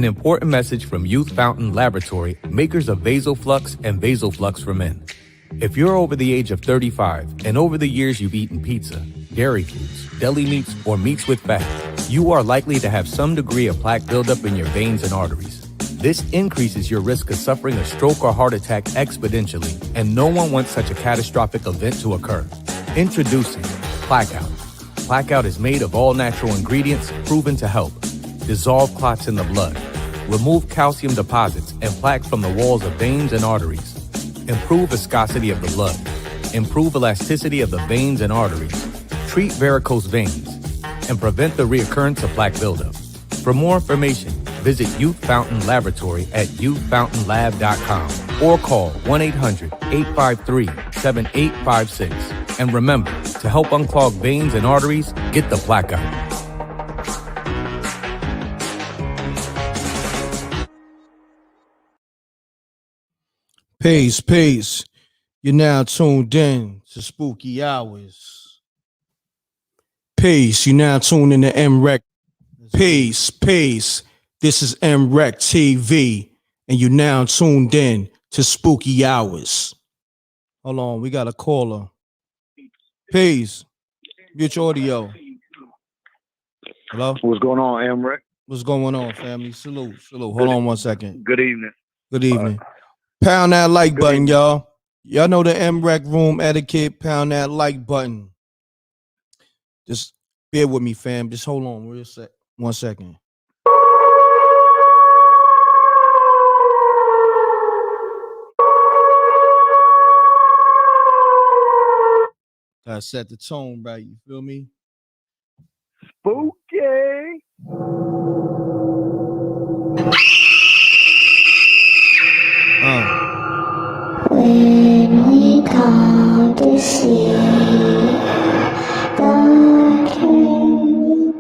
An important message from Youth Fountain Laboratory, makers of VasoFlux and VasoFlux for Men. If you're over the age of 35 and over the years you've eaten pizza, dairy foods, deli meats, or meats with fat, you are likely to have some degree of plaque buildup in your veins and arteries. This increases your risk of suffering a stroke or heart attack exponentially, and no one wants such a catastrophic event to occur. Introducing Blackout. Blackout is made of all natural ingredients proven to help dissolve clots in the blood, remove calcium deposits and plaque from the walls of veins and arteries, improve viscosity of the blood, improve elasticity of the veins and arteries, treat varicose veins, and prevent the reoccurrence of plaque buildup. For more information, visit Youth Fountain Laboratory at youthfountainlab.com or call 1-800-853-7856. And remember, to help unclog veins and arteries, get the plaque out. Peace. You're now tuned in to Spooky Hours. Peace. You're now tuned in to m.reck. Peace. This is mrecktv, and you're now tuned in to Spooky Hours. Hold on, we got a caller. Peace. Mute your audio. Hello? What's going on, m.reck? What's going on, family? Salute. Hold on 1 second. Good evening. Good evening. Pound that like button, y'all. Y'all know the m.reck room etiquette. Pound that like button. Just bear with me, fam. Just hold on 1 second. Gotta set the tone right, you feel me? Spooky. When we come to see the king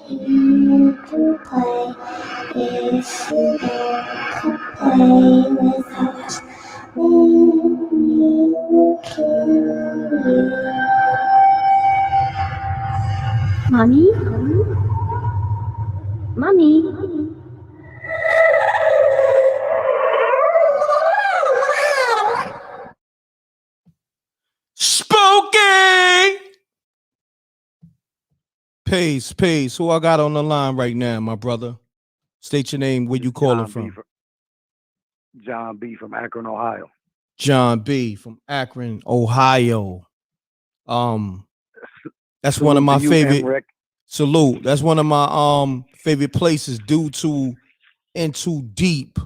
here to play, is you can play with us when you kill you. Mommy? Spooky! Peace. Who I got on the line right now, my brother? State your name, where you calling from? John B. from Akron, Ohio. John B. from Akron, Ohio. That's one of my favorite. m.reck. Salute. That's one of my favorite places due to Into Deep.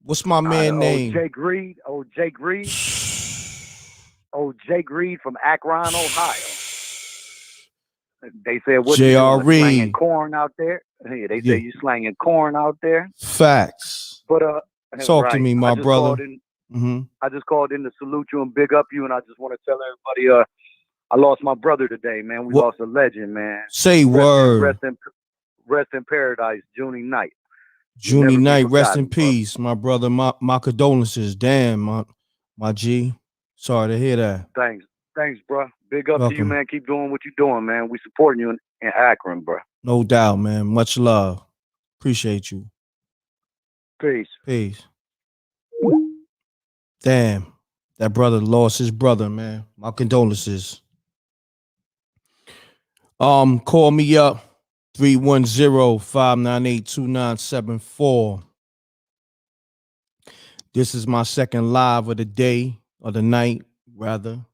What's my man name? Jake Reed. Jake Reed from Akron, Ohio. They said, what you slanging corn out there? Yeah, they say you slanging corn out there. Facts. But talk to me, my brother. I just called in to salute you and big up you, and I just want to tell everybody, I lost my brother today, man. We lost a legend, man. Say word. Rest in paradise, Junie Knight. Junie Knight, rest in peace, my brother. My condolences. Damn, my G. Sorry to hear that. Thanks, bro. Big up to you, man. Keep doing what you're doing, man. We supporting you in Akron, bro. No doubt, man. Much love. Appreciate you. Peace. Damn, that brother lost his brother, man. My condolences. Call me up 310-598-2974. This is my second live of the day, or the night, rather.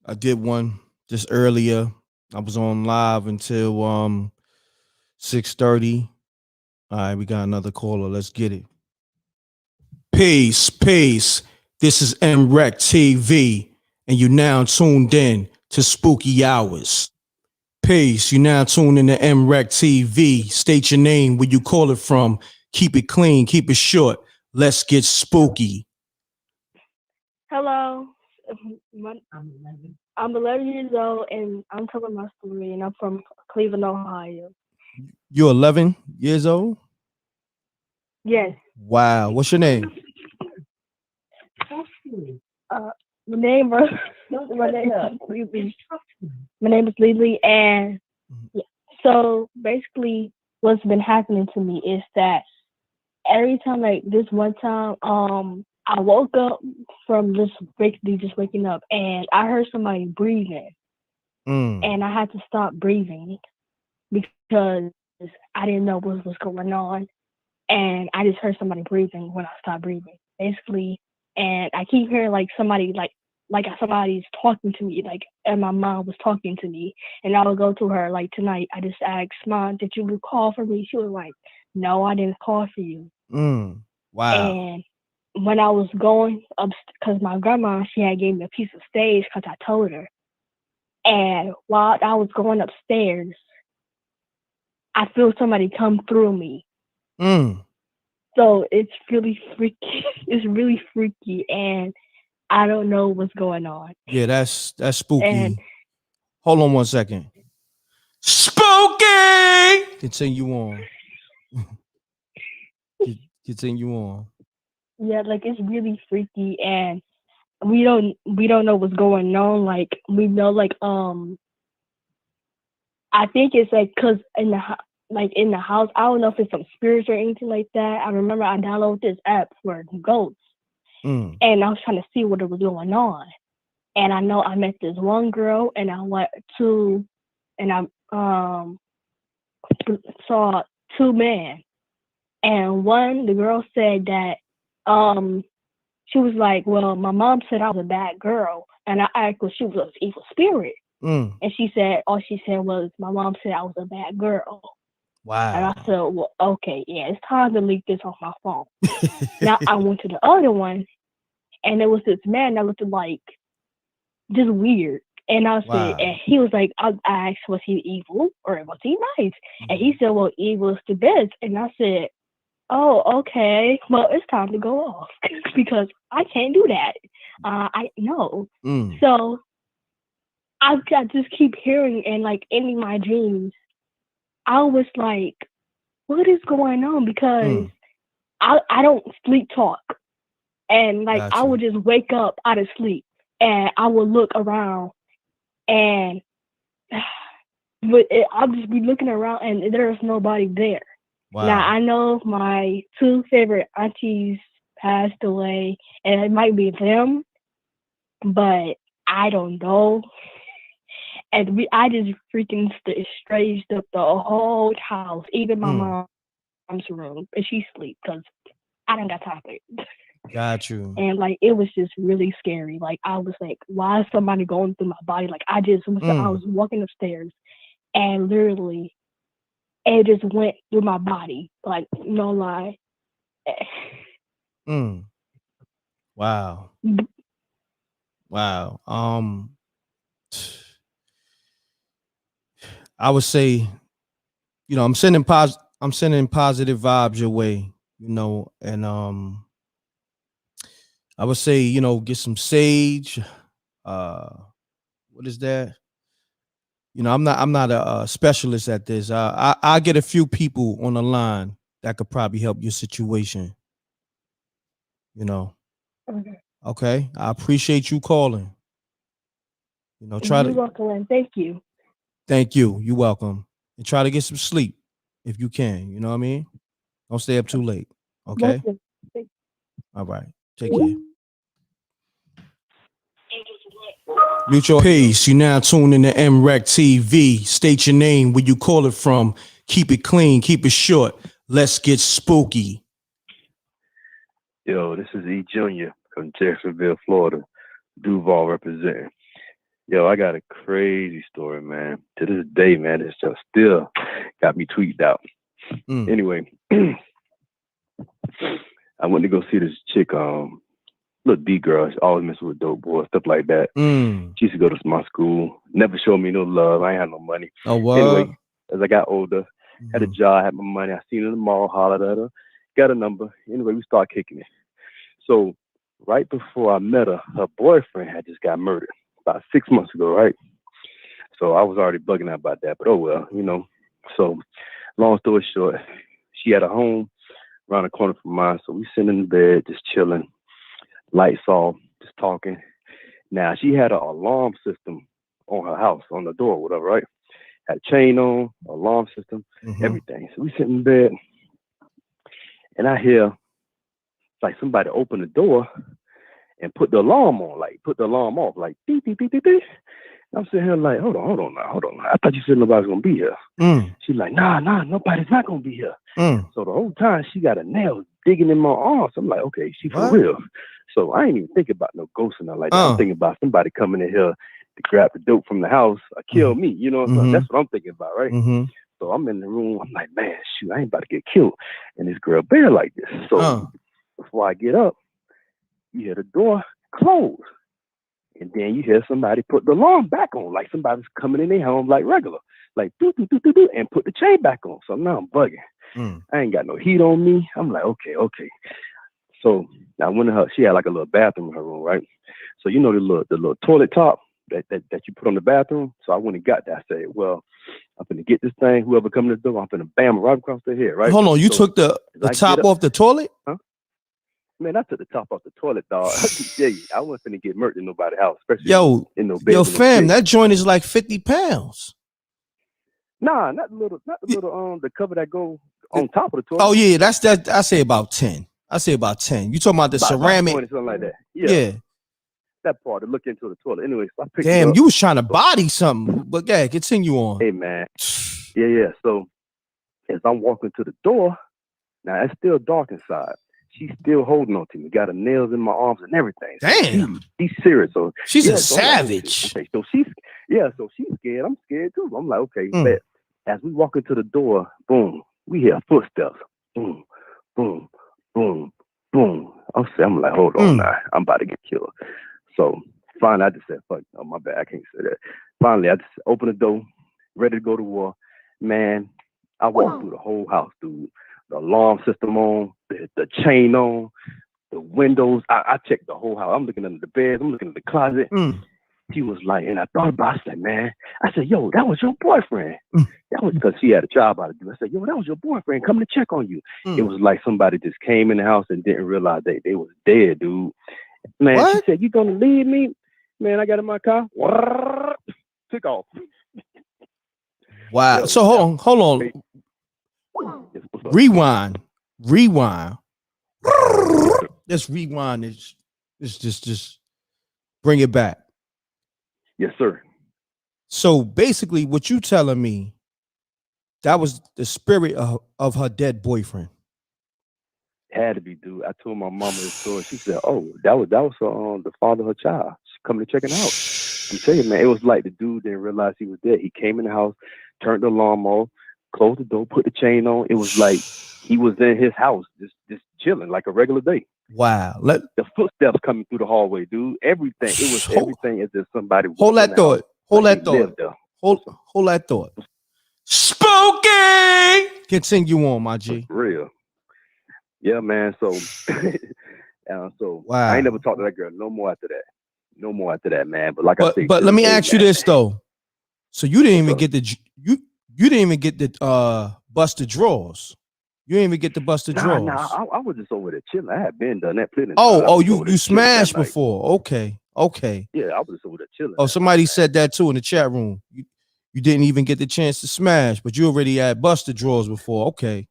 I did one just earlier. I was on live until 6:30. All right, we got another caller. Let's get it. Peace. This is m.reck TV, and you now tuned in to Spooky Hours. Peace. You now tuned in to m.reck TV. State your name, where you call it from. Keep it clean. Keep it short. Let's get spooky. Hello. I'm 11 years old, and I'm telling my story, and I'm from Cleveland, Ohio. You're 11 years old? Yes. Wow. What's your name? My name is Lily, and so basically what's been happening to me is that every time, like this one time, I woke up from just waking up, and I heard somebody breathing, and I had to stop breathing because I didn't know what was going on, and I just heard somebody breathing when I stopped breathing, basically. And I keep hearing like somebody like somebody's talking to me, like, and my mom was talking to me, and I would go to her like tonight. I just asked, Mom, did you call for me? She was like, No, I didn't call for you. Wow. And when I was going up, because my grandma, she had gave me a piece of stage because I told her. And while I was going upstairs, I feel somebody come through me. So it's really freaky. It's really freaky, and I don't know what's going on. Yeah, that's spooky. And hold on 1 second. Spooky. Continue on. Continue on. yeah, like it's really freaky, and we don't know what's going on. Like we know, like I think it's like because in the house, I don't know if it's some spirits or anything like that. I remember I downloaded this app for ghosts, and I was trying to see what was going on. And I know I met this one girl, and I went to, and I saw two men, and the girl said that she was like, well, my mom said I was a bad girl, and I asked if she was an evil spirit. And she said, all she said was, my mom said I was a bad girl. Wow. And I said, well, okay, yeah, it's time to leave this off my phone. Now I went to the other one, and there was this man that looked like just weird. And I said, and he was like, I asked, was he evil or was he nice? And he said, well, evil is the best. And I said, oh, okay, well, it's time to go off because I can't do that. I know. So I just keep hearing, and like in my dreams, I was like, what is going on? Because I don't sleep talk. And like I would just wake up out of sleep and I would look around, and I'll just be looking around and there's nobody there. Wow. Now I know my two favorite aunties passed away, and it might be them, but I don't know. And I just freaking staged up the whole house, even my mom's room, and she sleep because I don't got time for it. Got you. And like it was just really scary. Like I was like, why is somebody going through my body? Like I was walking upstairs, and literally, it just went through my body. Like no lie. Wow. Wow. I would say, I'm sending positive vibes your way, and I would say, get some sage. What is that? I'm not a specialist at this. I get a few people on the line that could probably help your situation. Okay. I appreciate you calling. You're welcome, and thank you. Thank you. You're welcome. And try to get some sleep if you can. You know what I mean? Don't stay up too late. Okay. All right. Take care. Mutual peace. You now tune in to m.reck.tv. State your name, where you call it from. Keep it clean. Keep it short. Let's get spooky. Yo, this is E. Jr. from Jacksonville, Florida. Duval representing. Yo, I got a crazy story, man. To this day, man, it's just still got me tweaked out. Anyway, I went to go see this chick, little D girl. She always messing with dope boys, stuff like that. She used to go to my school. Never showed me no love. I ain't had no money. Oh, what? Anyway, as I got older, had a job, had my money. I seen her in the mall, hollered at her, got a number. Anyway, we started kicking it. So right before I met her, her boyfriend had just got murdered about 6 months ago, right? So I was already bugging out about that, but oh well, So long story short, she had a home around the corner from mine. So we sitting in the bed, just chilling, lights off, just talking. Now she had an alarm system on her house, on the door, whatever, right? had a chain on, alarm system, everything. So we sit in bed, and I hear like somebody open the door and put the alarm on, like put the alarm off, like beep, beep, beep, beep, beep. I'm sitting here like, hold on. I thought you said nobody's gonna be here. She's like, nah, nobody's not gonna be here. So the whole time she got a nail digging in my arm. So I'm like, okay, she for real. So I ain't even thinking about no ghosts and nothing like that. I'm thinking about somebody coming in here to grab the dope from the house or kill me. You know what I'm saying? That's what I'm thinking about, right? So I'm in the room. I'm like, man, shoot, I ain't about to get killed. And this girl bare like this. So before I get up, you hear the door close. And then you hear somebody put the alarm back on, like somebody's coming in their home like regular, like do, and put the chain back on. So now I'm bugging. I ain't got no heat on me. I'm like, okay. So I went in her. She had like a little bathroom in her room, right? So you know the little toilet top that you put on the bathroom. So I went and got that. I said, well, I'm gonna get this thing. Whoever come to the door, I'm gonna bam right across the head, right? Hold on, you took the top off the toilet? Huh? Man, I took the top off the toilet, dog. I can tell you, I wasn't finna get murdered in nobody's house, especially in no bed. Yo, fam, that joint is like 50 pounds. Nah, not the little the cover that go on top of the toilet. Oh yeah, that's that. I say about 10. You talking about the ceramic? About something like that. Yeah. That part to look into the toilet. Anyway, so I picked Damn, it up. you was trying to body something, but yeah, continue on. Hey man, yeah. So as I'm walking to the door, now it's still dark inside. She's still holding on to me. Got her nails in my arms and everything. So damn, she's serious. So she's a savage. Okay, so she's scared. I'm scared too. I'm like, okay. But as we walk into the door, boom, we hear footsteps. Boom, boom, boom, boom. I'm like, hold on now. I'm about to get killed. So finally, I just said, fuck, oh, my bad, I can't say that. Finally, I just opened the door, ready to go to war. Man, I walked through the whole house, dude. The alarm system on, the chain on, the windows. I checked the whole house. I'm looking under the bed. I'm looking at the closet. He was like, and I thought about it. I said, man, yo, that was your boyfriend. That was because she had a job out to do. I said, yo, that was your boyfriend coming to check on you. It was like somebody just came in the house and didn't realize they was dead, dude. Man, she said, you gonna leave me? Man, I got in my car. Took off. Wow. So hold on. Rewind. Let's rewind this. Just bring it back. Yes, sir. So basically, what you telling me, that was the spirit of her dead boyfriend. Had to be, dude. I told my mama the story. She said, "Oh, that was the father of her child. She coming to check it out." I'm telling you, man, it was like the dude didn't realize he was dead. He came in the house, turned the alarm off, closed the door, put the chain on. It was like he was in his house, just chilling like a regular day. Wow. The footsteps coming through the hallway, dude. Everything. It was everything as if somebody was hold that thought. Hold that thought. Spooky. Continue on, my G. Real. Yeah, man. So, wow. I ain't never talked to that girl no more after that, man. But like I said, but let me ask you this though. So you didn't even get you didn't even get the busted drawers. You didn't even get the busted drawers. Nah, I was just over there chilling. I had been done that plenty. You smashed before. Okay. Yeah, I was just over there chilling. Oh, somebody said that too in the chat room. You didn't even get the chance to smash, but you already had busted drawers before. Okay.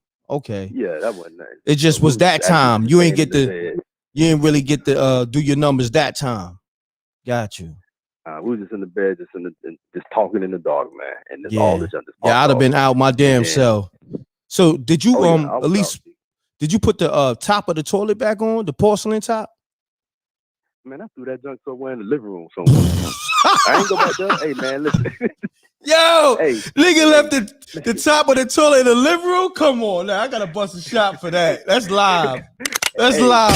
Yeah, that wasn't nice. It just was that time. You ain't didn't really get to do your numbers that time. Got you. We were just in the bed, just talking in the dark, man. And this all this just I'd have been out my damn self. So did you at least did you put the top of the toilet back on, the porcelain top? Man, I threw that junk somewhere in the living room somewhere. I ain't go back there. Hey man, listen. Yo, nigga left the top of the toilet in the living room. Come on, now I gotta bust a shot for that. That's live. That's live.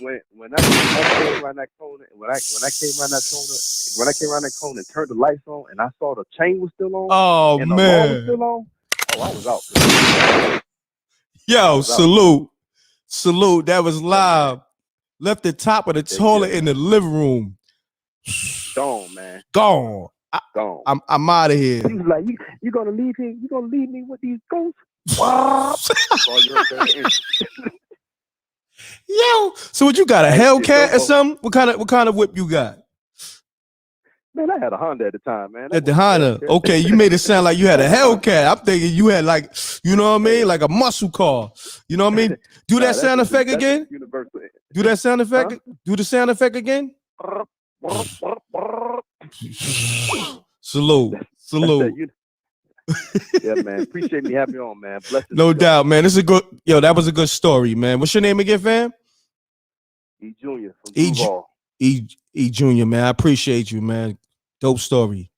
When I came around that corner, when I came around that corner and turned the lights on, and I saw the chain was still on. Oh and man, the was still on. Oh, I was out. Yo, salute. That was live. Left the top of the toilet in the living room. Gone, man. Gone. Gone. I'm out of here. He was like, you gonna leave here? You gonna leave me with these ghosts? Yo, so what you got? A Hellcat or something? What kind of whip you got? Man, I had a Honda at the time, man. At the Honda. Okay, you made it sound like you had a Hellcat. I'm thinking you had like, you know what I mean? Like a muscle car. You know what I mean? Do that sound effect again. Universal. Do that sound effect. Huh? Do the sound effect again. Salute. Salute. Yeah, man. Appreciate me having me on, man. Blessings. No doubt, man. This is a good. Yo, that was a good story, man. What's your name again, fam? E Junior from Duval. E Junior, man. I appreciate you, man. Dope story.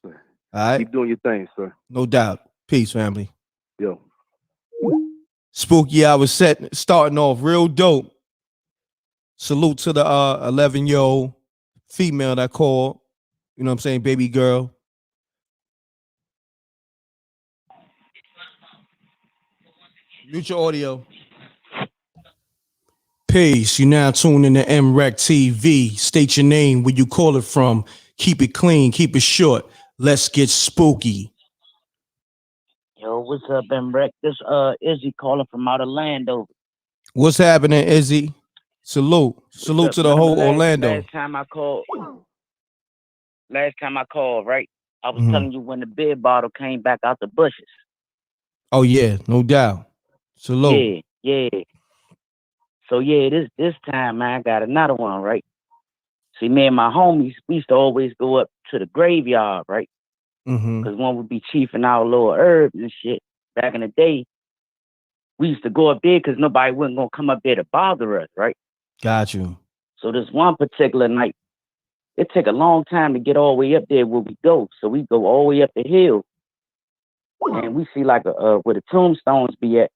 All right. Keep doing your thing, sir. No doubt. Peace, family. Yo. Spooky hour starting off real dope. Salute to the 11-year-old female that called. You know what I'm saying? Baby girl. Mute your audio. Peace. You now tune in to m.reck TV. State your name, where you call it from. Keep it clean. Keep it short. Let's get spooky. Yo, what's up, m.reck? This Izzy calling from out of Orlando. What's happening, Izzy? Salute. Salute to the whole Orlando. Last time I called, right? I was telling you when the beer bottle came back out the bushes. Oh yeah, no doubt. Salute. Yeah. So yeah, this time, man, I got another one, right? See, me and my homies, we used to always go up to the graveyard, right? Because one would be chiefing out little herbs and shit. Back in the day, we used to go up there because nobody wasn't gonna come up there to bother us, right? Got you. So this one particular night, it took a long time to get all the way up there where we go. So we go all the way up the hill, and we see like where the tombstones be at.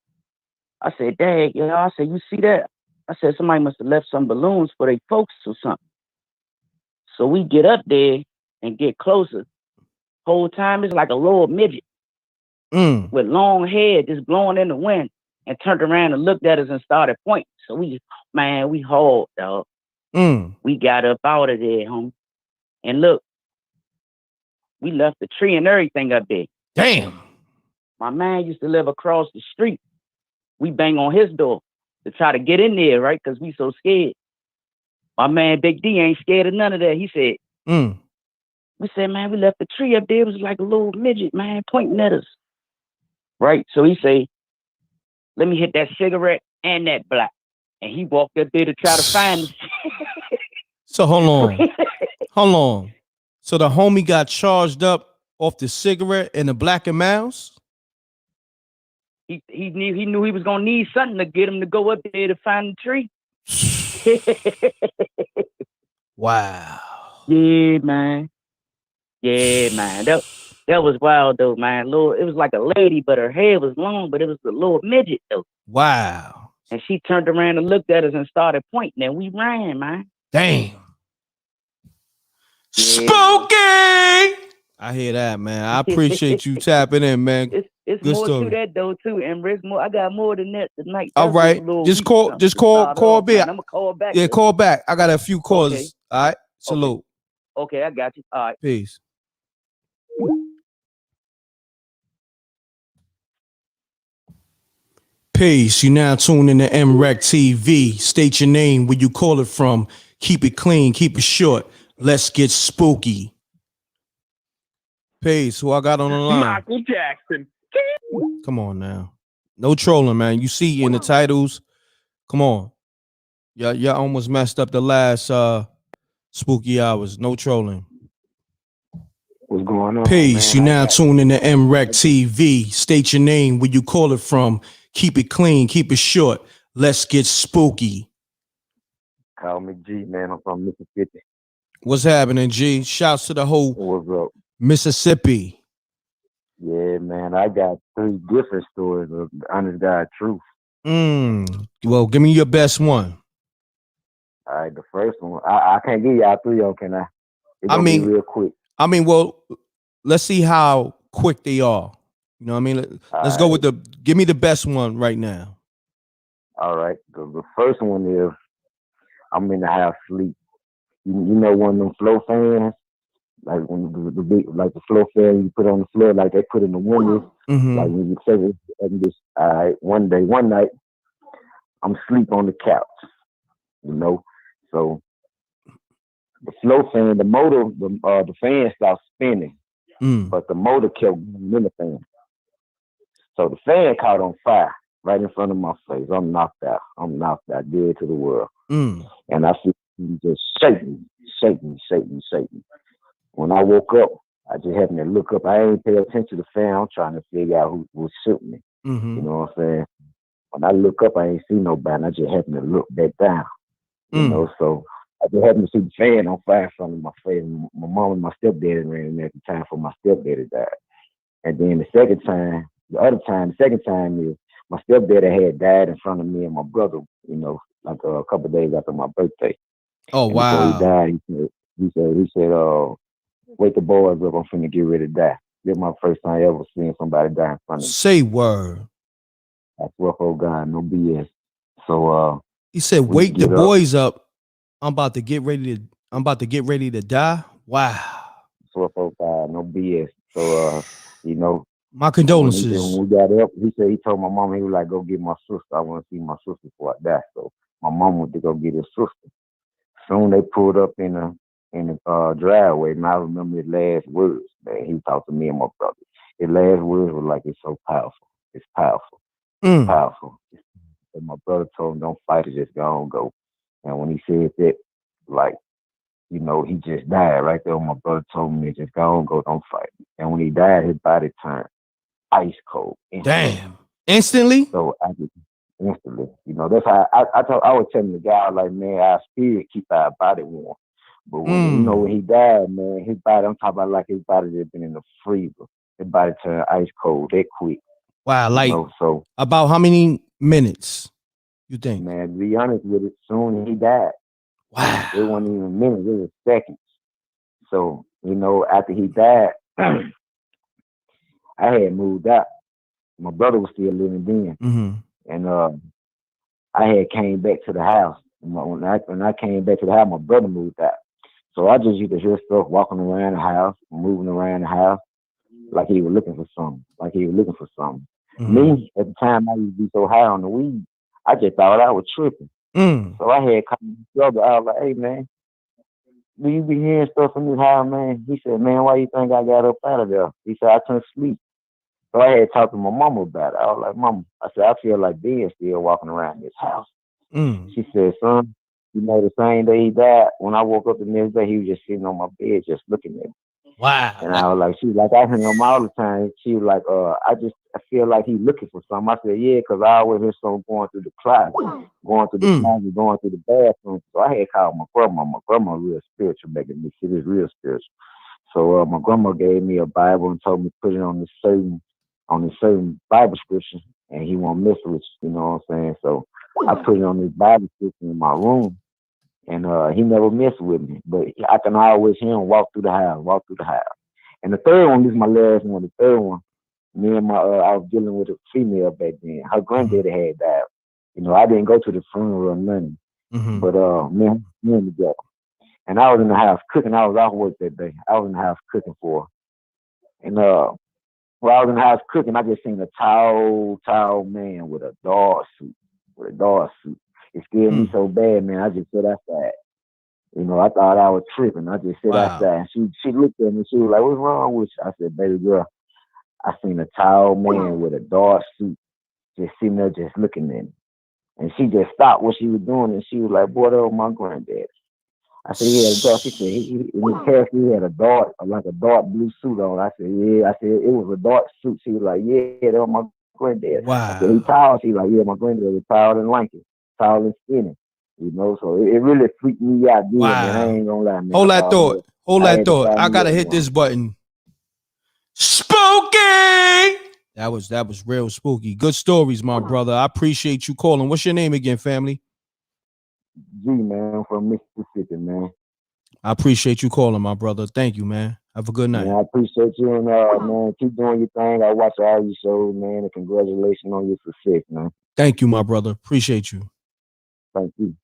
I said, Dad, you know, I said, you see that? I said, somebody must have left some balloons for their folks or something. So we get up there and get closer. Whole time it's like a little midget with long hair just blowing in the wind, and turned around and looked at us and started pointing. So we hauled, dog. We got up out of there, homie. And look, we left the tree and everything up there. Damn. My man used to live across the street. We bang on his door to try to get in there, right? Because we so scared. My man Big D ain't scared of none of that. He said, we said, man, we left the tree up there. It was like a little midget, man, pointing at us. Right? So he say, let me hit that cigarette and that black. And he walked up there to try to find us. So hold on. So the homie got charged up off the cigarette and the black and mouse? He knew he was gonna need something to get him to go up there to find the tree. Wow. Yeah, man. That was wild though, man. It was like a lady, but her hair was long, but it was a little midget though. Wow. And she turned around and looked at us and started pointing, and we ran, man. Damn. Yeah. Spooky! I hear that, man. I appreciate you tapping in, man. It's good more story. to that though too, and Rick, I got more than that tonight. All right, just call back. I'm gonna call back. Yeah, call back. I got a few calls. Okay. All right, salute. Okay, I got you. All right, peace. Peace. You now tune in to m.reck TV. State your name, where you call it from. Keep it clean, keep it short. Let's get spooky. Peace. Who I got on the line? Michael Jackson. Come on now. No trolling, man. You see in the titles. Come on. Y'all almost messed up the last spooky hours. No trolling. What's going on? Peace. You now tune in to m.reck TV. State your name, where you call it from. Keep it clean, keep it short. Let's get spooky. Call me G, man. I'm from Mississippi. What's happening, G? Shouts to the whole What's up? Mississippi. Yeah, man. I got 3 different stories of the honest God truth. Well, give me your best one. All right, the first one. I can't give y'all 3 of them, can I? It's gonna be real quick. I mean, well, let's see how quick they are. You know what I mean? Let's go with give me the best one right now. All right. The first one is, I'm in the house sleep. You know one of them floor fans? Like when the big, like the floor fan you put on the floor, like they put in the windows. Like when you say it, and just, all right, one night, I'm asleep on the couch, you know? So the flow fan, the motor, the fan stopped spinning, but the motor kept going in the fan. So the fan caught on fire right in front of my face. I'm knocked out. Dead to the world. And I see him just shaking. When I woke up, I just happened to look up. I ain't pay attention to the fan. I'm trying to figure out who was shooting me. You know what I'm saying? When I look up, I ain't see nobody. And I just happened to look back down. You know, so I just happened to see the fan on fire in front of my face. My mom and my stepdad ran in there at the time for my stepdad died. And then the second time is my stepdad had died in front of me and my brother, you know, like a couple of days after my birthday. Oh, and wow. Before he died, he said, wake the boys up, I'm finna get ready to die. This is my first time ever seeing somebody die in front of me. Say word. I swear for God, no BS. So he said, wake the boys up. I'm about to get ready to die. Wow. I swear for God, no BS. So you know, my condolences. When we got up, he told my mom, he was like, go get my sister. I want to see my sister before I die. So my mom went to go get his sister. Soon they pulled up in the driveway, and I remember his last words that he talked to me and my brother. His last words were like, it's so powerful. It's powerful. It's powerful. And my brother told him, don't fight it, just go on, go. And when he said that, like, you know, he just died right there. My brother told me, just go on, go, don't fight. And when he died, his body turned ice cold. Instantly. Damn. Instantly? So I just instantly, you know, that's how I was telling the guy, like, man, our spirit keep our body warm. But when, you know, when he died, man, his body, I'm talking about like his body just been in the freezer. His body turned ice cold that quick. Wow, like, know, so about how many minutes you think? Man, to be honest with it, soon he died. Wow. It wasn't even minutes, it was seconds. So, you know, after he died, I had moved out. My brother was still living then. And I had came back to the house. When I came back to the house, my brother moved out. So I just used to hear stuff walking around the house, moving around the house, like he was looking for something. Me, at the time, I used to be so high on the weed, I just thought I was tripping. So I had called my brother. I was like, hey, man, do you be hearing stuff in this house, man? He said, man, why you think I got up out of there? He said, I couldn't sleep. So I had talked to my mama about it. I was like, Mama, I said, I feel like Ben's still walking around this house. She said, son, you know, the same day he died, when I woke up the next day, he was just sitting on my bed, just looking at me. Wow. And I was like, she was like, I hear him all the time. She was like, I feel like he's looking for something. I said, yeah, because I always hear someone going through the closet, going through the bathroom. So I had called my grandma. My grandma real spiritual back in me. She was real spiritual. So my grandma gave me a Bible and told me to put it on this certain Bible scripture, and he won't mess with you know what I'm saying? So I put it on this Bible scripture in my room, and he never messed with me. But I can always hear him walk through the house. And the third one, this is my last one, the third one, me and I was dealing with a female back then. Her granddaddy had died. You know, I didn't go to the funeral or nothing, but me and together. And I was in the house cooking. I was off work that day. I was in the house cooking for her. And while I was in the house cooking, I just seen a tall man with a dog suit. It scared me so bad, man. I just sat outside. You know, I thought I was tripping. I just sat outside. She looked at me. She was like, what's wrong with you? I said, baby girl, I seen a tall man with a dark suit just sitting there just looking at me. And she just stopped what she was doing, and she was like, boy, that was my granddad. I said, he had a dark. She said, in his past, he had a dark blue suit on. I said, yeah. I said, it was a dark suit. She was like, yeah, that was my granddad. Wow. I said, he tall. She was like, yeah, my granddad was tall and lanky, tall and skinny. You know, so it really freaked me out then, man. I ain't gonna lie, man. Hold that thought. I gotta hit this button. Spooky! That was real spooky. Good stories, my brother. I appreciate you calling. What's your name again, family? G, man, from Mississippi, man. I appreciate you calling, my brother. Thank you, man. Have a good night. Man, I appreciate you, and man, keep doing your thing. I watch all your shows, man, and congratulations on your success, man. Thank you, my brother. Appreciate you. Thank you.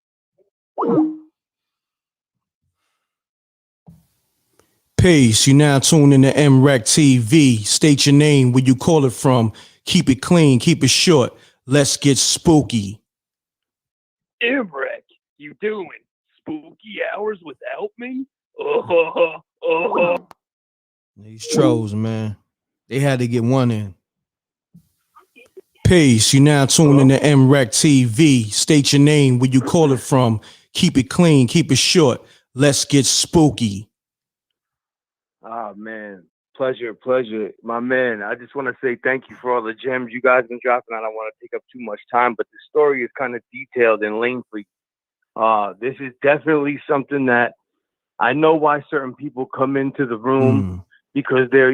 Peace. You now tuned in to m.reck TV. State your name, where you call it from. Keep it clean, keep it short. Let's get spooky. m.reck, you doing spooky hours without me? These trolls, man. They had to get one in. Peace. You now tuned in to m.reck TV. State your name, where you call it from. Keep it clean, keep it short. Let's get spooky. Ah, man. Pleasure. My man, I just want to say thank you for all the gems you guys been dropping. I don't want to take up too much time, but the story is kind of detailed and lengthy. This is definitely something that I know why certain people come into the room because they're,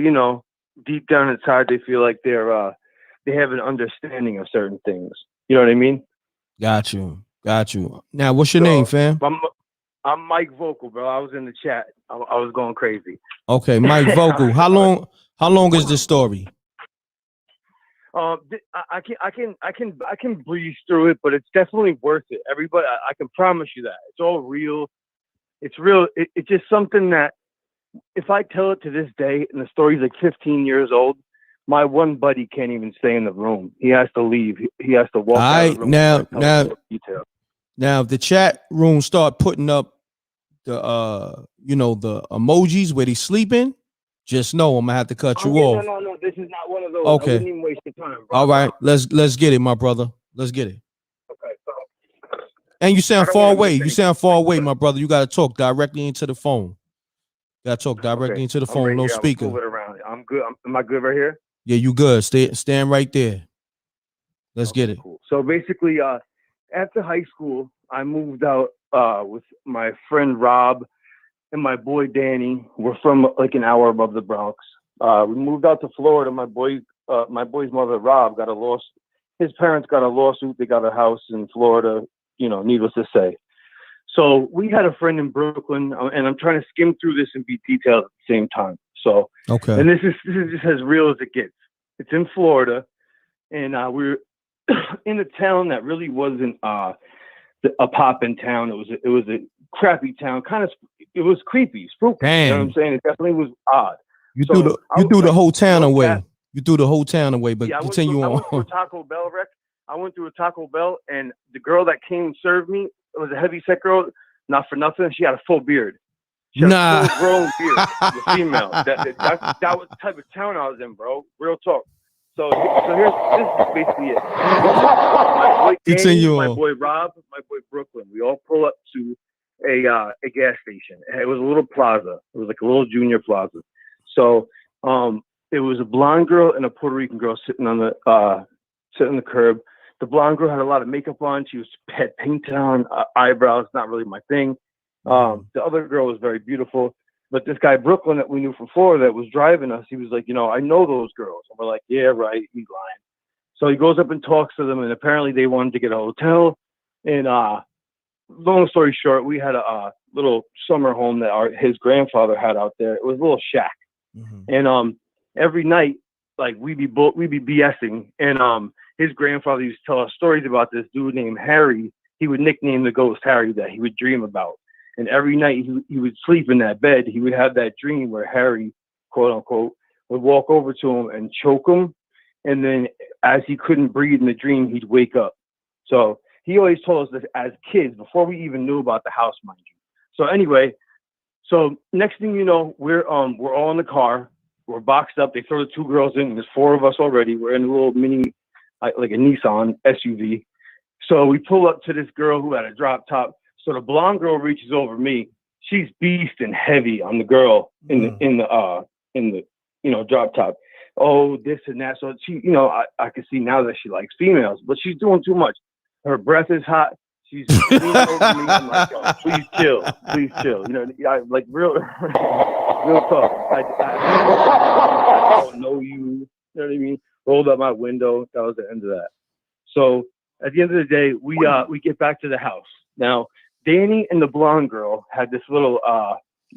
deep down inside, they feel like they have an understanding of certain things. You know what I mean? Got you. Now, what's your name, fam? I'm Mike Vocal, bro. I was in the chat. I was going crazy. Okay, Mike Vocal. How long is this story? I can breeze through it, but it's definitely worth it. Everybody, I can promise you that. It's all real. It's real. It's just something that if I tell it to this day, and the story's like 15 years old, my one buddy can't even stay in the room. He has to leave. He has to walk out of the room. Now, if the chat room start putting up the the emojis where they sleeping, just know I'm gonna have to cut you off. No. This is not one of those. Okay. I wouldn't even waste your time, bro. All right, let's get it, my brother. Let's get it. Okay, so. And you sound far away. You sound far away, my brother. You gotta talk directly into the phone. Into the phone, right no here. speaker. Move it around. I'm good. Am I good right here? Yeah, you good. Stand right there. Let's get it. Cool. So basically, after high school, I moved out with my friend Rob and my boy Danny. We're from like an hour above the Bronx. We moved out to Florida. My boy's mother Rob got a lawsuit. His parents got a lawsuit. They got a house in Florida. Needless to say. So we had a friend in Brooklyn, and I'm trying to skim through this and be detailed at the same time. So okay. And this is just as real as it gets. It's in Florida, and we're in a town that really wasn't a poppin' town. It was a crappy town. It was creepy, spooky. Damn. You know what I'm saying? It definitely was odd. You threw the whole town away. You threw the whole town away. But continue on. I went through a Taco Bell wreck. I went through a Taco Bell, and the girl that came and served me, it was a heavy set girl. Not for nothing, she had a full beard. She had a full grown beard. The female. That was the type of town I was in, bro. Real talk. So this is basically it. My boy Danny, my boy Rob, my boy Brooklyn. We all pull up to a gas station. It was a little plaza. It was like a little junior plaza. So it was a blonde girl and a Puerto Rican girl sitting on the curb. The blonde girl had a lot of makeup on. She had painted on eyebrows. Not really my thing. The other girl was very beautiful. But this guy, Brooklyn, that we knew from Florida that was driving us, he was like, I know those girls. And we're like, yeah, right. He's lying. So he goes up and talks to them. And apparently they wanted to get a hotel. And long story short, we had a little summer home that his grandfather had out there. It was a little shack. Mm-hmm. And every night, like we'd be BSing. And his grandfather used to tell us stories about this dude named Harry. He would nickname the ghost Harry that he would dream about. And every night he would sleep in that bed. He would have that dream where Harry, quote unquote, would walk over to him and choke him. And then as he couldn't breathe in the dream, he'd wake up. So he always told us this as kids before we even knew about the house, mind you. So anyway, next thing you know, we're all in the car. We're boxed up. They throw the two girls in. There's four of us already. We're in a little mini, like a Nissan SUV. So we pull up to this girl who had a drop top. So the blonde girl reaches over me. She's beast and heavy on the girl in the drop top. Oh, this and that. So she, I can see now that she likes females, but she's doing too much. Her breath is hot. She's leaning over me. I'm like, oh, please chill. Like real talk. I don't know you. You know what I mean? Rolled up my window. That was the end of that. So at the end of the day, we get back to the house. Now, Danny and the blonde girl had this little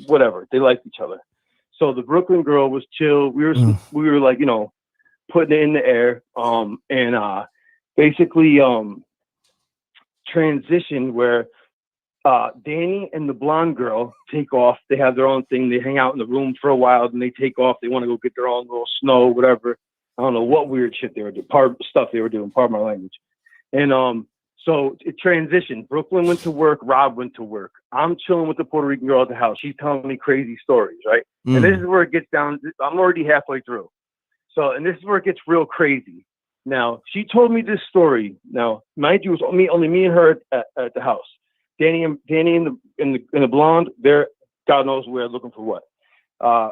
whatever. They liked each other. So the Brooklyn girl was chill. We were like, putting it in the air. And basically transition where Danny and the blonde girl take off. They have their own thing. They hang out in the room for a while, then they take off. They want to go get their own little snow, whatever. I don't know what weird shit they were doing. Stuff they were doing. Pardon my language. And So it transitioned. Brooklyn went to work. Rob went to work. I'm chilling with the Puerto Rican girl at the house. She's telling me crazy stories, right? And this is where it gets down. I'm already halfway through. So, and this is where it gets real crazy. Now, she told me this story. Now, mind you, it was only me and her at the house. Danny and the blonde, they're God knows where, looking for what.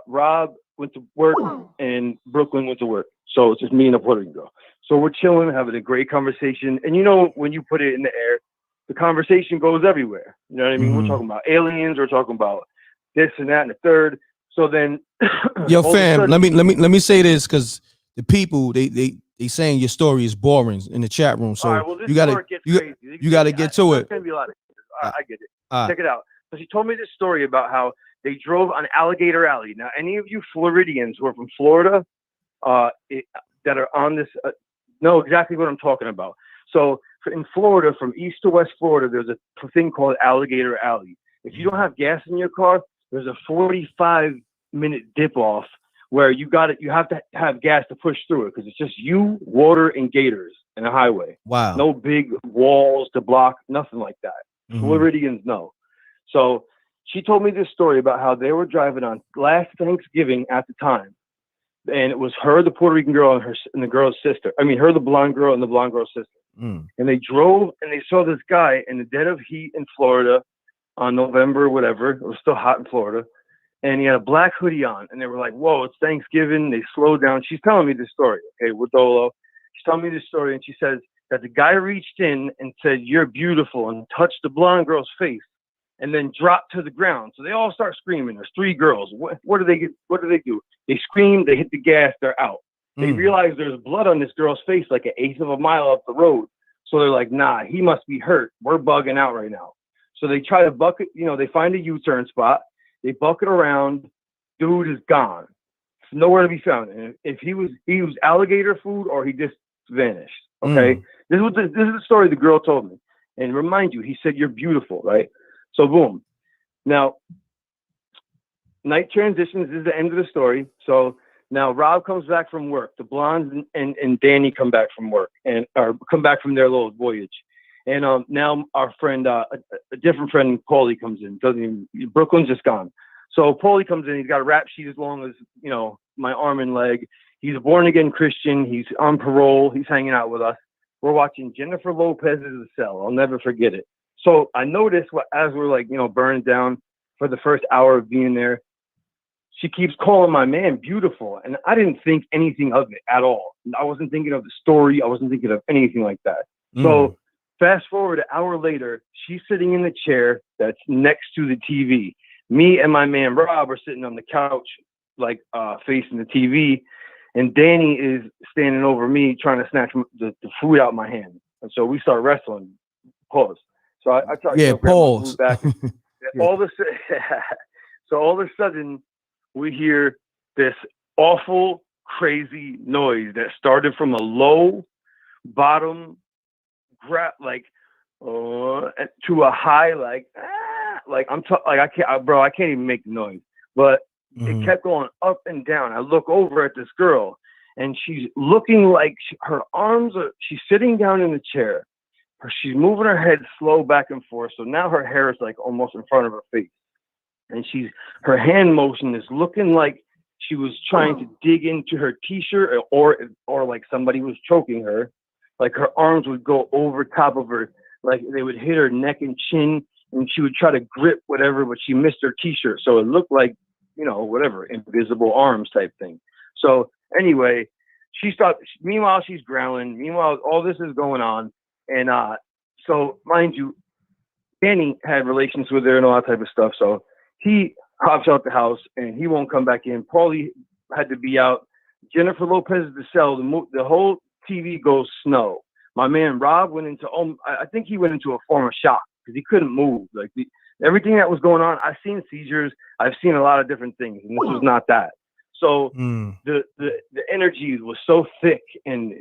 Rob went to work and Brooklyn went to work. So it's just me and the Puerto Rican girl. So we're chilling, having a great conversation. And you know, when you put it in the air, the conversation goes everywhere. You know what I mean? We're talking about aliens. We're talking about this and that and the third. So then, yo, fam, let me say this, because the people they saying your story is boring in the chat room. So right, well, you gotta get to it. It's gonna be a lot of I get it. Check it out. So she told me this story about how they drove on Alligator Alley. Now, any of you Floridians who are from Florida that are on this know exactly what I'm talking about. So in Florida, from east to west Florida, there's a thing called Alligator Alley. If you don't have gas in your car, there's a 45-minute dip off where you have to have gas to push through it, because it's just you, water, and gators and a highway. Wow. No big walls to block, nothing like that. Floridians know. So she told me this story about how they were driving on last Thanksgiving at the time. And it was her, the Puerto Rican girl, and the girl's sister. I mean, her, the blonde girl, and the blonde girl's sister. And they drove, and they saw this guy in the dead of heat in Florida on November, whatever. It was still hot in Florida. And he had a black hoodie on. And they were like, whoa, it's Thanksgiving. They slowed down. She's telling me this story, okay, with Dolo. She's telling me this story, and she says that the guy reached in and said, "You're beautiful," and touched the blonde girl's face, and then dropped to the ground. So they all start screaming. There's three girls. What do they get? What do they do? They scream. They hit the gas. They're out. They realize there's blood on this girl's face, like an eighth of a mile up the road. So they're like, nah, he must be hurt. We're bugging out right now. So they try to bucket. You know, they find a U-turn spot. They bucket around. Dude is gone. It's nowhere to be found. And if he was alligator food, or he just vanished. Okay. This is the story the girl told me. And remind you, he said, "You're beautiful," right? So boom. Now, night transitions. This is the end of the story. So now Rob comes back from work. The blondes and Danny come back from work and come back from their little voyage. And now our friend, a different friend, Paulie, comes in. Brooklyn's just gone. So Paulie comes in. He's got a rap sheet as long as, you know, my arm and leg. He's a born again Christian. He's on parole. He's hanging out with us. We're watching Jennifer Lopez's The Cell. I'll never forget it. So I noticed as we're like, you know, burning down for the first hour of being there, she keeps calling my man beautiful. And I didn't think anything of it at all. I wasn't thinking of the story. I wasn't thinking of anything like that. So fast forward an hour later, she's sitting in the chair that's next to the TV. Me and my man Rob are sitting on the couch, like facing the TV. And Danny is standing over me trying to snatch the food out of my hand. And so we start wrestling. Pause. So I try to pause. Back. All of a sudden, we hear this awful, crazy noise that started from a low bottom to a high, I can't even make the noise. But it kept going up and down. I look over at this girl, and she's looking like her arms she's sitting down in the chair. She's moving her head slow back and forth. So now her hair is like almost in front of her face. And her hand motion is looking like she was trying to dig into her t-shirt, or like somebody was choking her. Like her arms would go over top of her, like they would hit her neck and chin, and she would try to grip whatever, but she missed her t-shirt. So it looked like, you know, whatever, invisible arms type thing. So anyway, meanwhile, she's growling. Meanwhile, all this is going on. And so mind you, Danny had relations with her and all that type of stuff. So he hops out the house and he won't come back in. Paulie had to be out. Jennifer Lopez's The Cell, the whole TV goes snow. My man Rob went into, I think he went into a form of shock because he couldn't move. Like everything that was going on, I've seen seizures. I've seen a lot of different things, and this was not that. So the energy was so thick, and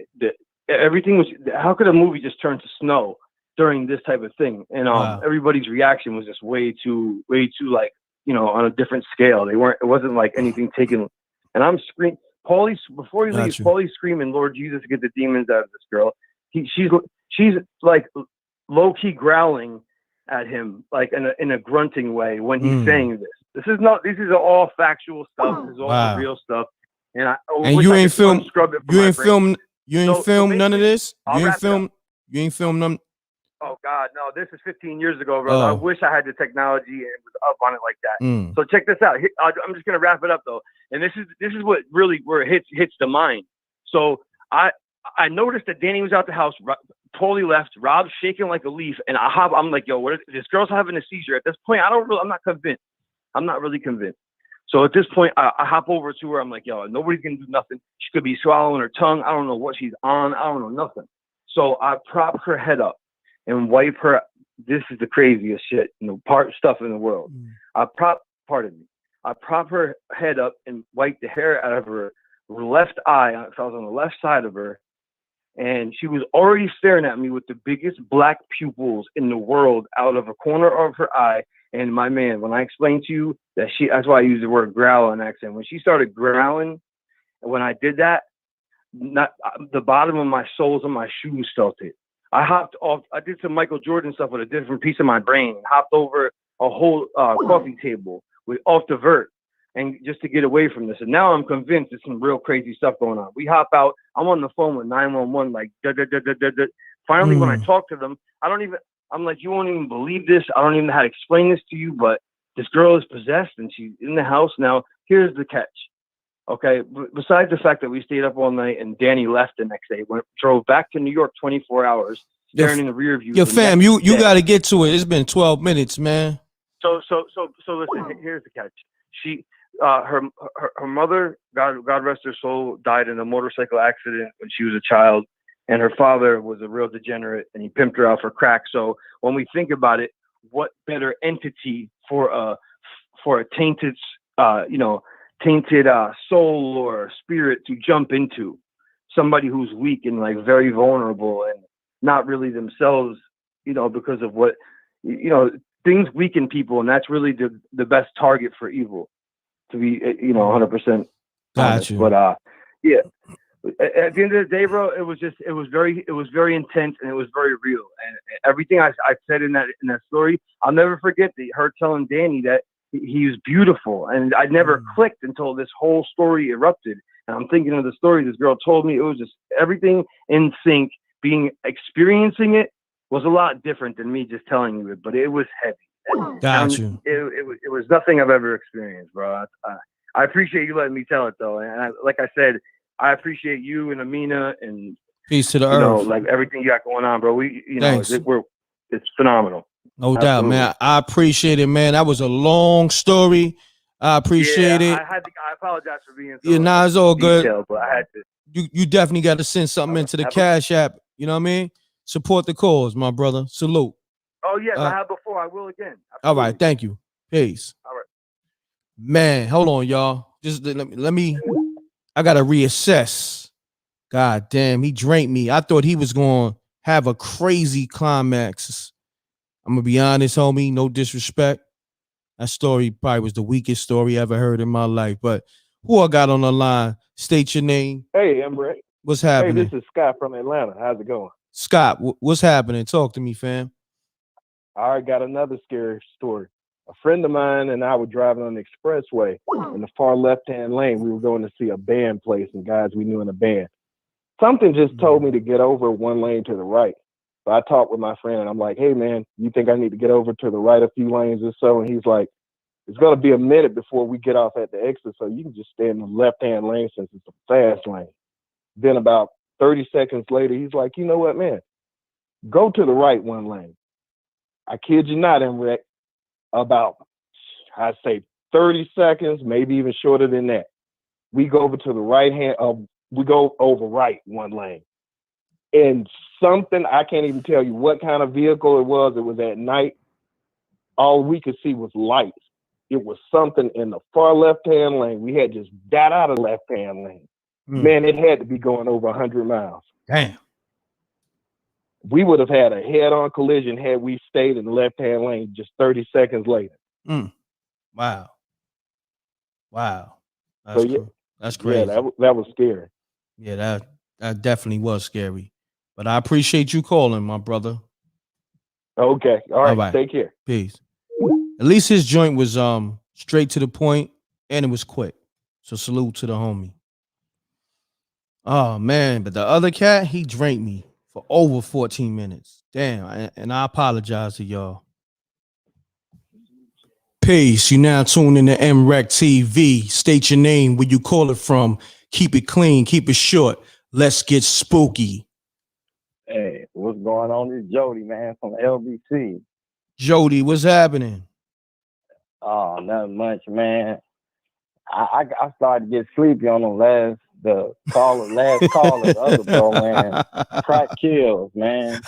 everything was. How could a movie just turn to snow during this type of thing? And everybody's reaction was just way too like, you know, on a different scale. It wasn't like anything taken. And I'm screaming. Paulie, before he leaves, Paulie's screaming, "Lord Jesus, get the demons out of this girl." She's like low key growling at him, like in a grunting way when he's saying this. This is all factual stuff. This is all the real stuff. And you ain't film none of this. You ain't film none. Oh God, no! This is 15 years ago, brother. I wish I had the technology and was up on it like that. So check this out. I'm just gonna wrap it up though, and this is what really where it hits the mind. So I noticed that Danny was out the house, totally left. Rob's shaking like a leaf, and I'm like, yo, what is this girl's having a seizure? At this point, I'm not convinced. I'm not really convinced. So at this point, I hop over to her. I'm like, yo, nobody's gonna do nothing. She could be swallowing her tongue. I don't know what she's on. I don't know nothing. So I prop her head up and wipe her. This is the craziest shit, stuff in the world. I prop her head up and wipe the hair out of her left eye. So I was on the left side of her, and she was already staring at me with the biggest black pupils in the world out of a corner of her eye. And my man, when I explained to you that's why I use the word growl in accent. When she started growling, when I did that, not the bottom of my soles of my shoes felt it. I hopped off. I did some Michael Jordan stuff with a different piece of my brain. Hopped over a whole coffee table off the vert, and just to get away from this. And now I'm convinced there's some real crazy stuff going on. We hop out. I'm on the phone with 911, like da da da da da da. Finally, when I talk to them, I'm like, you won't even believe this. I don't even know how to explain this to you, but this girl is possessed and she's in the house. Now, here's the catch. Okay, besides the fact that we stayed up all night and Danny left the next day, drove back to New York 24 hours, staring in the rear view. Yo, fam, you got to get to it. It's been 12 minutes, man. So listen, here's the catch. Her mother, God rest her soul, died in a motorcycle accident when she was a child, and her father was a real degenerate, and he pimped her out for crack. So when we think about it, what better entity for a tainted, soul or spirit to jump into? Somebody who's weak and like very vulnerable and not really themselves, because of what, things weaken people, and that's really the best target for evil, to be 100%. Got you. But yeah, at the end of the day, bro, it was very intense, and it was very real, and everything I said in that story, I'll never forget her telling Danny that he was beautiful, and I never clicked until this whole story erupted. And I'm thinking of the story this girl told me. It was just everything in sync. Experiencing it was a lot different than me just telling you it, but it was heavy. Got you. It was nothing I've ever experienced, bro. I appreciate you letting me tell it though, and like I said, I appreciate you and Amina and peace to the earth. Like everything you got going on, bro. It's phenomenal. No doubt, man. I appreciate it, man. That was a long story. I appreciate it. I apologize for being it's all good. But I had to. You definitely got to send something into the Cash App. You know what I mean? Support the cause, my brother. Salute. Oh yes, I have before. I will again. Absolutely. All right, thank you. Peace. All right, man. Hold on, y'all. Just let me. I gotta reassess. God damn, he drank me. I thought he was going to have a crazy climax. I'm gonna be honest, homie. No disrespect. That story probably was the weakest story I ever heard in my life. But who I got on the line? State your name. Hey, m.reck. What's happening? Hey, this is Scott from Atlanta. How's it going? Scott, what's happening? Talk to me, fam. I got another scary story. A friend of mine and I were driving on the Expressway in the far left-hand lane. We were going to see a band play, some guys we knew in a band. Something just told me to get over one lane to the right. So I talked with my friend and I'm like, hey man, you think I need to get over to the right a few lanes or so? And he's like, it's going to be a minute before we get off at the exit, so you can just stay in the left-hand lane since it's a fast lane. Then about 30 seconds later, he's like, you know what, man? Go to the right one lane. I kid you not, m.reck. About, I'd say 30 seconds, maybe even shorter than that. We go over to the right hand, we go over right one lane. And something, I can't even tell you what kind of vehicle it was at night. All we could see was lights. It was something in the far left-hand lane. We had just got out of the left-hand lane. Man, it had to be going over 100 miles. Damn. We would have had a head-on collision had we stayed in the left-hand lane just 30 seconds later. Wow. That's crazy. Yeah, that was scary. Yeah, that definitely was scary. But I appreciate you calling, my brother. Okay. All right. right. Take care. Peace. At least his joint was straight to the point and it was quick. So salute to the homie. Oh man, but the other cat, he drank me for over 14 minutes. Damn, and I apologize to y'all. Peace. You now tuned in to m.reck TV. State your name, where you call it from. Keep it clean, keep it short. Let's get spooky. Hey, what's going on? This is Jody, man, from LBC. Jody, what's happening? Oh, nothing much, man. I started to get sleepy on the last caller, the other bro, man. Crack kills, man.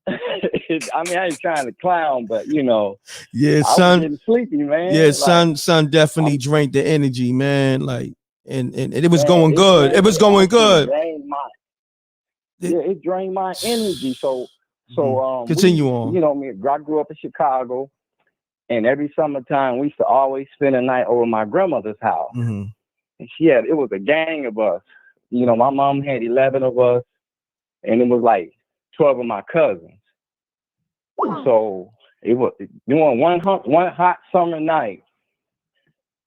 I mean, I ain't trying to clown, but you know, yeah, I son. was getting sleepy, man. Yeah, like, son definitely drank the energy, man. Like, and it was going good. It was going good. It drained my energy. So continue on. You know, I grew up in Chicago, and every summertime we used to always spend a night over my grandmother's house. Mm-hmm. And it was a gang of us. You know, my mom had 11 of us, and it was like 12 of my cousins. So it was doing one hot summer night.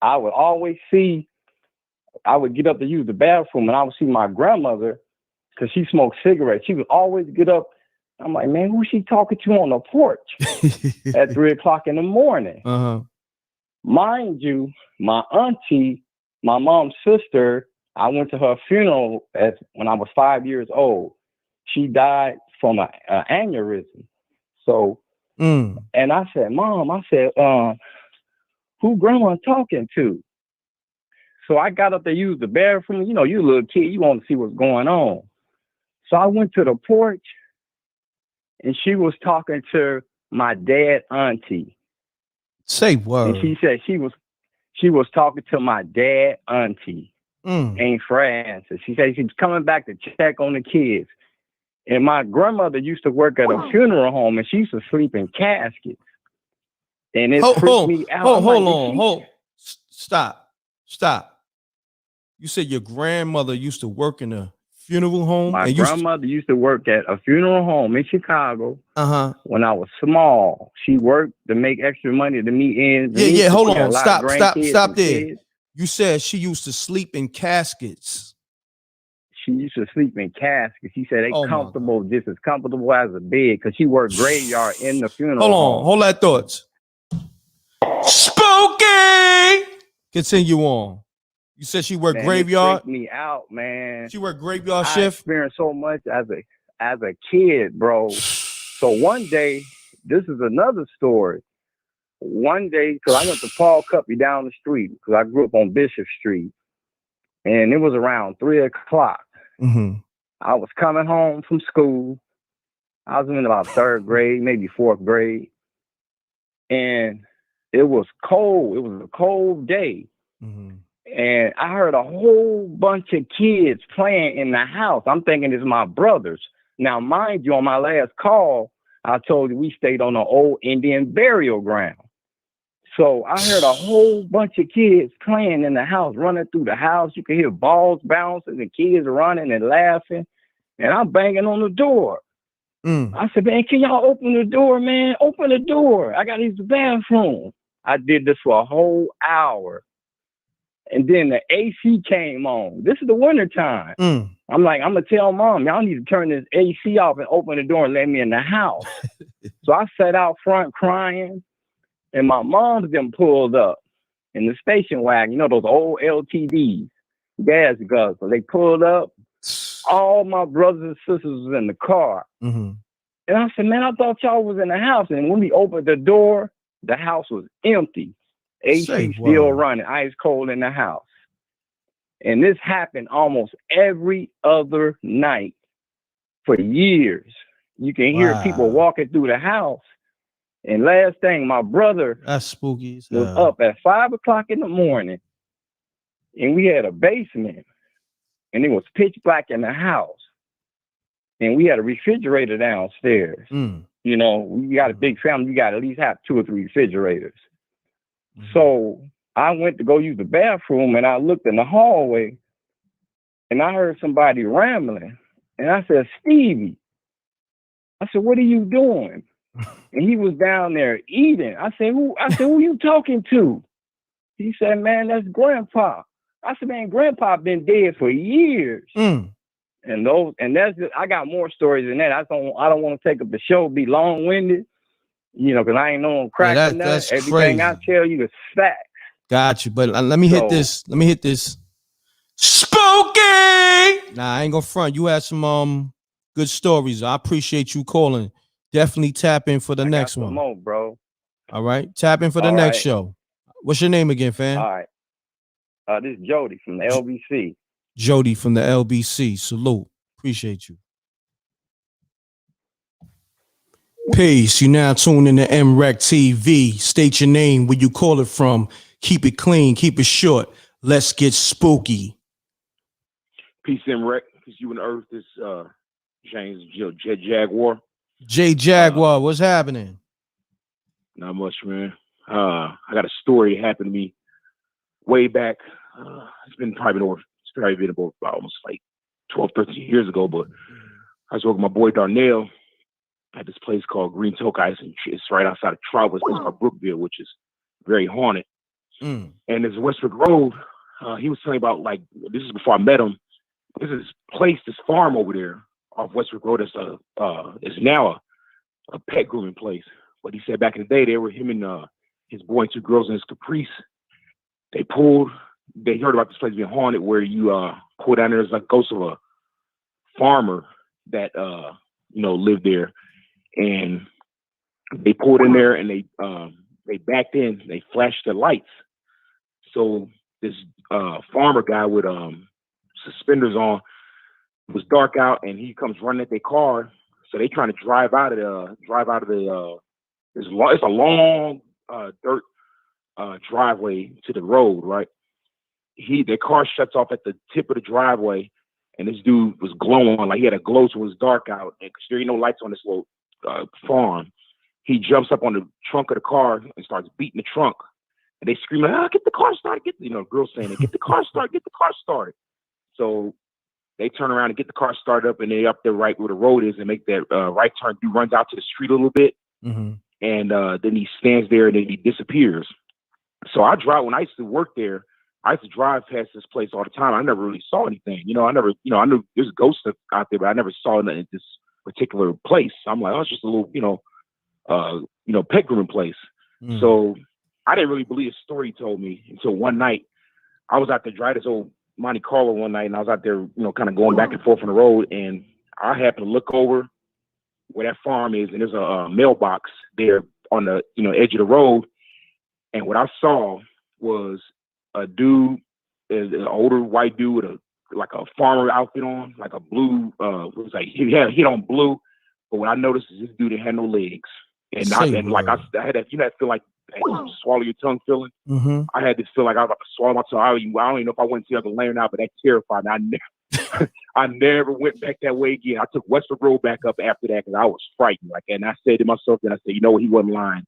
I would get up to use the bathroom, and I would see my grandmother, because she smoked cigarettes. She would always get up. I'm like, man, who's she talking to on the porch at 3:00 in the morning? Uh-huh. Mind you, my auntie, my mom's sister, I went to her funeral when I was 5 years old. She died from an aneurysm. So, and I said, Mom, who grandma talking to? So I got up to use the bathroom. You know, you a little kid, you want to see what's going on. So I went to the porch, and she was talking to my dad auntie. Say what? And she said she was talking to my dad auntie, Aunt Frances. She said she was coming back to check on the kids. And my grandmother used to work at a funeral home, and she used to sleep in caskets. And it freaked me out. Hold on. Stop. You said your grandmother used to work in a funeral home? My grandmother used to work at a funeral home in Chicago. When I was small. She worked to make extra money to meet ends. Yeah. Hold on. Stop there. Kids. You said she used to sleep in caskets. She used to sleep in caskets. She said they comfortable, just as comfortable as a bed, because she worked graveyard in the funeral home. Hold that thoughts. Spooky! Continue on. You said she worked graveyard? It freaked me out, man. She worked graveyard shift? I experienced so much as a kid, bro. So one day, this is another story. One day, because I went to Paul Cuppy down the street, because I grew up on Bishop Street, and it was around 3:00. Mm-hmm. I was coming home from school. I was in about 3rd grade, maybe 4th grade. And it was cold. It was a cold day. Mm-hmm. And I heard a whole bunch of kids playing in the house. I'm thinking it's my brothers. Now, mind you, on my last call, I told you we stayed on an old Indian burial ground. So I heard a whole bunch of kids playing in the house, running through the house. You could hear balls bouncing and kids running and laughing. And I'm banging on the door. I said, man, can y'all open the door, man? Open the door. I got to use the bathroom. I did this for a whole hour. And then the AC came on. This is the winter time. I'm like, I'm going to tell Mom, y'all need to turn this AC off and open the door and let me in the house. So I sat out front crying. And my mom then pulled up in the station wagon, you know, those old LTDs, gas guzzlers. They pulled up. All my brothers and sisters was in the car. Mm-hmm. And I said, man, I thought y'all was in the house. And when we opened the door, the house was empty. AC still running, ice cold in the house. And this happened almost every other night for years. You can hear people walking through the house. And last thing, my brother that's spooky was up at 5:00 in the morning, and we had a basement, and it was pitch black in the house, and we had a refrigerator downstairs. You know, we got a big family. You got to at least have 2 or 3 refrigerators. So I went to go use the bathroom, and I looked in the hallway, and I heard somebody rambling, and I said, Stevie. I said, what are you doing? And he was down there eating. I said, who you talking to? He said, man, that's Grandpa. I said, man, Grandpa been dead for years. And that's just, I got more stories than that. I don't want to take up the show, be long-winded, because I ain't no crack or nothing. Everything I tell you is facts. Got you. But let me hit this. Let me hit this. Spooky! Nah, I ain't gonna front. You had some good stories. I appreciate you calling. Definitely tap in for the next one. More, bro. All right. Tap in for the next show. What's your name again, fam? All right. This is Jody from the LBC. Jody from the LBC. Salute. Appreciate you. Peace. You now tuned in to m.reck TV. State your name, where you call it from. Keep it clean. Keep it short. Let's get spooky. Peace, m.reck. Peace, you and Earth. This James Jet Jaguar. J Jaguar, what's happening? Not much, man. I got a story that happened to me way back. It's probably been about almost like 12, 13 years ago, but I was working with my boy Darnell at this place called Green Toke Ice, and it's right outside of Trout. It's called Brookville, which is very haunted. And there's Westbrook Road. He was telling me about, like, this is before I met him. There's this place, this farm over there off Westbrook Road. It's now a pet grooming place. But he said back in the day, they were him and his boy and two girls in his Caprice. They heard about this place being haunted, where you pull down there. There's like ghost of a farmer that lived there, and they pulled in there and they backed in. They flashed the lights. So this farmer guy with suspenders on, it was dark out, and he comes running at their car. So they trying to drive out of the. It's a long dirt driveway to the road, right? Their car shuts off at the tip of the driveway, and this dude was glowing, like he had a glow, so it was dark out, and there ain't no lights on this little farm. He jumps up on the trunk of the car and starts beating the trunk, and they scream, "Get the car started!" Girls saying, "Get the car started! Get the car started!" So they turn around and get the car started up, and they up there right where the road is, and make that right turn. Dude runs out to the street a little bit, and then he stands there, and then he disappears. So when I used to work there, I used to drive past this place all the time. I never really saw anything. I knew there's ghosts out there, but I never saw it at this particular place. I'm like, it's just a little, pet grooming place. So I didn't really believe the story he told me until one night. I was out there driving this old Monte Carlo one night, and I was out there, kind of going back and forth on the road, and I happened to look over where that farm is, and there's a mailbox there on the, edge of the road. And what I saw was a dude, an older white dude with a farmer outfit on, like a blue, he had on blue. But what I noticed is this dude didn't have no legs. And I had that, feel like swallow your tongue feeling. I had this feel like I was about to swallow my tongue. I don't even know if I went to the other lane now, but that terrified me. I never went back that way again. I took Westbrook Road back up after that because I was frightened. And I said to myself, he wasn't lying.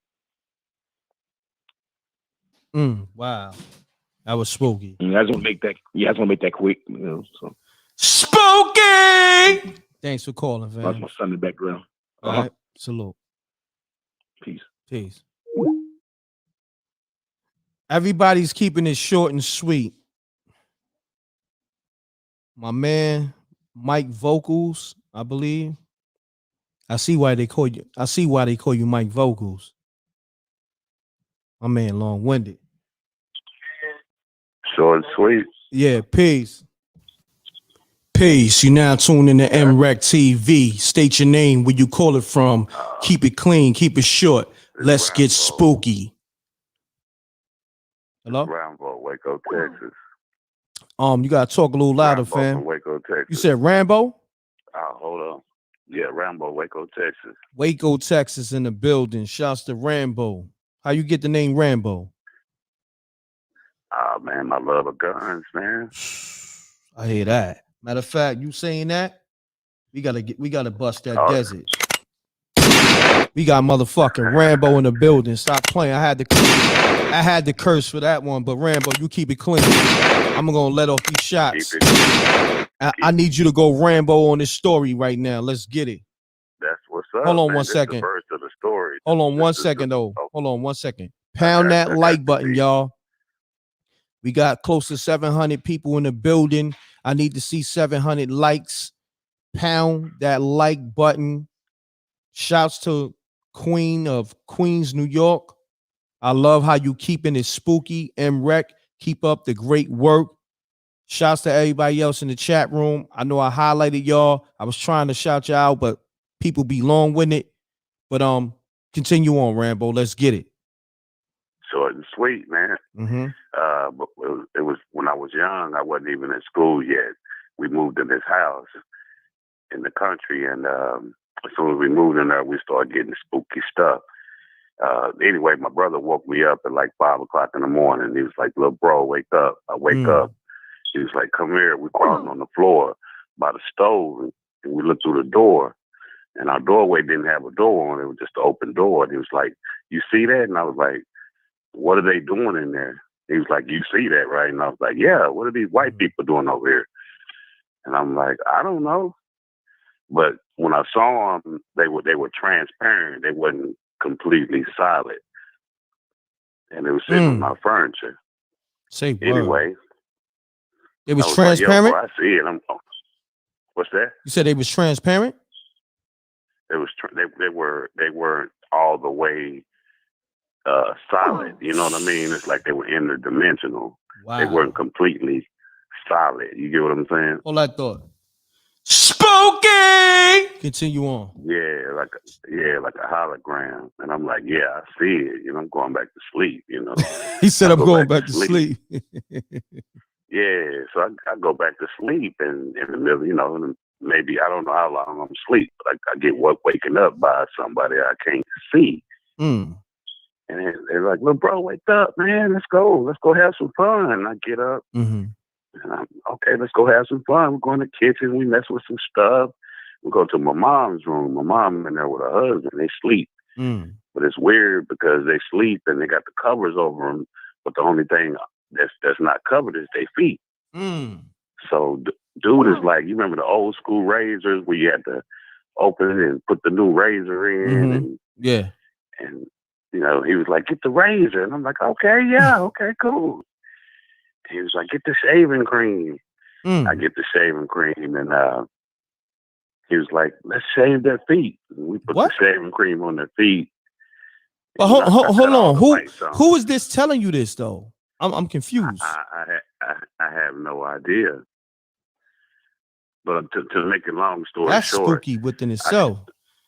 Wow. That was spooky. I just want to make that quick. So. Spooky! Thanks for calling, fam. That's my son in the background. All right. Salute. Peace. Everybody's keeping it short and sweet. My man, Mike Vocals, I believe. I see why they call you Mike Vocals. My man, long-winded. Short and sweet. Yeah, peace. Peace. You now tuned in to m.reck TV. State your name, where you call it from. Keep it clean. Keep it short. Let's get spooky. Hello? Rambo, Waco, Texas. You gotta talk a little louder, Rambo fam. from Waco, Texas. You said Rambo? Hold on. Yeah, Rambo, Waco, Texas. Waco, Texas in the building. Shouts to Rambo. How you get the name Rambo? Man, my love of guns, man. I hear that. Matter of fact, you saying that? We gotta bust that desert. We got motherfucking Rambo in the building. Stop playing. I had to curse for that one, but Rambo, you keep it clean. I'm gonna let off these shots. I need you to go Rambo on this story right now. Let's get it. That's what's up, hold on man? one This is the second. first of the story. Hold on one This is second the- though. oh, Hold on 1 second. I Pound got that you. I like got you, button, B. y'all. We got close to 700 people in the building. I need to see 700 likes. Pound that like button. Shouts to Queen of Queens, New York. I love how you keeping it spooky. M.reck, keep up the great work. Shouts to everybody else in the chat room. I know I highlighted y'all. I was trying to shout you out, but people be long with it. But continue on, Rambo. Let's get it. Short and sweet, man. Mm-hmm. But it was when I was young. I wasn't even in school yet. We moved in this house in the country, and as soon as we moved in there, we started getting spooky stuff. Anyway, my brother woke me up at like 5 o'clock in the morning. He was like, "Little bro, wake up!" I wake up. He was like, "Come here." We crawling on the floor by the stove, and we looked through the door, and our doorway didn't have a door on it. It was just an open door. And he was like, "You see that?" And I was like, "What are they doing in there?" He was like, "You see that, right?" And I was like, "Yeah, what are these white people doing over here?" And I'm like, "I don't know." But when I saw them, they were transparent. They wasn't completely solid. And it was sitting on our furniture. Say word. Anyway. It was I transparent? Like, I see it. What's that? You said they was transparent? It was they weren't all the way solid. You know what I mean? It's like they were interdimensional. Wow. They weren't completely solid. You get what I'm saying? Hold that thought. Spooky. Continue on. Yeah, like a hologram. And I'm like, yeah, I see it. You know, I'm going back to sleep. You know. He said, "I'm going back to sleep." Yeah, so I go back to sleep, and in the middle, you know, and maybe I don't know how long I'm asleep, but I get waking up by somebody I can't see. And they're like, "Little bro, wake up, man. Let's go have some fun." And I get up, and I'm okay. Let's go have some fun. We go in the kitchen. We mess with some stuff. We go to my mom's room. My mom in there with her husband. They sleep, but it's weird because they sleep and they got the covers over them. But the only thing that's not covered is their feet. So dude is like, you remember the old school razors where you had to open it and put the new razor in, and and you know, he was like, "Get the razor," and I'm like, "Okay, yeah, okay, cool." He was like, "Get the shaving cream." I get the shaving cream, and he was like, "Let's shave their feet." And we put the shaving cream on their feet. But hold on. Who is this telling you this though? I'm confused. I have no idea. But to make a long story that's short, spooky within itself.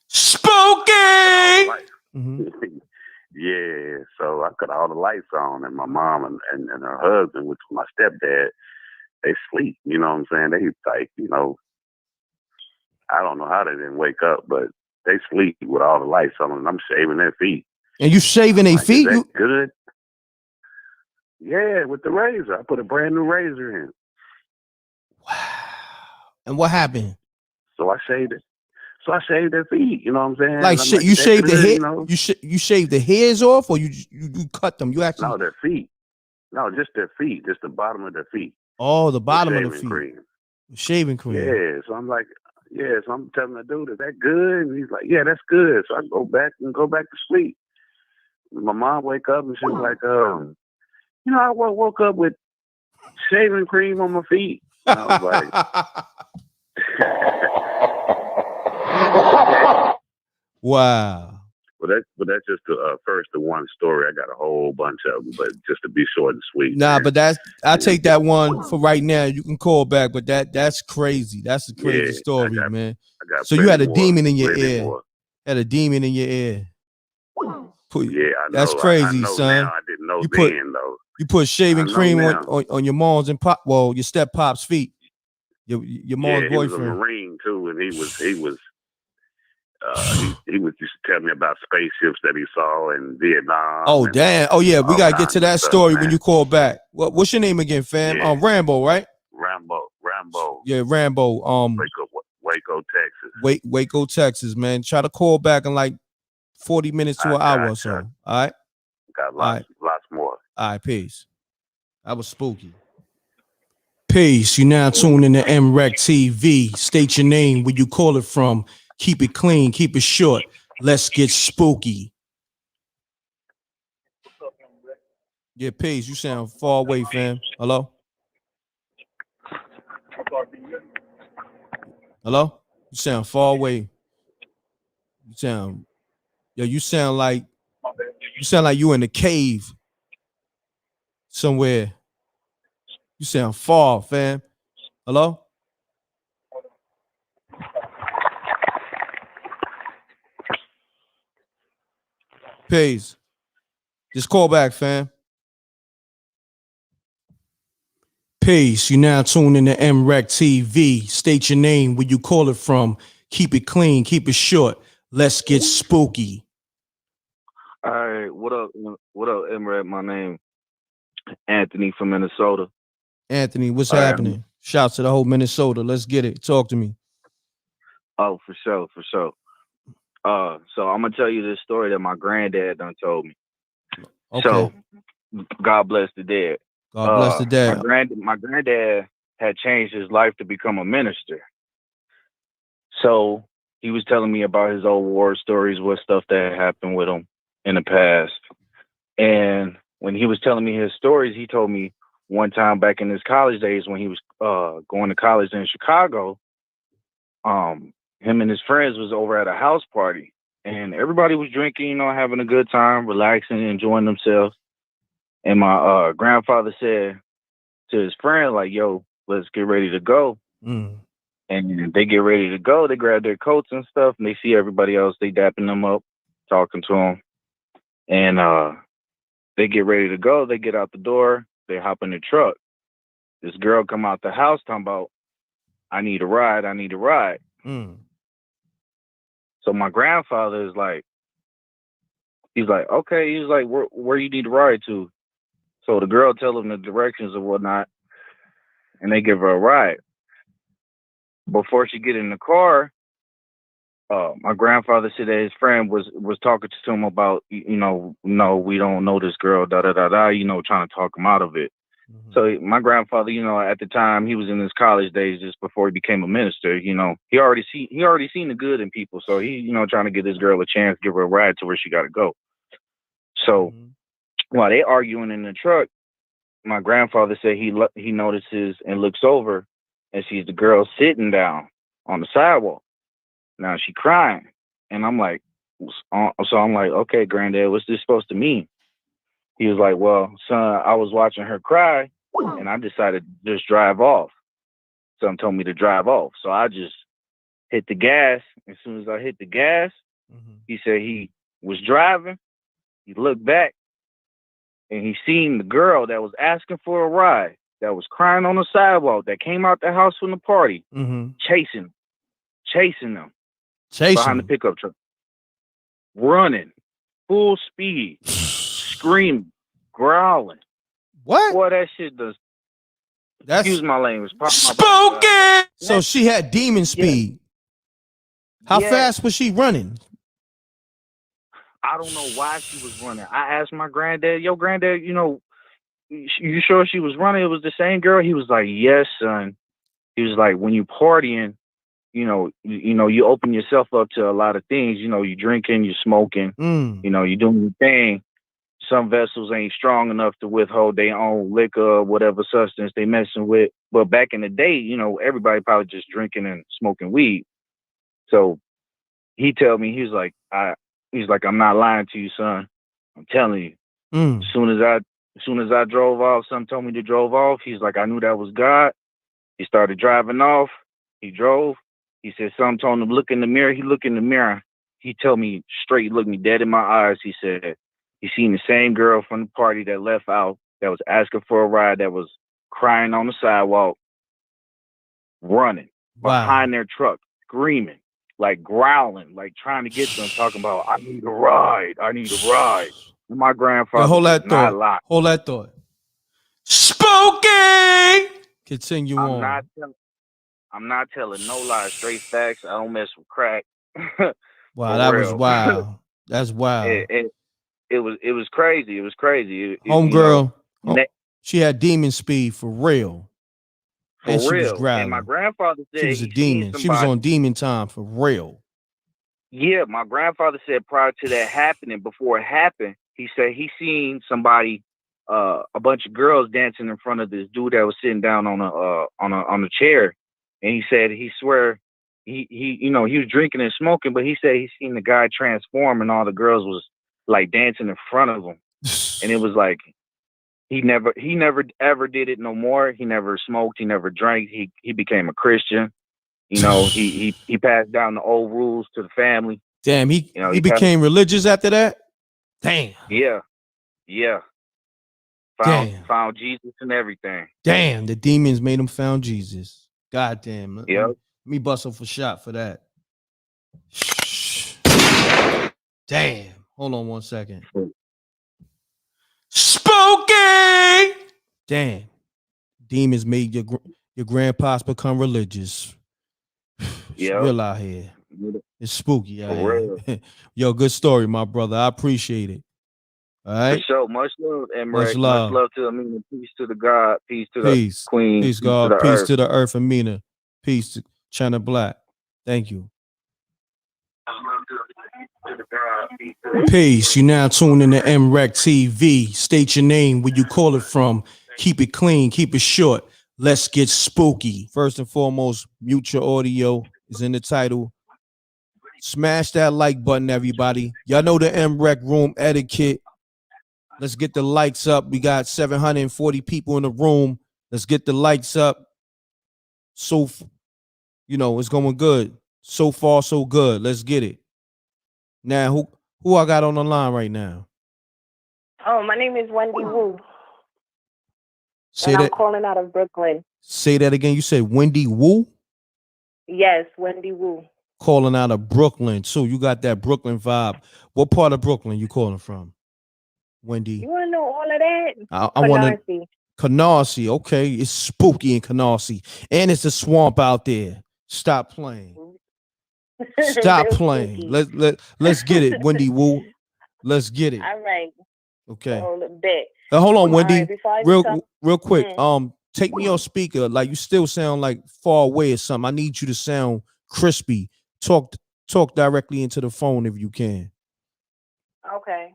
Spooky. Yeah, so I cut all the lights on, and my mom and her husband, which was my stepdad, they sleep. You know what I'm saying? They like, you know, I don't know how they didn't wake up, but they sleep with all the lights on, and I'm shaving their feet. And you shaving their feet? Is that good? Yeah, with the razor. I put a brand new razor in. Wow. And what happened? So I shaved it. So I shaved their feet. You know what I'm saying? Like, you shaved the hair? You know? You shaved the hairs off, or you cut them? You actually? No, their feet. No, just their feet. Just the bottom of their feet. Oh, the bottom of the feet. Cream. Shaving cream. Yeah. So I'm like, yeah. So I'm telling the dude, "Is that good?" And he's like, "Yeah, that's good." So I go back to sleep. My mom wake up and she's like, "You know, I woke up with shaving cream on my feet." And I was like, wow. But that's just the first of one story. I got a whole bunch of them, but just to be short and sweet. Nah, man. But I take that one for right now. You can call back, but that's crazy. That's a crazy story, man. So you had a demon in your ear. Had a demon in your ear. Yeah, I know. That's crazy, I know son. now. I didn't know then, though. You put shaving cream on your mom's and your step pop's feet. Your mom's boyfriend. He was a Marine too, and he was he was used to tell me about spaceships that he saw in Vietnam. Oh damn! Oh yeah, we gotta get to that story when you call back. What's your name again, fam? Yeah. Rambo, right? Rambo. Yeah, Rambo. Waco, Texas. Waco, Texas, man. Try to call back in like 40 minutes to an hour or so. All right. Got lots more. All right, peace. That was spooky. Peace. You now tuned in to m.reck TV. State your name, where you call it from. Keep it clean, keep it short. Let's get spooky. Yeah, Pace, you sound far away, fam. Hello? Hello? You sound far away. You sound like you in a cave somewhere. You sound far, fam. Hello? Pace. Just call back, fam. Peace. You now tune in to m.reck TV. State your name, where you call it from. Keep it clean, keep it short. Let's get spooky. All right, what up, m.reck? My name Anthony from Minnesota. Anthony, what's happening? Shouts to the whole Minnesota. Let's get it. Talk to me. Oh, for sure. So I'm gonna tell you this story that my granddad done told me. Okay. So God bless the dead. God bless the dead. My granddad had changed his life to become a minister. So he was telling me about his old war stories, what stuff that happened with him in the past. And when he was telling me his stories, he told me one time back in his college days when he was going to college in Chicago, him and his friends was over at a house party and everybody was drinking, having a good time, relaxing, enjoying themselves. And my grandfather said to his friend, like, yo, let's get ready to go. Mm. And they get ready to go. They grab their coats and stuff, and they see everybody else. They dapping them up, talking to them. And they get ready to go. They get out the door. They hop in the truck. This girl come out the house talking about, I need a ride. Mm. So my grandfather is like, he's like, okay. He's like, where you need to ride to? So the girl tell him the directions and whatnot, and they give her a ride. Before she get in the car, my grandfather said that his friend was talking to him about, no, we don't know this girl, trying to talk him out of it. Mm-hmm. So my grandfather, at the time he was in his college days, just before he became a minister, he already seen the good in people. So he, trying to give this girl a chance, give her a ride to where she got to go. So while they arguing in the truck, my grandfather said he notices and looks over and sees the girl sitting down on the sidewalk. Now she crying, and I'm like, okay, granddad, what's this supposed to mean? He was like, well, son, I was watching her cry, and I decided to just drive off. Son told me to drive off, so I just hit the gas. As soon as I hit the gas, he said he was driving. He looked back, and he seen the girl that was asking for a ride, that was crying on the sidewalk, that came out the house from the party, chasing them behind the pickup truck, running full speed, screaming, growling. What? Boy, that shit does. Excuse my language. Spoken. So she had demon speed. How fast was she running? I don't know why she was running. I asked my granddad, yo, granddad, you sure she was running? It was the same girl? He was like, yes, son. He was like, when you partying, you open yourself up to a lot of things. You drinking, you smoking, you doing your thing. Some vessels ain't strong enough to withhold their own liquor or whatever substance they messing with. But back in the day, everybody probably just drinking and smoking weed. So he told me, he's like, I'm not lying to you, son. I'm telling you. As soon as I drove off, son told me to drove off. He's like, I knew that was God. He started driving off. He drove. He said, something told him, look in the mirror. He looked in the mirror. He told me straight, he looked me dead in my eyes. He said, he seen the same girl from the party that left out, that was asking for a ride, that was crying on the sidewalk, running behind their truck, screaming, like growling, like trying to get them, talking about, I need a ride. And my grandfather hold that not thought. lie. Hold that thought. Spoken. Continue on. I'm not telling no lies, straight facts. I don't mess with crack. Wow, that was wild. That's wild. It was crazy. It was crazy. Homegirl, she had demon speed for real. For and she real. was growling. And my grandfather said she was a demon. She was on demon time for real. Yeah, my grandfather said prior to that happening, before it happened, he said he seen somebody, a bunch of girls dancing in front of this dude that was sitting down on a chair, and he said he swear he was drinking and smoking, but he said he seen the guy transform and all the girls was like dancing in front of him, and it was like he never ever did it no more. He never smoked. He never drank. He became a Christian. He passed down the old rules to the family. Damn, he became religious after that? Damn. Yeah. Found Jesus and everything. Damn, the demons made him found Jesus. God damn. Yep. Let me bust off a shot for that. Damn. Hold on 1 second. Spooky! Damn. Demons made your grandpas become religious. It's real out here. It's spooky out here. Yo, good story, my brother. I appreciate it. All right. For sure. Much love, m.reck. Much love. Much love to Amina. Peace to the God. Peace to the Queen. Peace, God. Peace to the earth, Amina. Peace to China Black. Thank you. Peace. You now tuned in to m.reck TV. State your name, where you call it from. Keep it clean. Keep it short. Let's get spooky. First and foremost, mute your audio. Is in the title. Smash that like button, everybody. Y'all know the m.reck room etiquette. Let's get the likes up. We got 740 people in the room. Let's get the likes up. So, it's going good. So far, so good. Let's get it. Now, who I got on the line right now? Oh, my name is Wendy Wu. Say and that. I'm calling out of Brooklyn. Say that again. You said Wendy Wu? Yes, Wendy Wu. Calling out of Brooklyn. So you got that Brooklyn vibe. What part of Brooklyn you calling from, Wendy? You want to know all of that? I want to. Canarsie. Okay, it's spooky in Canarsie, and it's a swamp out there. Stop playing. Stop playing. Let's get it, Wendy Wu. Let's get it. All right. Okay. Bet. Hold on, Wendy. Right, real quick. Take me on speaker. Like you still sound like far away or something. I need you to sound crispy. Talk directly into the phone if you can. Okay.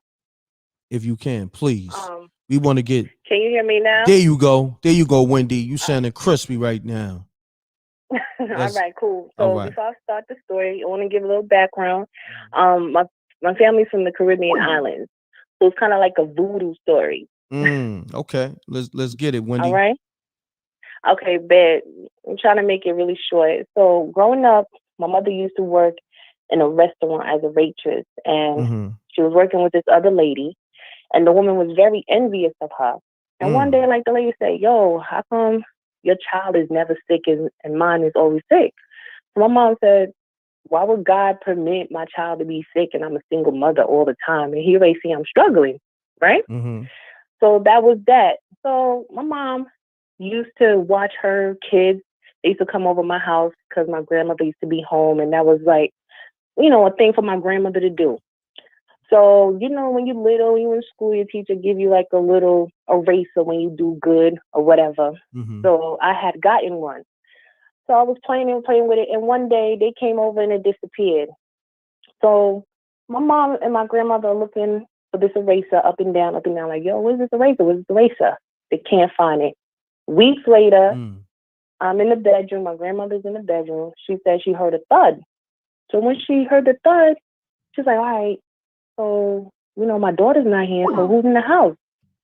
If you can, please. We want to get. Can you hear me now? There you go. There you go, Wendy. You sounding crispy right now. All right, cool. So before I start the story, I want to give a little background. My family's from the Caribbean islands, so it's kind of like a voodoo story. Okay. Let's get it, Wendy. All right. Okay, bet. I'm trying to make it really short. So growing up, my mother used to work in a restaurant as a waitress, and she was working with this other lady, and the woman was very envious of her. And one day, like the lady said, "Yo, how come your child is never sick and mine is always sick?" So my mom said, "Why would God permit my child to be sick and I'm a single mother all the time? And here they see I'm struggling, right?" So that was that. So my mom used to watch her kids. They used to come over my house because my grandmother used to be home, and that was like, a thing for my grandmother to do. So, when you're little, you in school, your teacher give you like a little eraser when you do good or whatever. So I had gotten one. So I was playing with it, and one day they came over and it disappeared. So my mom and my grandmother are looking for this eraser up and down, like, "Yo, where's this eraser? Where's this eraser?" They can't find it. Weeks later, I'm in the bedroom. My grandmother's in the bedroom. She said she heard a thud. So when she heard the thud, she's like, "All right, so, my daughter's not here, so who's in the house?"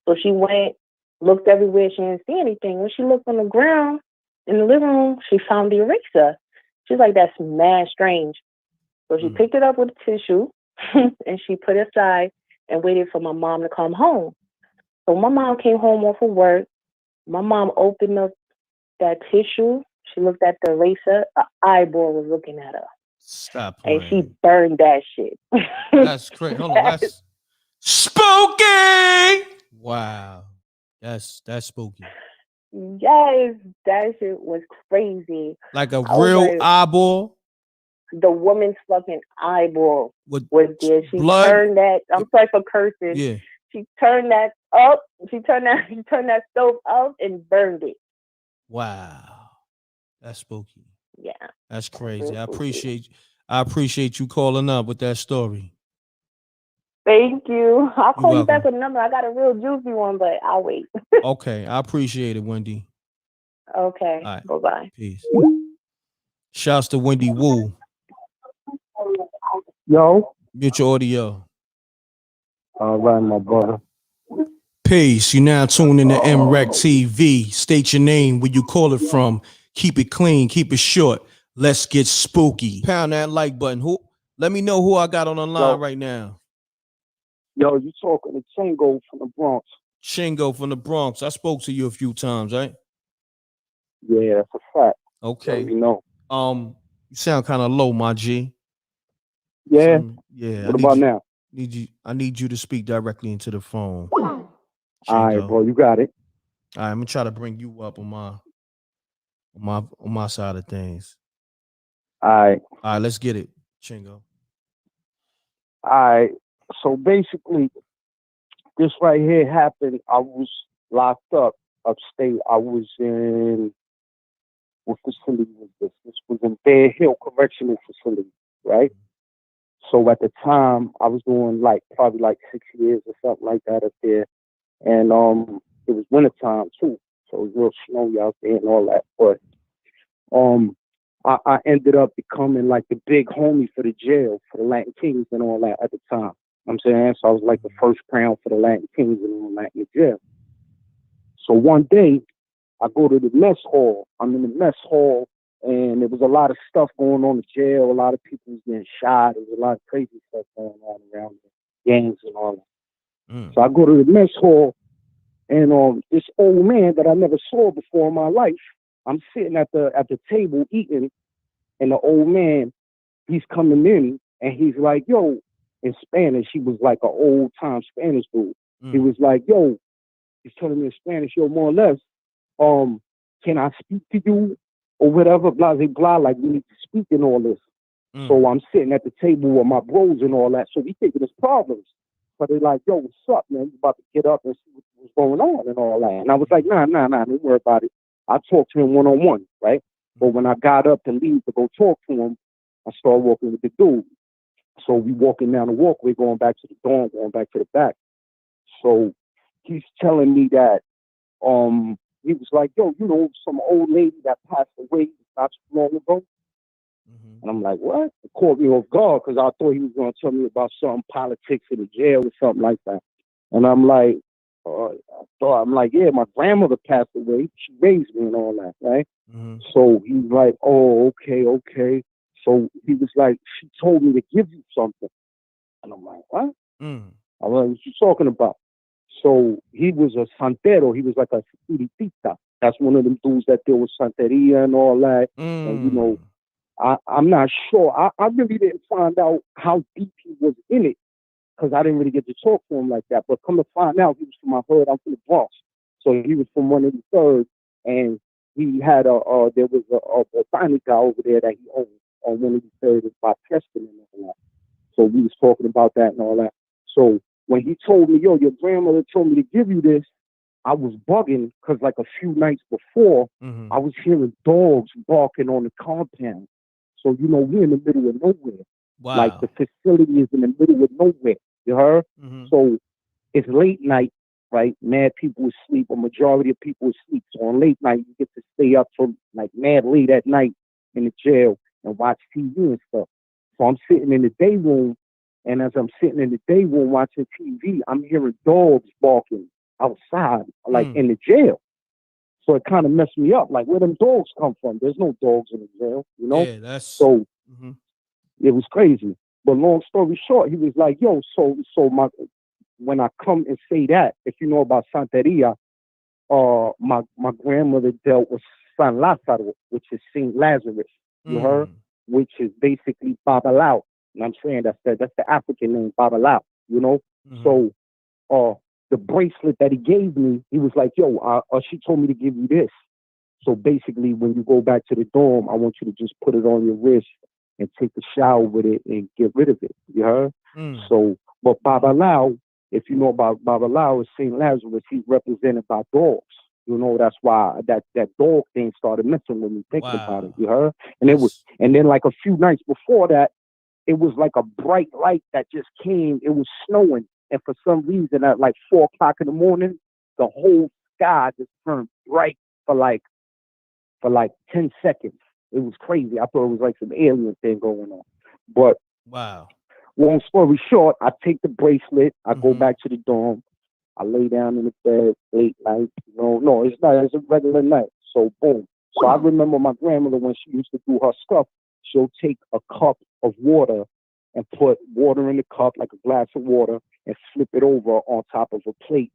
So she went, looked everywhere. She didn't see anything. When she looked on the ground in the living room, she found the eraser. She's like, "That's mad strange." So she picked it up with a tissue and she put it aside and waited for my mom to come home. So my mom came home off of work. My mom opened up that tissue. She looked at the eraser. An eyeball was looking at her. Stop playing. And she burned that shit. That's crazy. Hold on. That's spooky. Wow. That's spooky. Yes, that shit was crazy. Like a real eyeball? The woman's fucking eyeball was there. She blood? Turned that. I'm sorry for cursing. Yeah. She turned that up. She turned that stove up and burned it. Wow. That's spooky. Yeah. That's crazy. I appreciate I appreciate you calling up with that story. Thank you. I'll call you back welcome. with a number. I got a real juicy one, but I'll wait. Okay, I appreciate it, Wendy. Okay. All right. Bye-bye. Peace. Shouts to Wendy Wu. Yo. Mute your audio. All right, my brother. Peace. You now tune in to m.reck TV. State your name, where you call it from. Keep it clean, keep it short. Let's get spooky. Pound that like button. Who? Let me know who I got on the line right now. Yo, you talking to Chingo from the Bronx. Shingo from the Bronx. I spoke to you a few times, right? Yeah, that's a fact. Okay. You know. You sound kind of low, my G. Yeah. Yeah. What about now? I need you to speak directly into the phone. All right, bro, you got it. All right, I'm gonna try to bring you up on my side of things. All right. All right, let's get it, Chingo. All right. So basically, this right here happened. I was locked up upstate. I was in, what facility was this? This was in Bear Hill Correctional Facility, right? So at the time, I was doing probably 6 years or something like that up there. And it was wintertime too. So it was real snowy out there and all that. But I ended up becoming like the big homie for the jail, for the Latin Kings and all that at the time. You know what I'm saying? So I was like the first crown for the Latin Kings and all that in the jail. So one day, I go to the mess hall. I'm in the mess hall, and there was a lot of stuff going on in the jail. A lot of people was getting shot. There was a lot of crazy stuff going on around the gangs and all that. So I go to the mess hall, and this old man that I never saw before in my life, I'm sitting at the table eating, and the old man, he's coming in, and he's like, yo, in Spanish, he was like an old time Spanish dude. He was like, yo, he's telling me in Spanish, yo, more or less, can I speak to you or whatever, blah, blah, blah, like we need to speak and all this. So I'm sitting at the table with my bros and all that, so we thinking it's problems. But they're like, yo, what's up, man? You about to get up and see what's going on and all that. And I was like, nah, don't worry about it. I talked to him one-on-one, right? But when I got up to leave to go talk to him, I started walking with the dude. So we walking down the walkway, going back to the dorm, going back to the back. So he's telling me that he was like, yo, you know, some old lady that passed away not too long ago. And I'm like, what? It caught me off guard because I thought he was going to tell me about some politics in the jail or something like that. And I'm like, yeah, my grandmother passed away. She raised me and all that, right? So he's like, oh, okay. So he was like, she told me to give you something. And I'm like, what? I'm like, what you talking about? So he was a santero. He was like a espiritista. That's one of them dudes that deal with santeria and all that. And, you know, I'm not sure. I really didn't find out how deep he was in it because I didn't really get to talk to him like that. But come to find out, he was from my hood. I'm from the Bronx. So he was from 183rd. And he had there was a tiny guy over there that he owned on 183rd by Preston and all that. So we was talking about that and all that. So when he told me, yo, your grandmother told me to give you this, I was bugging because like a few nights before, I was hearing dogs barking on the compound. So, you know, we're in the middle of nowhere. Wow. Like the facility is in the middle of nowhere. You heard? So it's late night, right? Mad people asleep. A majority of people asleep. So on late night, you get to stay up till like mad late at night in the jail and watch TV and stuff. So I'm sitting in the day room. And as I'm sitting in the day room watching TV, I'm hearing dogs barking outside, like in the jail. So it kind of messed me up. Like, where them dogs come from? There's no dogs in the jail, you know? Yeah, that's... So it was crazy. But long story short, he was like, yo, so when I come and say that, if you know about Santeria, my grandmother dealt with San Lázaro, which is Saint Lazarus, you heard? Which is basically Babalao. And I'm saying that's the African name, Babalao, you know? So the bracelet that he gave me, he was like, yo, she told me to give you this. So basically, when you go back to the dorm, I want you to just put it on your wrist and take a shower with it and get rid of it. You heard? So, but Babalao, if you know about Babalao, is St. Lazarus, he's represented by dogs. You know, that's why that dog thing started messing with me thinking about it. You heard? And and then like a few nights before that, it was like a bright light that just came. It was snowing, and for some reason, at like 4 o'clock in the morning, the whole sky just turned bright for like 10 seconds. It was crazy. I thought it was like some alien thing going on. But wow. Long story short, I take the bracelet. I go back to the dorm. I lay down in the bed late night. No, it's not. It's a regular night. So boom. So I remember my grandmother when she used to do her stuff. She'll take a cup of water and put water in the cup, like a glass of water, and flip it over on top of a plate.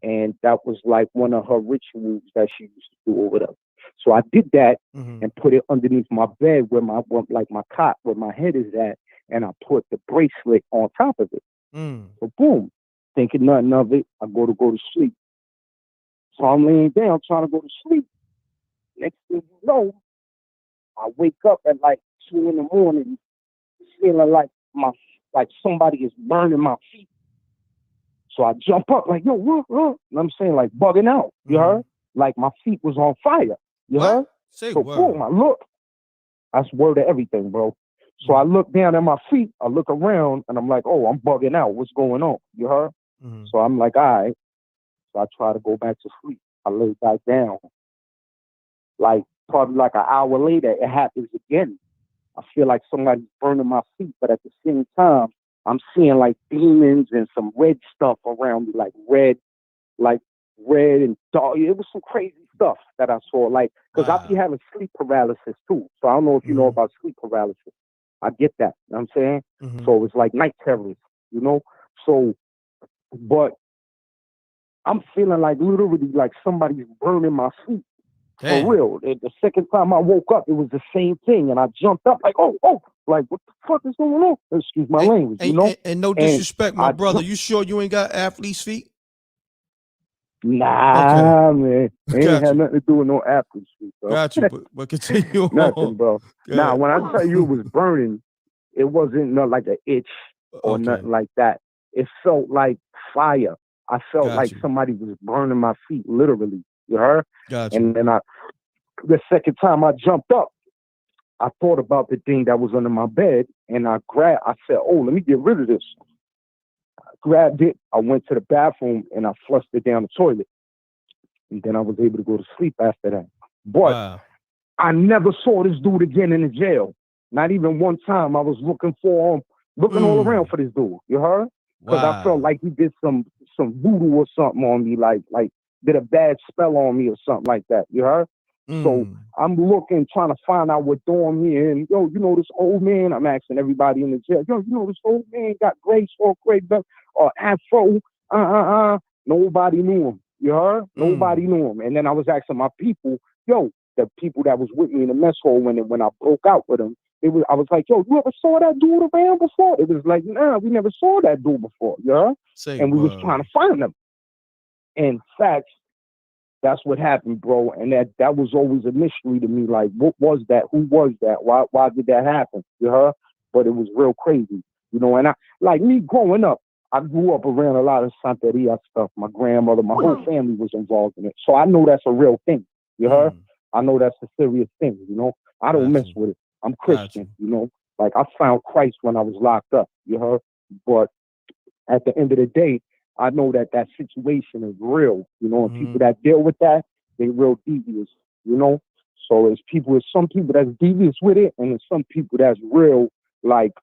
And that was like one of her rituals that she used to do over there. So I did that and put it underneath my bed where my cot where my head is at, and I put the bracelet on top of it. So boom, thinking nothing of it, I go to sleep. So I'm laying down trying to go to sleep. Next thing you know, I wake up at like 2 in the morning, feeling like somebody is burning my feet. So I jump up like, yo, what? And I'm saying, like, bugging out. You heard? Like my feet was on fire. You heard? Say so word. Boom, I look. That's word to everything, bro. So I look down at my feet. I look around, and I'm like, oh, I'm bugging out. What's going on? You heard? So I'm like, all right. So I try to go back to sleep. I lay back down. Like, probably like an hour later, it happens again. I feel like somebody's burning my feet, but at the same time, I'm seeing like demons and some red stuff around me, like red and dark. It was some crazy stuff that I saw, like, because I be having sleep paralysis too. So I don't know if you know about sleep paralysis. I get that. You know what I'm saying? So it's like night terrors, So, but I'm feeling like literally like somebody's burning my feet. Damn. For real. The second time I woke up, it was the same thing. And I jumped up like, oh, like, what the fuck is going on? Excuse my language, And no disrespect, my brother. You sure you ain't got athlete's feet? Nah, man. It ain't had you. nothing to do with no athlete's feet, bro. Got you, but continue on. Nothing, bro. Nah, when I tell you it was burning, it wasn't not like an itch or nothing like that. It felt like fire. I felt like somebody was burning my feet, literally. You heard? And then the second time I jumped up, I thought about the thing that was under my bed, and I said, oh, let me get rid of this. I grabbed it, I went to the bathroom, and I flushed it down the toilet. And then I was able to go to sleep after that. But I never saw this dude again in the jail. Not even one time. I was looking for him, looking all around for this dude. You heard? Because I felt like he did some voodoo or something on me, like did a bad spell on me or something like that. You heard? So I'm looking, trying to find out what dorm he in. Yo, this old man? I'm asking everybody in the jail. Yo, this old man got gray belt or afro. Nobody knew him. You heard? Nobody knew him. And then I was asking my people, the people that was with me in the mess hall when I broke out with them. I was like, yo, you ever saw that dude around before? It was like, nah, we never saw that dude before. You heard? And we was trying to find him. In fact, that's what happened, bro. And that was always a mystery to me. Like, what was that? Who was that? Why did that happen? You heard? But it was real crazy, And I, like me growing up, I grew up around a lot of Santeria stuff. My grandmother, my whole family was involved in it. So I know that's a real thing. You heard? I know that's a serious thing, I don't mess with it. I'm Christian, Like, I found Christ when I was locked up, you heard? But at the end of the day, I know that situation is real, and people that deal with that, they real devious, So there's some people that's devious with it, and there's some people that's real, like,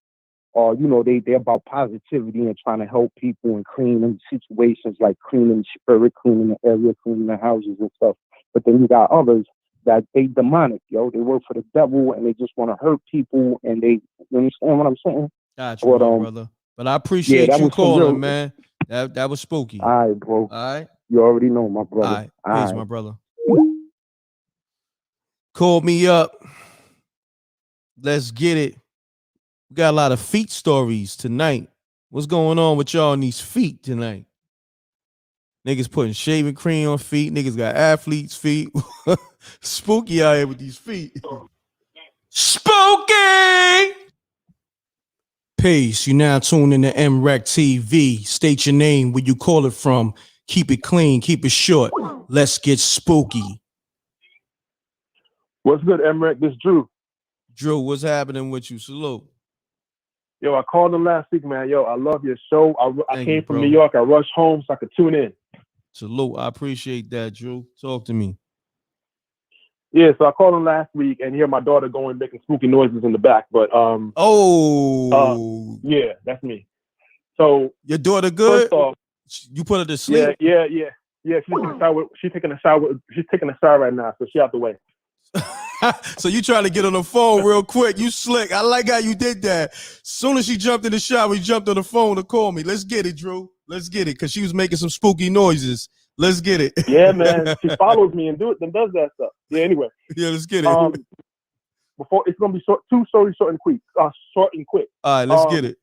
they're about positivity and trying to help people and cleaning situations, like cleaning the spirit, cleaning the area, cleaning the houses and stuff. But then you got others that they demonic, They work for the devil and they just want to hurt people, and you understand what I'm saying? Got you, brother. But I appreciate you calling, man. That was spooky. All right, bro. All right. You already know, my brother. All right. Peace, my brother. Call me up. Let's get it. We got a lot of feet stories tonight. What's going on with y'all on these feet tonight? Niggas putting shaving cream on feet. Niggas got athlete's feet. Spooky out here with these feet. Spooky! Peace. You now tuned in to m.reck TV. State your name, where you call it from. Keep it clean. Keep it short. Let's get spooky. What's good, m.reck? This Drew. Drew, what's happening with you? Salute. Yo, I called them last week, man. Yo, I love your show. I came from bro. New York. I rushed home so I could tune in. Salute. I appreciate that, Drew. Talk to me. Yeah, so I called them last week and hear my daughter going making spooky noises in the back. But yeah, that's me. So your daughter good? First off, you put her to sleep? Yeah. She's taking a shower. She's taking a shower right now, so she out the way. So you trying to get on the phone real quick. You slick. I like how you did that. Soon as she jumped in the shower, you jumped on the phone to call me. Let's get it, Drew. Let's get it. Because she was making some spooky noises. Let's get it. Yeah, man. She follows me and does that stuff. Yeah, anyway. Yeah, let's get it. Before it's gonna be two stories short and quick. Short and quick. All right, let's get it.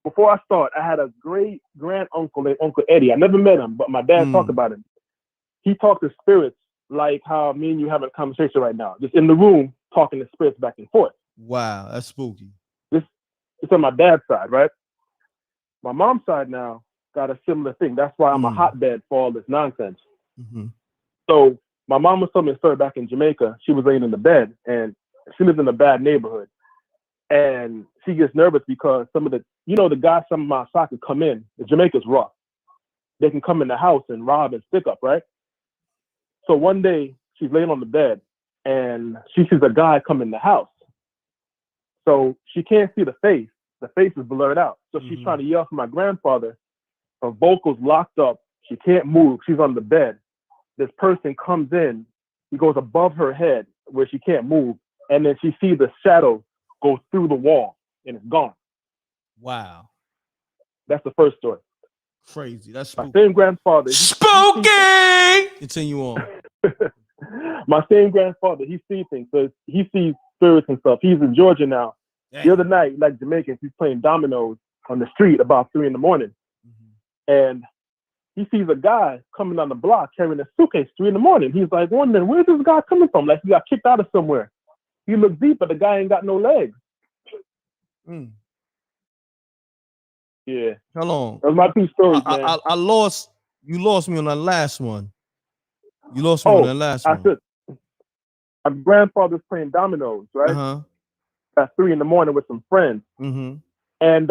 Before I start, I had a great grand uncle named Uncle Eddie. I never met him, but my dad talked about him. He talked to spirits like how me and you having a conversation right now, just in the room talking to spirits back and forth. Wow, that's spooky. It's on my dad's side, right? My mom's side now got a similar thing. That's why I'm a hotbed for all this nonsense. Mm-hmm. So my mom was telling me a story back in Jamaica. She was laying in the bed and she lives in a bad neighborhood. And she gets nervous because some of the guys from my side could come in. Jamaica's rough. They can come in the house and rob and stick up, right? So one day she's laying on the bed and she sees a guy come in the house. So she can't see the face. The face is blurred out. So she's trying to yell for my grandfather. Her vocals locked up. She can't move. She's on the bed. This person comes in. He goes above her head where she can't move. And then she sees the shadow go through the wall and it's gone. Wow. That's the first story. Crazy. That's spooky. My same grandfather. Spooky! Continue on. My same grandfather, he sees things. So he sees spirits and stuff. He's in Georgia now. Dang. The other night, like Jamaicans, he's playing dominoes on the street about 3 a.m. And he sees a guy coming down the block carrying a suitcase 3 a.m. He's like, wondering, where's this guy coming from? Like he got kicked out of somewhere. He looks deep, but the guy ain't got no legs. Yeah. How long? Those my two stories, man. You lost me on that last one. You lost me on that last one. Said, my grandfather's playing dominoes, right? At 3 a.m. with some friends. And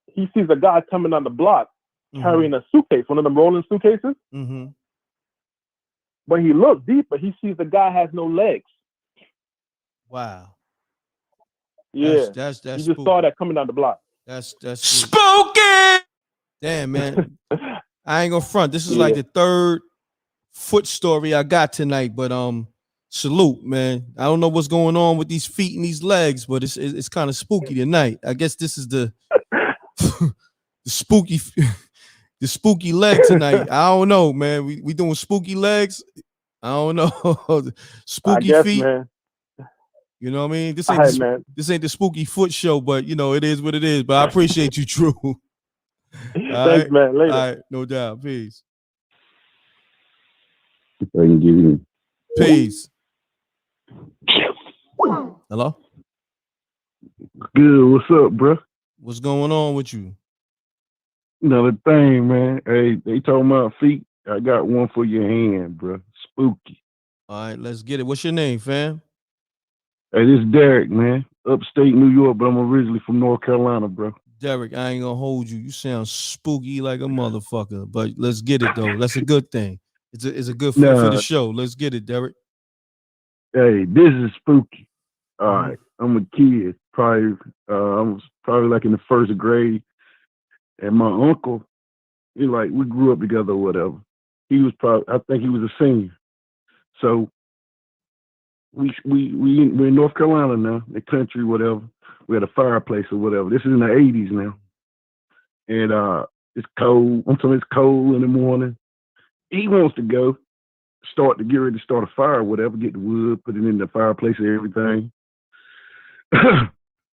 he sees a guy coming on the block carrying a suitcase, one of them rolling suitcases. When he looks deeper, he sees the guy has no legs. Wow. Yeah. That's you just spooky. saw that coming down the block. That's spooky. Damn, man. I ain't gonna front. This is like the third foot story I got tonight, but salute, man. I don't know what's going on with these feet and these legs, but it's kind of spooky tonight. I guess this is the the spooky leg tonight. I don't know, man. We doing spooky legs. I don't know. Spooky feet. Man. You know what I mean? This ain't the spooky foot show, but it is what it is. But I appreciate you, Drew. Thanks, man. Later. All right, no doubt. Peace. Peace. Hello? Good. What's up, bro? What's going on with you? Another thing, man. Hey, they talking about feet. I got one for your hand, bro. Spooky. All right, let's get it. What's your name, fam? Hey, this is Derek, man. Upstate New York, but I'm originally from North Carolina, bro. Derek, I ain't gonna hold you. You sound spooky like a motherfucker. But let's get it though. That's a good thing. It's a good fit for the show. Let's get it, Derek. Hey, this is spooky. All right. I'm a kid. I was probably like in the first grade. And my uncle, we grew up together or whatever. I think he was a senior. So we're in North Carolina now, the country, whatever. We had a fireplace or whatever. This is in the 80s now. And it's cold. I'm telling you, it's cold in the morning. He wants to go, get ready to start a fire or whatever, get the wood, put it in the fireplace and everything.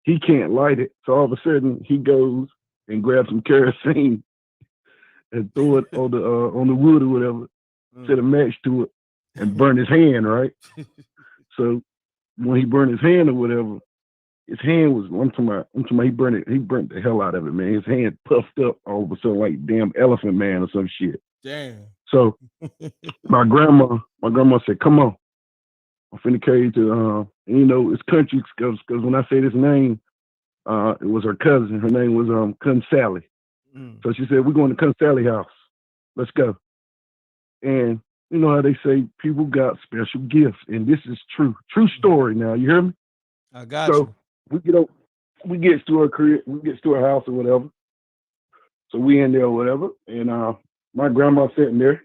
He can't light it. So all of a sudden he goes and grabs some kerosene and throw it on the wood or whatever, set a match to it and burn his hand, right? So when he burned his hand or whatever, his hand was, I'm talking about he burnt the hell out of it, man. His hand puffed up all of a sudden like damn Elephant Man or some shit. Damn. So my grandma said, come on. I'm finna carry you to, it's country, because when I say this name, It was her cousin. Her name was Cousin Sally. So she said, "We're going to Cousin Sally's house. Let's go." And you know how they say people got special gifts, and this is true story. Now you hear me? I got you. We get to her crib, we get to her house or whatever. So we in there or whatever, and my grandma sitting there,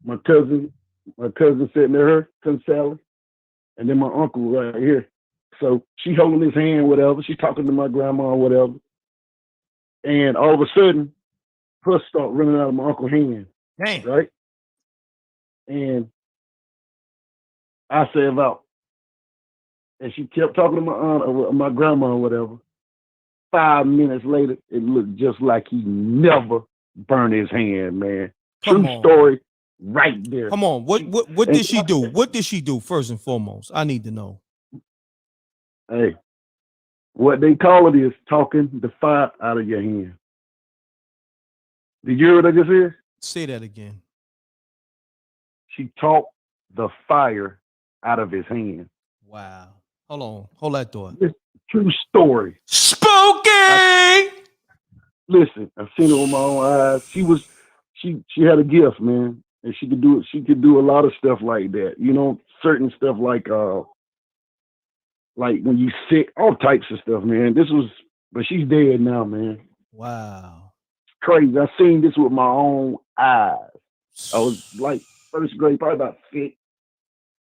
my cousin sitting there, her cousin Sally, and then my uncle right here. So she holding his hand, whatever. She talking to my grandma or whatever, and all of a sudden, pus start running out of my uncle's hand. Damn. Right, and I said about, and she kept talking to my aunt or my grandma or whatever. 5 minutes later, it looked just like he never burned his hand, man. True story right there. Come on. What did she do? What did she do first and foremost? I need to know. Hey, what they call it is talking the fire out of your hand. Did you hear what I just said? Say that again. She talked the fire out of his hand. Wow. Hold on. Hold that thought. It's true story. Spooky! Listen, I've seen it with my own eyes. She had a gift, man. And she could do a lot of stuff like that. You know, certain stuff like when you sick, all types of stuff, man. But she's dead now, man. Wow. It's crazy. I seen this with my own eyes. I was like first grade, probably about 6.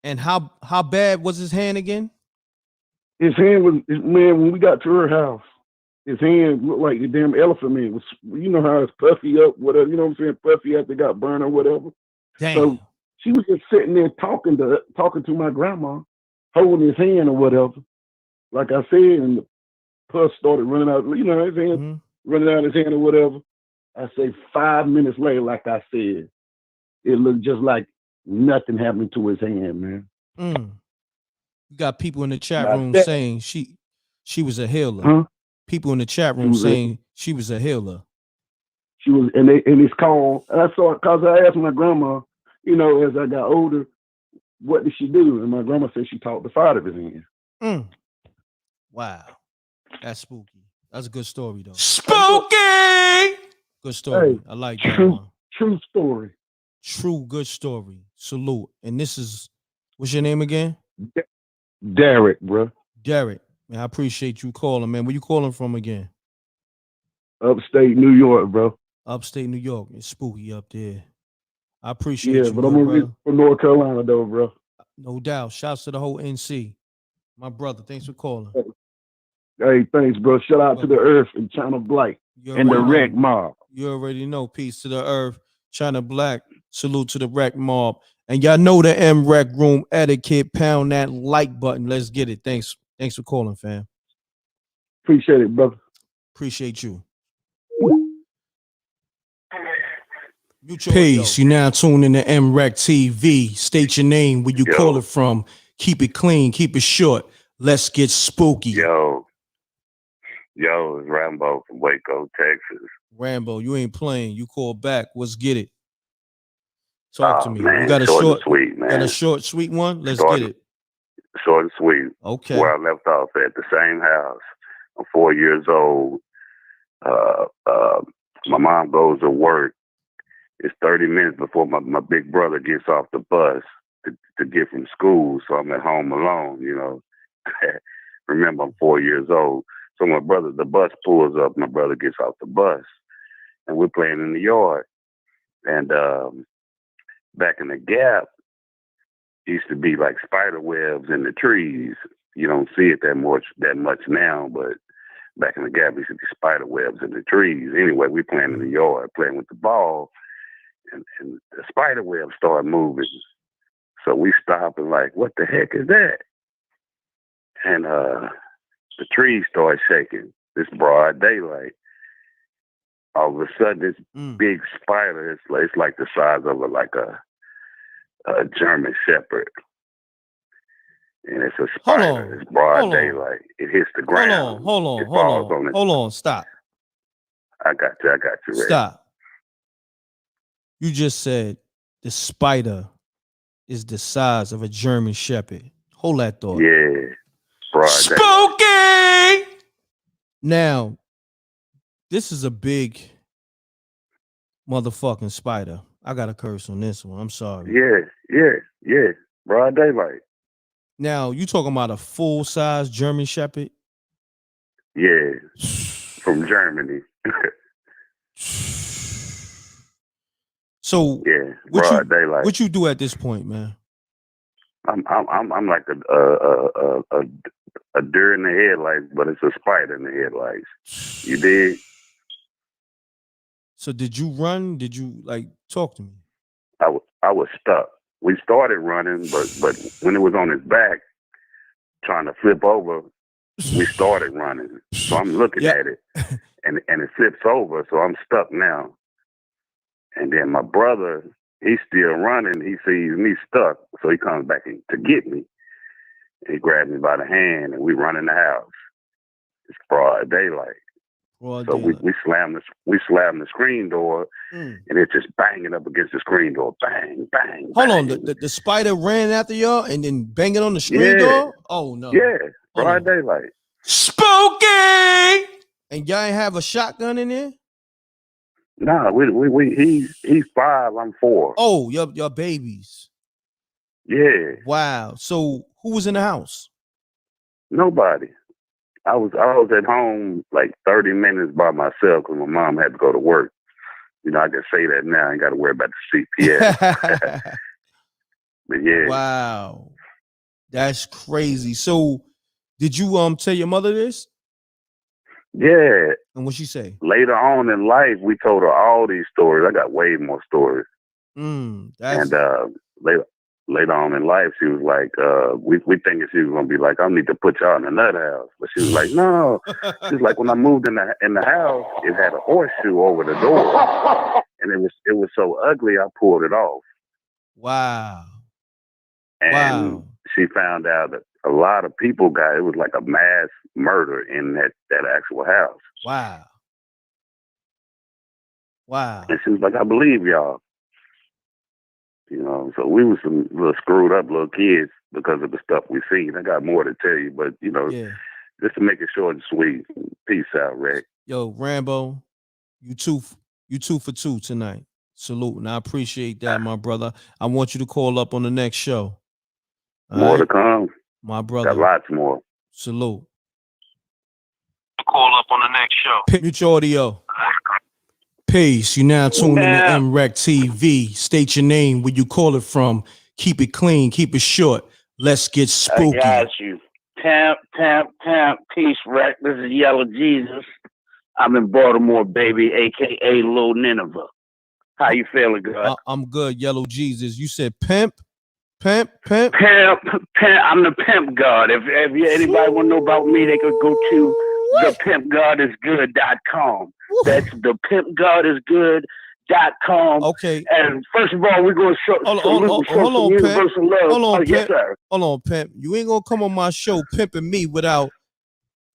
And how bad was his hand again? His hand was, man, when we got to her house, his hand looked like the damn elephant man. It was, you know how it's puffy up, whatever, you know what I'm saying? Puffy after it got burned or whatever. Damn. So she was just sitting there talking to my grandma, holding his hand or whatever. Like I said, and the pus started running out, you know, his hand running out his hand or whatever. I say 5 minutes later, like I said, it looked just like nothing happened to his hand, man. You got people in the chat room saying she was a healer. Huh? People in the chat room saying she was a healer. She was, and it's called. And I saw it because I asked my grandma, you know, as I got older, what did she do? And my grandma said she taught the fire out of his hand. Wow, that's spooky. That's a good story though. Spooky. Good story. Hey, I like that one. True story. True good story. Salute. And this is, what's your name again? Derek, bro. Derek. Man, I appreciate you calling, man. Where you calling from again? Upstate New York, bro. Upstate New York. It's spooky up there. I appreciate you, but I'm from North Carolina, though, bro. No doubt. Shouts to the whole NC. My brother, thanks for calling. Hey, thanks, bro. Shout out to the Earth and China Black and the Wreck Mob. You already know. Peace to the Earth, China Black. Salute to the Wreck Mob. And y'all know the m.reck room etiquette. Pound that like button. Let's get it. Thanks for calling, fam. Appreciate it, brother. Appreciate you. Peace. You now tune in to m.reck TV. State your name, where you call it from. Keep it clean. Keep it short. Let's get spooky. Yo, it's Rambo from Waco, Texas. Rambo, you ain't playing. You call back. Let's get it. Talk to me. Man, you got a short and sweet, man. Got a short, sweet one? Let's get it. Short and sweet. Okay. Where I left off at the same house. I'm 4 years old. My mom goes to work. It's 30 minutes before my big brother gets off the bus to get from school. So I'm at home alone, you know. Remember, I'm 4 years old. So the bus pulls up. My brother gets off the bus. And we're playing in the yard. And back in the Gap, used to be like spider webs in the trees. You don't see it that much now, but back in the Gap, used to be spider webs in the trees. Anyway, we playing in the yard, playing with the ball, and the spider web started moving. So we stopped and like, what the heck is that? And the trees started shaking. This broad daylight. All of a sudden, this big spider, it's like the size of a German Shepherd. And it's a spider. It's broad daylight. It hits the ground. Hold on. Stop. I got you. Ready. Stop. You just said the spider is the size of a German Shepherd. Hold that thought. Yeah. Broad spooky! Now, this is a big motherfucking spider. I got to curse on this one. I'm sorry. Yeah. Broad daylight. Now, you talking about a full-size German Shepherd? Yeah. From Germany. So yeah, broad daylight. What you do at this point, man? I'm like a deer in the headlights, but it's a spider in the headlights. You did? So did you run? Did you talk to me? I was stuck. We started running, but when it was on his back, trying to flip over, we started running. So I'm looking at it, and it flips over, so I'm stuck now. And then my brother, he's still running. He sees me stuck, so he comes back to get me. He grabs me by the hand, and we run in the house. It's broad daylight. So we slammed the screen door, and it's just banging up against the screen door. Bang, bang. Hold on, the spider ran after y'all and then banging on the screen door? Oh no. Yeah, broad daylight. Spooky! And y'all ain't have a shotgun in there? Nah, he's 5, I'm 4. Oh, your babies. Yeah. Wow. So who was in the house? Nobody. I was at home like 30 minutes by myself because my mom had to go to work. You know, I can say that now. I ain't got to worry about the CPS. But yeah. Wow. That's crazy. So did you tell your mother this? Yeah. And what'd she say? Later on in life, we told her all these stories. I got way more stories. And later on in life, she was like, we thinking she was gonna be like, I need to put y'all in a nut house. But she was like, no. She's like, when I moved in the house, it had a horseshoe over the door. And it was so ugly, I pulled it off. Wow. And she found out that a lot of people it was like a mass murder in that actual house. Wow. And she was like, I believe y'all. You know, so we were some little screwed up little kids because of the stuff we seen. I got more to tell you, but you know, just to make it short and sweet. Peace out, Reck. Yo, Rambo, you two for two tonight. Salute, and I appreciate that, my brother. I want you to call up on the next show. More to come. My brother. Got lots more. Salute. Call up on the next show. Mute your audio. Peace. You now tuned in to mrecktv. State your name, where you call it from. Keep it clean. Keep it short. Let's get spooky. I got you. Pimp. Peace, Reck. This is Yellow Jesus. I'm in Baltimore, baby, a.k.a. Little Nineveh. How you feeling, God? I'm good, Yellow Jesus. You said pimp? Pimp. I'm the pimp god. If anybody want to know about me, they could go to thepimpgodisgood.com. That's thepimpgodisgood.com. Okay. And first of all, we're going to show some universal love. Hold on, yes, Pimp. sir. Hold on, Pimp. You ain't gonna come on my show pimping me without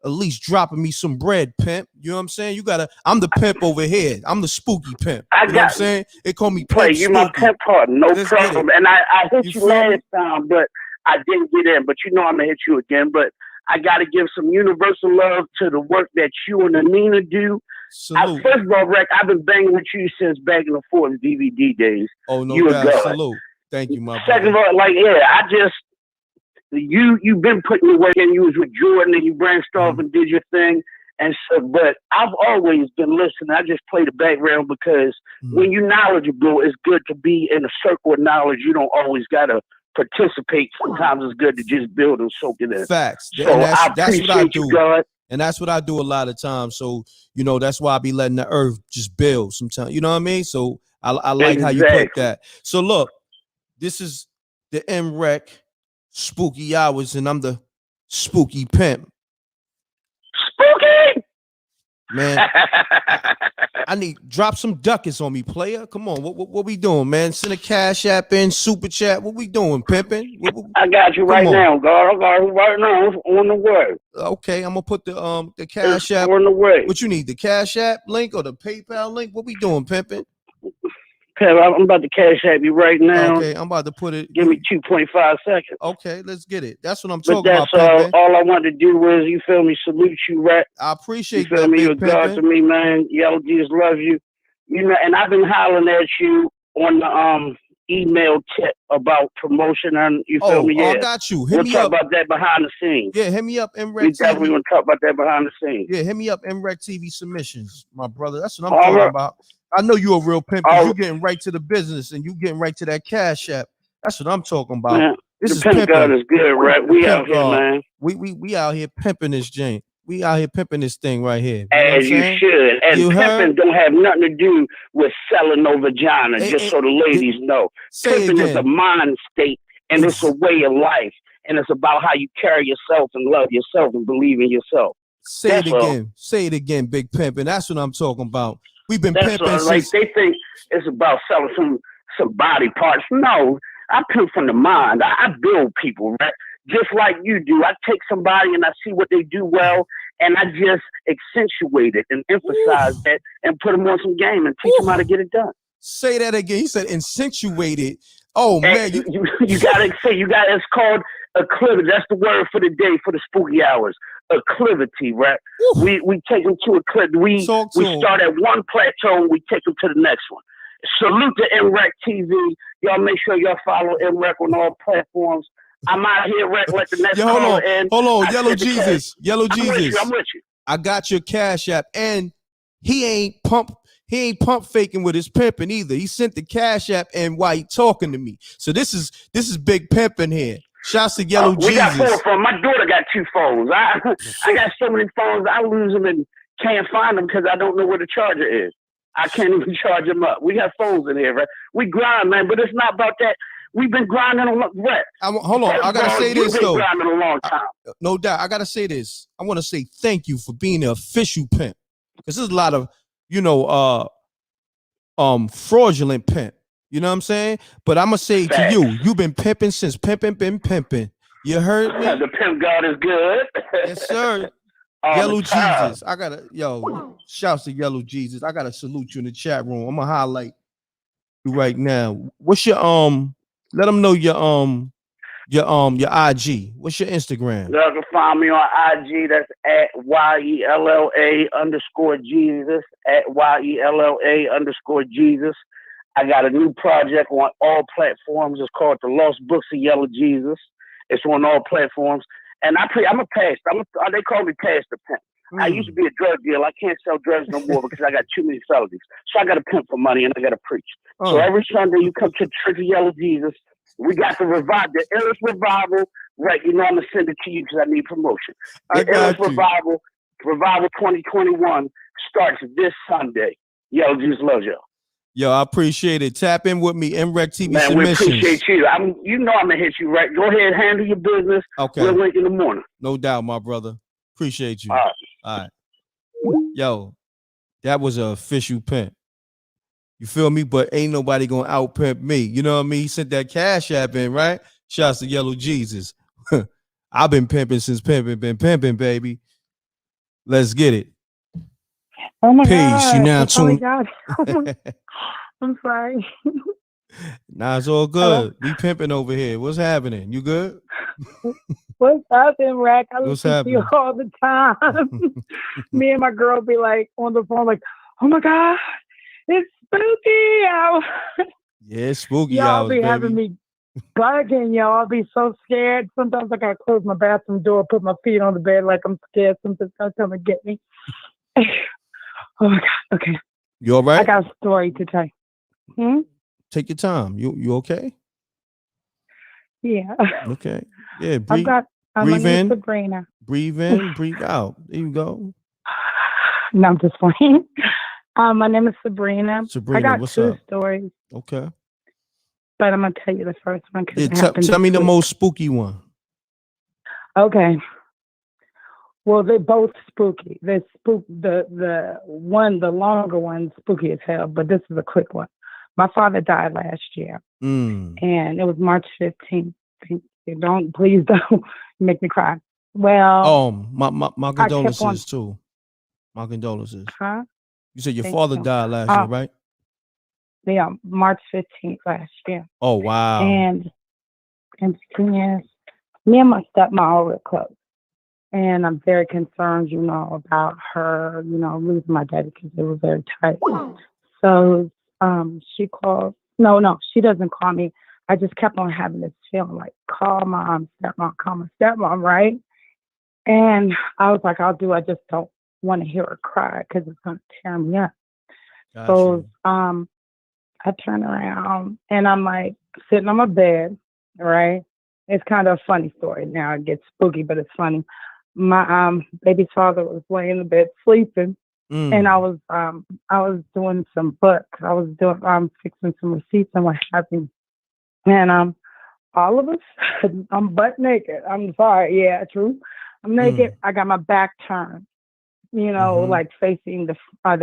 at least dropping me some bread, Pimp. You know what I'm saying? I'm the pimp over here. I'm the spooky pimp. You know what I'm saying? They call me Pimp you my pimp partner, no problem. And I hit you last me? time, but I didn't get in. But you know I'm going to hit you again. But I got to give some universal love to the work that you and Anina do. First of all, Reck, I've been banging with you since back in the 40s DVD days. Oh, no you doubt. Salute. Thank you, my Second brother. of all, you've been putting your work in. You was with Jordan and you branched off and did your thing. And so, but I've always been listening. I just play the background because when you're knowledgeable, it's good to be in a circle of knowledge. You don't always got to participate. Sometimes it's good to just build and soak it in. Facts. So and that's appreciate what I do. You, God. And that's what I do a lot of times. So, you know, that's why I be letting the earth just build sometimes. You know what I mean? So I like how you put that. So look, this is the m.reck Spooky Hours, and I'm the spooky pimp. Spooky! Man, I need drop some ducats on me, player. Come on, what we doing, man? Send a cash app in, super chat. What we doing, pimping? I got you right now, God. I got you right now. On the way. Okay, I'm gonna put the cash app on the way. What you need? The cash app link or the PayPal link? What we doing, pimping? Pep, I'm about to cash at you right now. Okay, I'm about to put it. Give me 2.5 seconds. Okay, let's get it. That's what I'm But talking that's about, all I wanted to do was, you feel me, salute you, right? I appreciate you feel that, me? Big You're God to Pimpin'. me, man. Yellow Jesus loves you. You know, and I've been hollering at you on the email tip about promotion, and you feel me? I Yeah. got you. Hit We'll me talk up. about that behind the scenes. Yeah, hit me up, We m.reck definitely TV. gonna talk about that behind the scenes. Yeah, hit me up, m.reck TV submissions, my brother. That's what I'm All talking right. about. I know you a real pimp All because you right. getting right to the business and you getting right to that cash app. That's what I'm talking about. Man, This the is pimp God pimping. is good, right? The We pimp out here, God. man. We out here pimping this joint. We out here pimping this thing right here. You know what I'm As you saying? should. And You pimping heard? don't have nothing to do with selling no vagina, just so the ladies know. Say it Pimping is a again. mind state, and it's a way of life. And it's about how you carry yourself and love yourself and believe in yourself. Say That's it all. again. Say it again, Big Pimpin'. That's what I'm talking about. We've been That's pimping all. Like, since. they think it's about selling some body parts. No, I pimp from the mind. I build people, right? Just like you do. I take somebody and I see what they do well, and I just accentuate it and emphasize that and put them on some game and teach them how to get it done. Say that again. He said accentuated. Oh And man, you gotta say it's called acclivity. That's the word for the day for the spooky hours. Acclivity, right? We take them to acclivity. We start at one plateau and we take them to the next one. Salute to m.reck TV. Y'all make sure y'all follow m.reck on all platforms. I'm out here, Reck. Let the next caller in. Hold on, I Yellow said the Jesus. cash. Yellow I'm with Jesus. you. I'm with you. I got your cash app, and he ain't pump faking with his pimping either. He sent the cash app and while he talking to me. So this is big pimping here. Shouts to Yellow We got Jesus. 4 phones. My daughter got 2 phones. I got so many phones, I lose them and can't find them because I don't know where the charger is. I can't even charge them up. We got phones in here, right? We grind, man, but it's not about that. We've been grinding a lot. Hold on, I gotta say this You've though. been grinding a long time. No doubt, I gotta say this. I want to say thank you for being the official pimp, because there's a lot of fraudulent pimp. You know what I'm saying? But I'm gonna say to you, you've been pimping since pimping been pimping. You heard me? The pimp God is good. Yes, sir. Yellow Jesus. I gotta shouts to Yellow Jesus. I gotta salute you in the chat room. I'm gonna highlight you right now. What's your let them know your IG. What's your Instagram? Y'all can find me on IG. That's at YELLA_Jesus. At YELLA_Jesus. I got a new project on all platforms. It's called The Lost Books of Yellow Jesus. It's on all platforms. And I'm a pastor. They call me Pastor Pimp. I used to be a drug dealer. I can't sell drugs no more because I got too many felonies. So I got to pimp for money and I got to preach. So every Sunday you come to the Church of Yellow Jesus. We got the illest revival. Right, you know I'm gonna send it to you because I need promotion. The illest revival 2021 starts this Sunday. Yellow Jesus loves y'all. Yo, I appreciate it. Tap in with me, m.reck TV Man, submissions. we appreciate you. I'm gonna hit you right. Go ahead, handle your business. Okay. We'll wait in the morning. No doubt, my brother. Appreciate you. All right. All right. Yo, that was an official pimp. You feel me? But ain't nobody gonna out pimp me. You know what I mean? He sent that cash app in, right? Shouts to Yellow Jesus. I've been pimping since pimping been pimping, baby. Let's get it. Oh my Peace. God. You now I tuned. got I'm sorry. Nah, it's all good. We pimping over here. What's happening? You good? What's up, m.reck? I What's listen to you all the time. Me and my girl be like on the phone, like, oh my God, it's spooky out. Yeah, it's spooky Y'all hours, be baby. having me bugging, y'all. I'll be so scared. Sometimes I gotta close my bathroom door, put my feet on the bed like I'm scared something's gonna come and get me. Oh my God. Okay. You all right? I got a story to tell you. Take your time. You okay? Yeah. Okay. Yeah. My Breathe name is in. Sabrina. Breathe in. Breathe out. There you go. No, I'm just playing. My name is Sabrina. Sabrina, I got what's 2 up? stories, Okay. but I'm gonna tell you the first one because Yeah, it happened tell me this the week. most spooky one. Okay. Well, they're both spooky. The longer one, spooky as hell, but this is a quick one. My father died last year, and it was March 15th. Please don't make me cry. Well, my condolences too. My condolences. Huh? You said your Thank father you. died last year, right? Yeah, March 15th last year. Oh wow. And the thing is, me and my stepmom are real close. And I'm very concerned, about her, losing my daddy because they were very tight. So she called. No, she doesn't call me. I just kept on having this feeling like, call my stepmom, right? And I was like, I'll do. I just don't want to hear her cry because it's going to tear me up. Gotcha. So I turn around and I'm like sitting on my bed, right? It's kind of a funny story. Now it gets spooky, but it's funny. My baby's father was laying in the bed sleeping, and I was doing some books. I was fixing some receipts and what have you. And all of a sudden, I'm butt naked. I'm sorry, yeah, true. I'm naked. I got my back turned, like facing the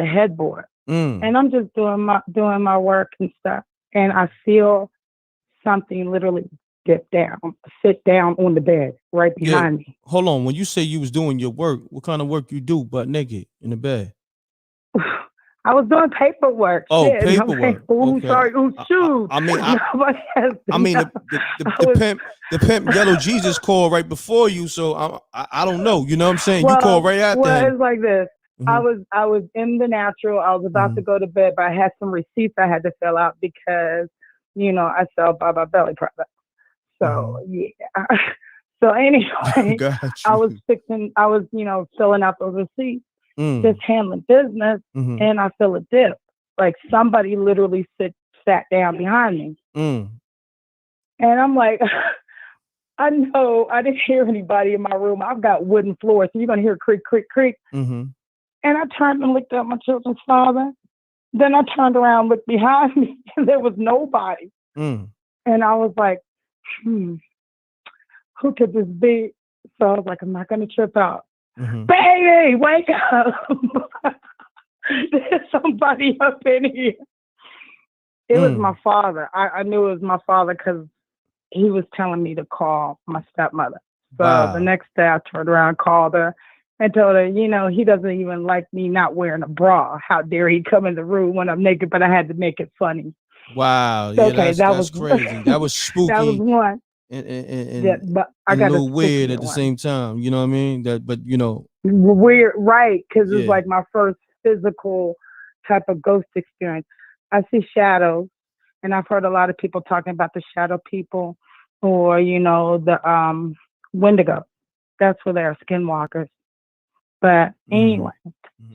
headboard, and I'm just doing my work and stuff. And I feel something literally sit down on the bed right behind me. Hold on. When you say you was doing your work, what kind of work you do butt naked in the bed? I was doing paperwork. Oh, Shit. paperwork. Okay. Sorry. Shoot. I mean, Nobody has to know. the pimp Yellow Jesus called right before you, so I don't know. You know what I'm saying? You called right after him. It's like this. I was in the natural. I was about to go to bed, but I had some receipts I had to fill out because, I sell Baba Belly products. So yeah. So anyway, I was filling out those receipts, just handling business, and I feel a dip. Like somebody literally sat down behind me. And I'm like, I know I didn't hear anybody in my room. I've got wooden floors, so you're gonna hear creak, creak, creak. And I turned and looked at my children's father. Then I turned around, looked behind me, and there was nobody. And I was like, who could this be? So I was like, I'm not going to trip out. Baby, wake up. There's somebody up in here. It was my father. I knew it was my father because he was telling me to call my stepmother. So the next day I turned around, called her, and told her, he doesn't even like me not wearing a bra. How dare he come in the room when I'm naked, but I had to make it funny. Wow. Yeah, okay, that's crazy. That was spooky. That was one. And but I got a little weird at the same time. You know what I mean? Weird, right? Because it's like my first physical type of ghost experience. I see shadows, and I've heard a lot of people talking about the shadow people, or the Wendigo. That's where they're skinwalkers. But anyway,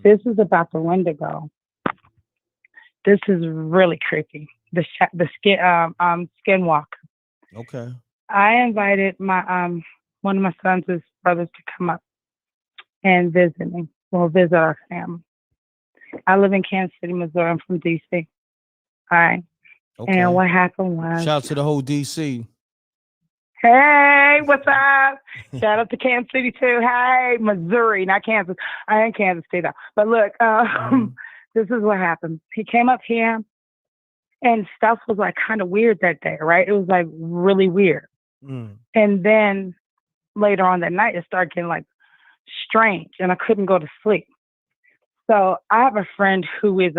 this is about the Wendigo. This is really creepy. The skinwalker. Okay. I invited my one of my son's brothers to come up and visit me. Well, visit our family. I live in Kansas City, Missouri. I'm from DC. All right. Okay. And what happened was, shout out to the whole DC. Hey, what's up? Shout out to Kansas City too. Hey, Missouri, not Kansas. I ain't Kansas City though. But look, this is what happened. He came up here, and stuff was like kind of weird that day, right? It was like really weird. And then later on that night, it started getting like strange, and I couldn't go to sleep. So I have a friend who is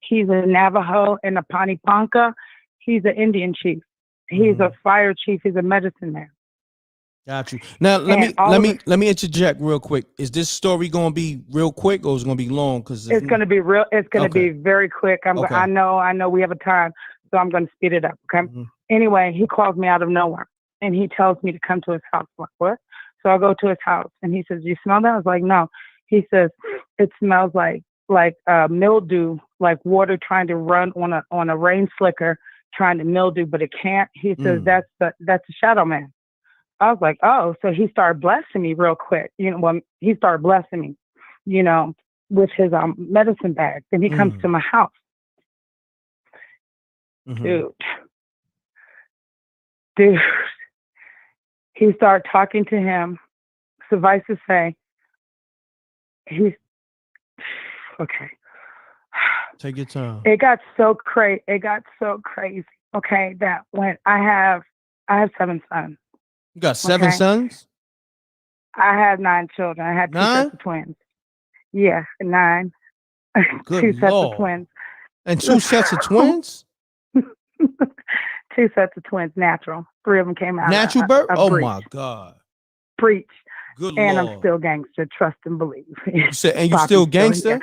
he's a Navajo and a Panipanka. He's an Indian chief. He's a fire chief. He's a medicine man. Got you. Now let me interject real quick. Is this story going to be real quick, or is it going to be long? Because it's going to be real. It's going to be very quick. I know we have a time, so I'm going to speed it up. Okay. Anyway, he calls me out of nowhere, and he tells me to come to his house. I'm like, what? So I go to his house, and he says, "You smell that?" I was like, "No." He says, "It smells like mildew, like water trying to run on a rain slicker, trying to mildew, but it can't." He says, "That's a shadow man." I was like, "Oh," so he started blessing me real quick. He started blessing me, with his medicine bag. Then he comes to my house. Dude, he started talking to him. Suffice to say, he's okay. Take your time. It got so crazy. Okay, that when I have 7 sons. You got 7 sons? I have 9 children. I had 2 sets of twins. Yeah, 9. Good 2 sets Lord. of twins. And 2 sets of twins? 2 sets of twins, natural. 3 of them came out Natural birth? of Oh breech. my God. Breech. Good and Lord. I'm still gangster, trust and believe. You said, and you Poppy's still gangster?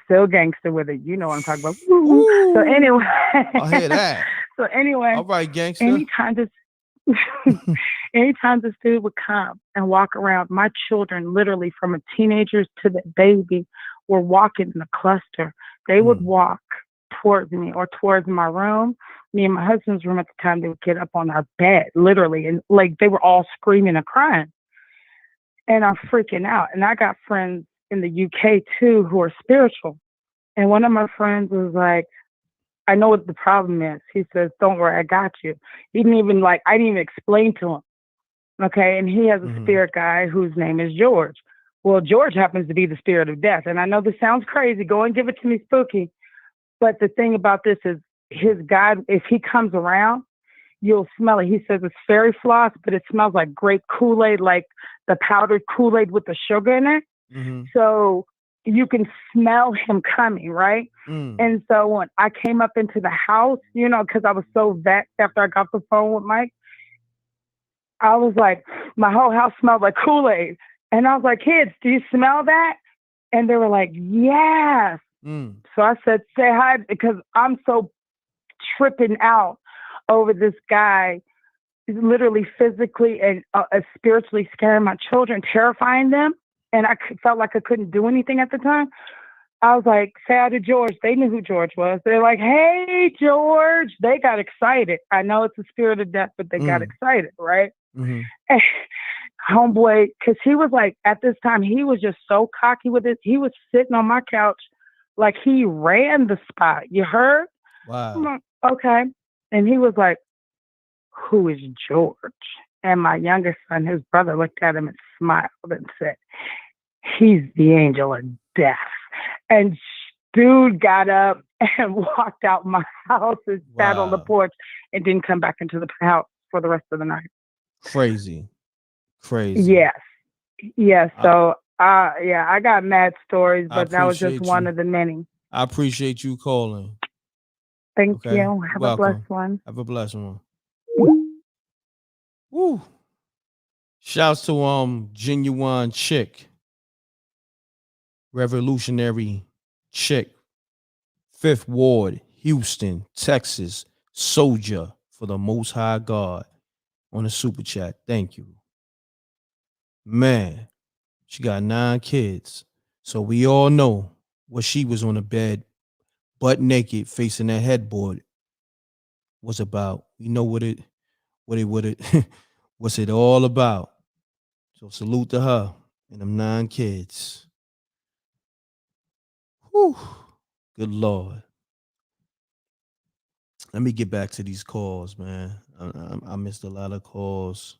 Still gangster with it. You know what I'm talking about. Ooh. So anyway. I hear that. So anyway. All right, gangster. Anytime this dude would come and walk around, my children, literally from a teenagers to the baby, were walking in a cluster. They would walk towards me or towards my room. Me and my husband's room at the time, they would get up on our bed, literally, and like they were all screaming and crying. And I'm freaking out. And I got friends in the UK too who are spiritual. And one of my friends was like, I know what the problem is. He says, don't worry, I got you. He didn't even I didn't even explain to him. Okay. And he has a spirit guy whose name is George. Well, George happens to be the spirit of death. And I know this sounds crazy. Go and give it to me, spooky. But the thing about this is his God, if he comes around, you'll smell it. He says it's fairy floss, but it smells like grape Kool-Aid, like the powdered Kool-Aid with the sugar in it. So you can smell him coming, right? And so when I came up into the house, because I was so vexed after I got the phone with Mike, I was like, my whole house smelled like Kool-Aid. And I was like, kids, do you smell that? And they were like, yes. So I said, say hi, because I'm so tripping out over this guy literally physically and spiritually scaring my children, terrifying them. And I felt like I couldn't do anything at the time. I was like, say hi to George. They knew who George was. They're like, hey, George. They got excited. I know it's the spirit of death, but they got excited, right? And homeboy, because he was like, at this time, he was just so cocky with it. He was sitting on my couch like he ran the spot. You heard? Wow. I'm like, okay. And he was like, who is George? And my youngest son, his brother, looked at him and smiled and said, he's the angel of death. And dude got up and walked out my house and sat on the porch and didn't come back into the house for the rest of the night. Crazy. Yes. So, I got mad stories, but that was just one of the many. I appreciate you calling. Thank you. Have a blessed one. Have a blessed one. Woo. Shouts to Genuine Chick. Revolutionary Chick. 5th Ward, Houston, Texas. Soldier for the Most High God on the super chat. Thank you. Man, she got 9 kids. So we all know what she was on the bed, butt naked, facing that headboard was about. We know what it what's it all about. So salute to her and them 9 kids. Whew. Good Lord. Let me get back to these calls, man. I missed a lot of calls.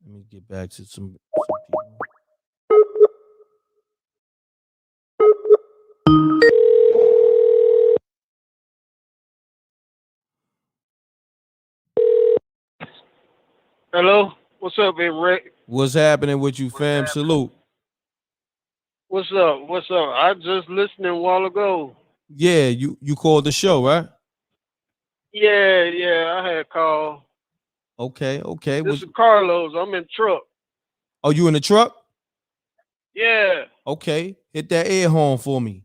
Let me get back to some people. Hello, what's up, m.reck? What's happening with you, fam? Salute. What's up? I just listened a while ago. Yeah, you called the show, right? Yeah, I had a call. Okay. This is Carlos. I'm in truck. Oh, you in the truck? Yeah. Okay, hit that air horn for me.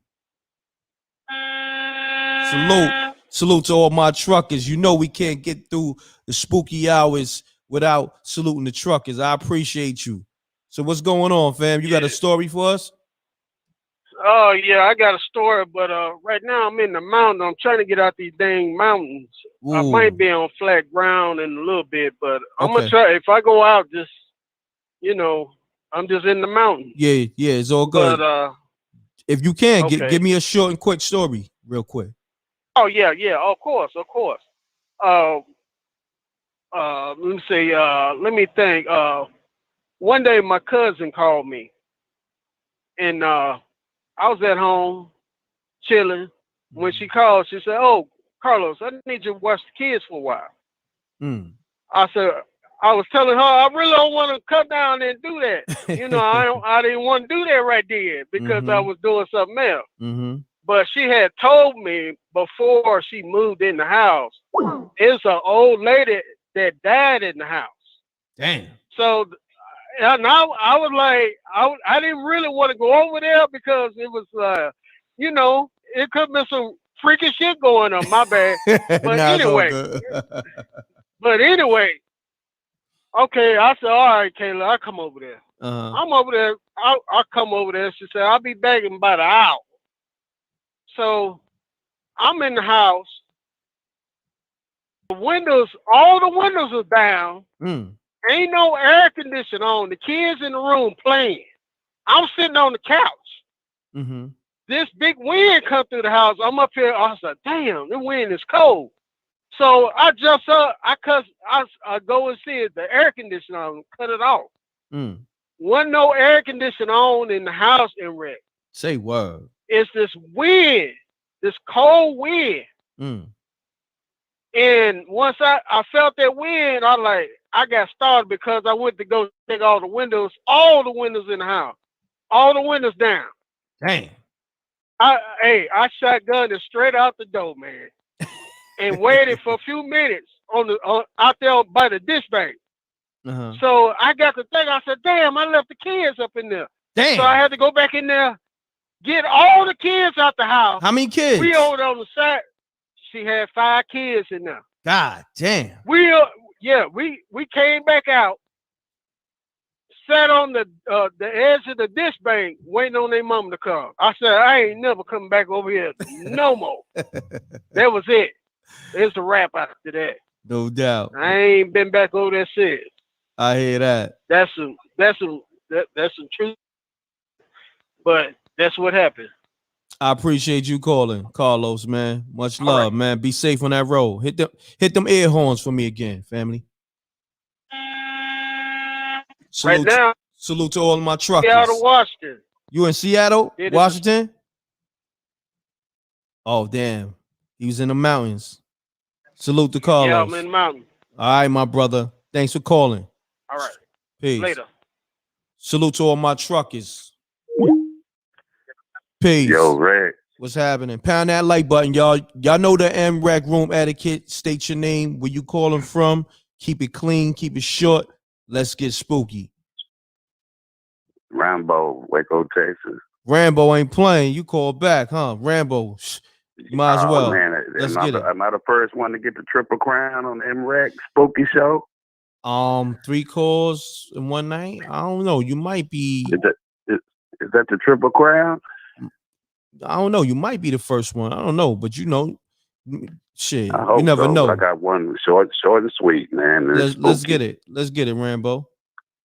Salute to all my truckers. You know we can't get through the spooky hours without saluting the truckers. I appreciate you. So what's going on, fam? You got a story for us? Oh, yeah, I got a story, but right now I'm in the mountain. I'm trying to get out these dang mountains. Ooh. I might be on flat ground in a little bit, but I'm going to try. If I go out, just, I'm just in the mountain. Yeah, it's all good. But, if you can, okay. give me a short and quick story real quick. Oh, yeah, of course. Let me see, let me think. One day my cousin called me, and I was at home chilling. When she called, she said, "Oh, Carlos, I need you to watch the kids for a while." I said, I was telling her I really don't want to come down and do that. I didn't want to do that right there because I was doing something else. But she had told me before she moved in the house, it's an old lady that died in the house. Damn. So, and I was like, I didn't really want to go over there because it was, it could be some freaky shit going on. My bad. But Nah, it's all anyway, good. okay. I said, all right, Kayla, I'll come over there. Uh-huh. I'm over there. I'll come over there. She said, I'll be back in about an hour. So I'm in the house. All the windows are down. Ain't no air conditioning on. The kids in the room playing. I'm sitting on the couch. This big wind come through the house. I'm up here. I said, damn, the wind is cold. So I jump up. I go and see it. The air conditioner on, cut it off. Wasn't no air conditioner on in the house m.reck. Say word. It's this wind, this cold wind. And once I felt that wind, I got started because I went to go check all the windows in the house, all the windows down. Damn. I shotgunned it straight out the door, man, and waited for a few minutes out there by the dish bank. So I got to think. I said, "Damn, I left the kids up in there." Damn. So I had to go back in there, get all the kids out the house. How many kids? We over on the side. She had 5 kids in there. God damn. We came back out, sat on the edge of the dish bank, waiting on their mom to come. I said, I ain't never coming back over here no more. That was it. It's a wrap after that. No doubt. I ain't been back over there since. I hear that. That's some truth. But that's what happened. I appreciate you calling, Carlos, man. Much love, man. Be safe on that road. Hit them air horns for me again, family. Salute, right now, salute to all of my truckers. Seattle, Washington. You in Seattle, It Washington? Oh, damn. He was in the mountains. Salute to Carlos. Yeah, I'm in the mountain. All right, my brother. Thanks for calling. All right. Peace. Later. Salute to all my truckers. Peace. Yo, Red. What's happening? Pound that like button, y'all. Y'all know the m.reck room etiquette. State your name, where you calling from. Keep it clean, keep it short. Let's get spooky. Rambo, Waco, Texas. Rambo ain't playing. You call back, huh? Rambo, you might as well. Man, Let's get it. Am I the first one to get the Triple Crown on the m.reck Spooky Show? 3 calls in one night. I don't know. You might be. Is that the Triple Crown? I don't know. You might be the first one. I don't know, but shit, I hope you never so, know. but I got one short and sweet, man. Let's get it. Let's get it, Rambo.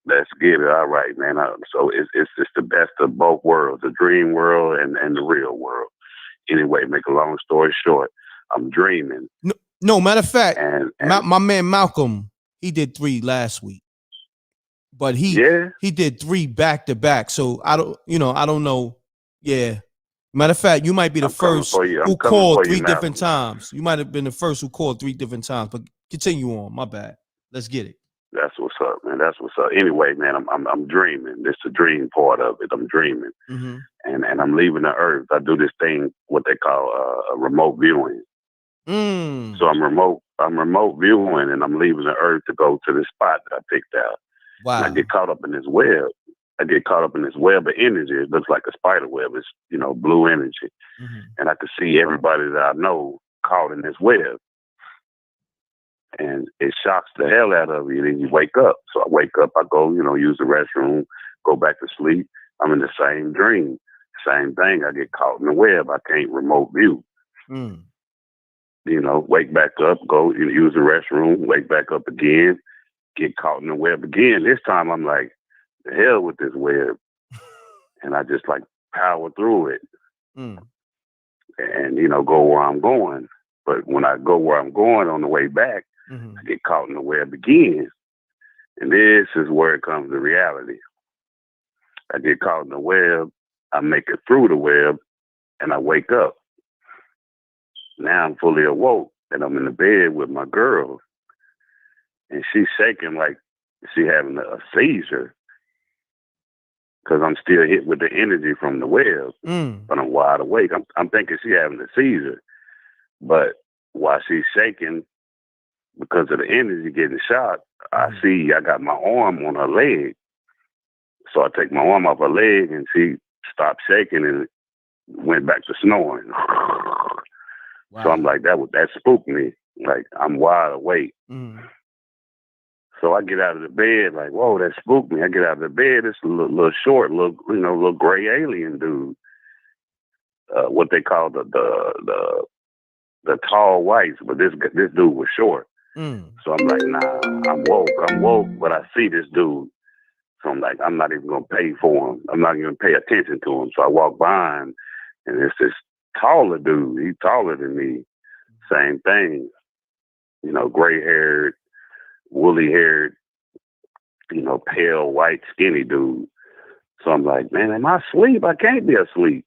Let's get it. All right, man. So it's just the best of both worlds, the dream world and the real world. Anyway, make a long story short, I'm dreaming. No, matter of fact, and my man Malcolm, he did 3 last week, but he did 3 back to back. So I don't know. Yeah. Matter of fact, you might be the first who called 3 different times. You might have been the first who called 3 different times. But continue on. My bad. Let's get it. That's what's up, man. That's what's up. Anyway, man, I'm dreaming. This is the dream part of it. I'm dreaming, and I'm leaving the earth. I do this thing, what they call a remote viewing. So I'm remote viewing, and I'm leaving the earth to go to this spot that I picked out. Wow. And I get caught up in this web. I get caught up in this web of energy. It looks like a spider web. It's, blue energy. And I could see everybody that I know caught in this web. And it shocks the hell out of you. Then you wake up. So I wake up, I go, use the restroom, go back to sleep. I'm in the same dream. Same thing. I get caught in the web. I can't remote view. Wake back up, go use the restroom, wake back up again, get caught in the web again. This time I'm like, the hell with this web. And I just power through it and, go where I'm going. But when I go where I'm going on the way back, I get caught in the web again. And this is where it comes to reality. I get caught in the web, I make it through the web, and I wake up. Now I'm fully awoke, and I'm in the bed with my girl. And she's shaking like she having a seizure. because I'm still hit with the energy from the web, but I'm wide awake. I'm thinking she having a seizure, but while she's shaking because of the energy getting shot, I see I got my arm on her leg. So I take my arm off her leg and she stopped shaking and went back to snoring. Wow. So I'm like, that spooked me. Like, I'm wide awake. So I get out of the bed, like, whoa, that spooked me. I get out of the bed, it's a little short, little gray alien dude. What they call the tall whites, but this dude was short. So I'm like, nah, I'm woke, but I see this dude. So I'm like, I'm not even gonna pay for him. I'm not even gonna pay attention to him. So I walk by him, and it's this taller dude. He's taller than me. Same thing, gray-haired, woolly-haired, pale, white, skinny dude. So I'm like, man, am I asleep? I can't be asleep.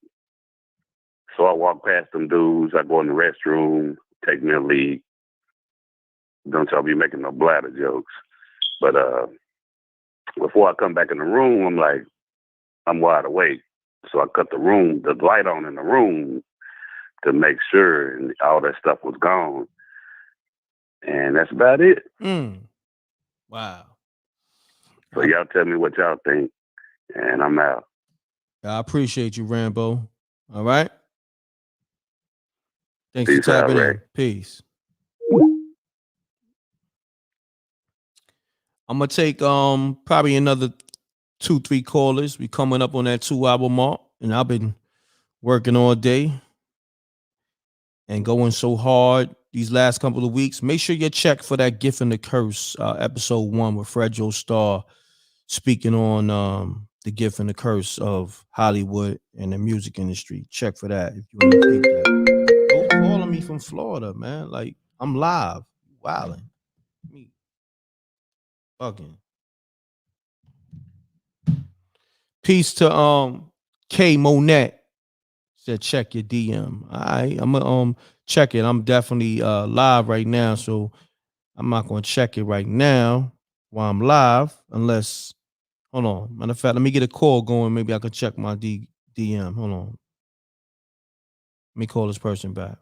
So I walk past them dudes. I go in the restroom, take me a leak. Don't y'all be making no bladder jokes. But before I come back in the room, I'm like, I'm wide awake. So I cut the light on in the room to make sure and all that stuff was gone. And that's about it. Wow. So y'all tell me what y'all think, and I'm out. I appreciate you, Rambo. All right? Thanks Peace for tapping out, in. Peace. I'm gonna take probably another 2-3 callers. We coming up on that 2-hour mark, and I've been working all day and going so hard these last couple of weeks. Make sure you check for that Gift and the Curse, episode 1 with Fred Joe Starr speaking on the gift and the curse of Hollywood and the music industry. Check for that if you want to peep that. Don't calling me from Florida, man. Like, I'm live, wilding. Me fucking. Peace to K Monette. Said check your DM. All right, I'm gonna check it. I'm definitely live right now, so I'm not gonna check it right now while I'm live, unless, hold on. Matter of fact, let me get a call going. Maybe I can check my DM. Hold on. Let me call this person back.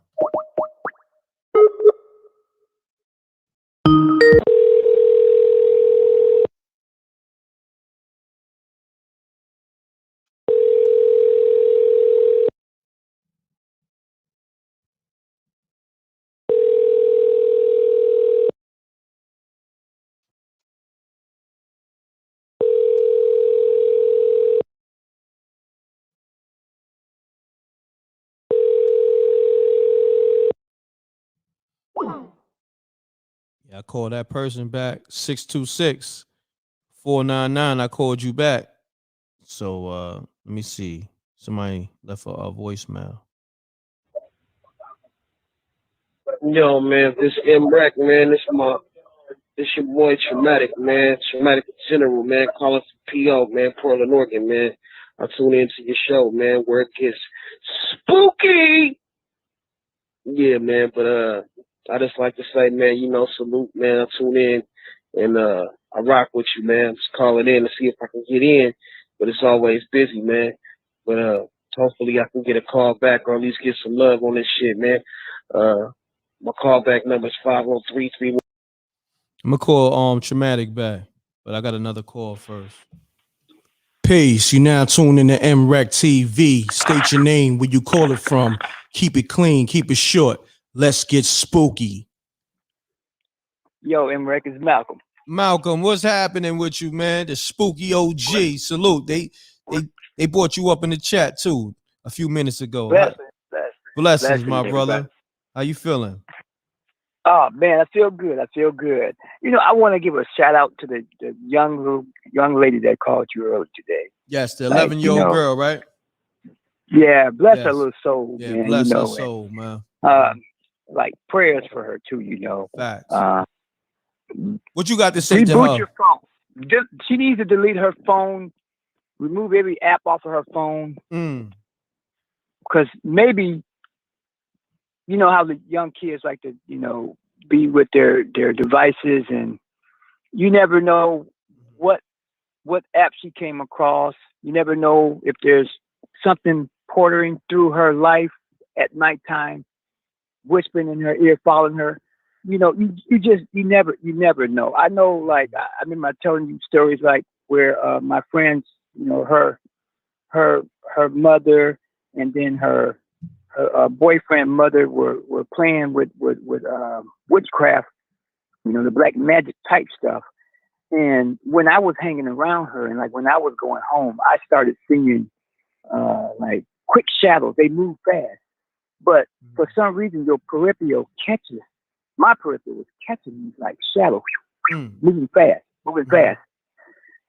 Yeah, I called that person back. 626-499. I called you back. So let me see. Somebody left a voicemail. Yo, man, this m.reck, man, this your boy Traumatic, man. Traumatic General, man, calling for PO, man, Portland, Oregon, man. I tune into your show, man, where it gets spooky. Yeah, man, but I just like to say, man, salute, man. I tune in and I rock with you, man. I'm just calling in to see if I can get in, but it's always busy, man. But hopefully I can get a call back or at least get some love on this shit, man. My callback number is 50331. I'm gonna call Traumatic back, but I got another call first. Peace. You now tune in to m.reck TV. State your name, where you call it from. Keep it clean, keep it short. Let's get spooky. Yo, m.reck is Malcolm. Malcolm, what's happening with you, man? The spooky OG. Salute. They brought you up in the chat too a few minutes ago. Blessings, my brother. Everybody. How you feeling? Oh man, I feel good. I want to give a shout out to the young lady that called you earlier today. Yes, the 11-year-old girl, right? Yeah, bless her little soul, yeah, man. Bless her soul, man. Like prayers for her too, Facts. What you got to say to reboot her? your phone. She needs to delete her phone, remove every app off of her phone. Because maybe, you know how the young kids like to, be with their devices, and you never know what what app she came across. You never know if there's something portering through her life at nighttime, whispering in her ear, following her. You know, you never know. I know, like, I remember telling you stories like where my friends, you know, her mother and then her boyfriend mother were playing with witchcraft, you know, the black magic type stuff. And when I was hanging around her and like when I was going home, I started seeing like quick shadows. They move fast. But for some reason, your peripheral catches, my peripheral was catching these like shadows, moving fast.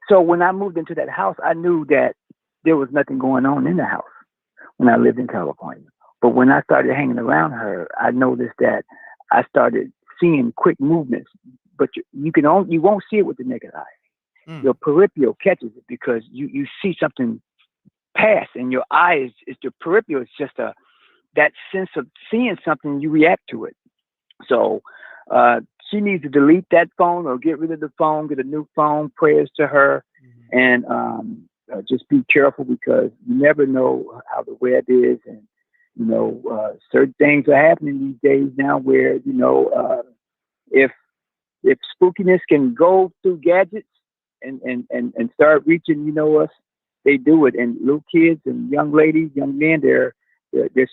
So when I moved into that house, I knew that there was nothing going on in the house when I lived in California. But when I started hanging around her, I noticed that I started seeing quick movements. But you won't see it with the naked eye. Your peripheral catches it because you see something pass, and your eye is your peripheral is just that sense of seeing something, you react to it. So she needs to delete that phone or get rid of the phone, get a new phone. Prayers to her, and just be careful because you never know how the web is, and you know certain things are happening these days now where you know if spookiness can go through gadgets and start reaching, you know, us, they do it. And little kids and young ladies, young men, their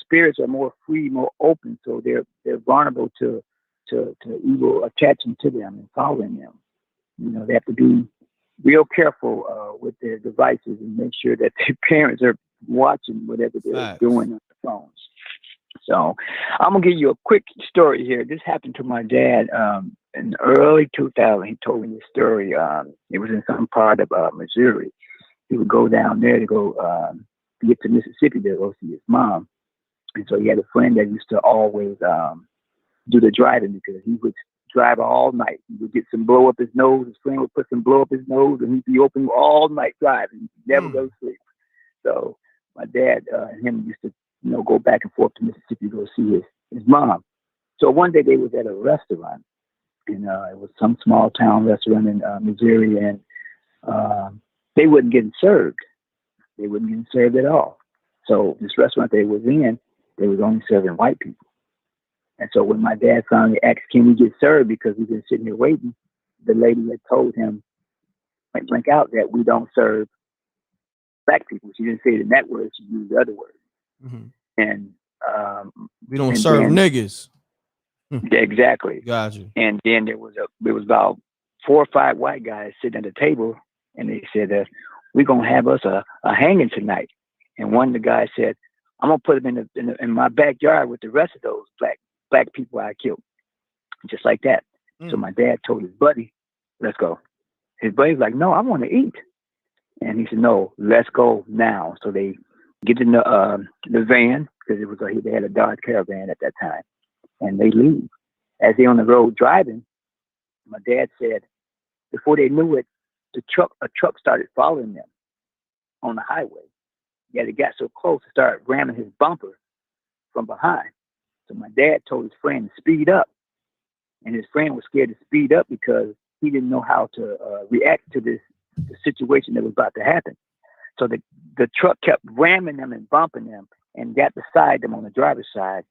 spirits are more free, more open, so they're vulnerable to evil attaching to them and following them. You know, they have to be real careful with their devices and make sure that their parents are watching whatever they're doing on the phones. So I'm gonna give you a quick story here. This happened to my dad in the early 2000. He told me this story. It was in some part of Missouri. He would go down there to go to get to Mississippi to go see his mom. And so he had a friend that used to always do the driving because he would drive all night. He would get some blow up his nose. His friend would put some blow up his nose, and he'd be open all night driving. He'd never go to sleep. So my dad and him used to, you know, go back and forth to Mississippi to go see his mom. So one day they was at a restaurant, and it was some small town restaurant in Missouri, and they wasn't getting served. They wasn't getting served at all. So this restaurant they was in, they was only serving white people. And so when my dad finally asked, can we get served because we've been sitting here waiting, the lady had told him, like, blank out, that we don't serve black people. She didn't say it in that word, she used the other word. And we don't serve niggas. Exactly. Gotcha. And then there was about 4 or 5 white guys sitting at the table, and they said that we're gonna have us a hanging tonight. And one of the guys said, I'm gonna put them in my backyard with the rest of those black people I killed, just like that. So my dad told his buddy, let's go. His buddy's like, no, I want to eat. And he said, no, let's go now. So they get in the van, because they had a Dodge Caravan at that time, and they leave. As they on the road driving, my dad said, before they knew it, a truck started following them on the highway. Yet it got so close, it started ramming his bumper from behind. So my dad told his friend to speed up, and his friend was scared to speed up because he didn't know how to react to the situation that was about to happen. So the truck kept ramming them and bumping them, and got beside them on the driver's side.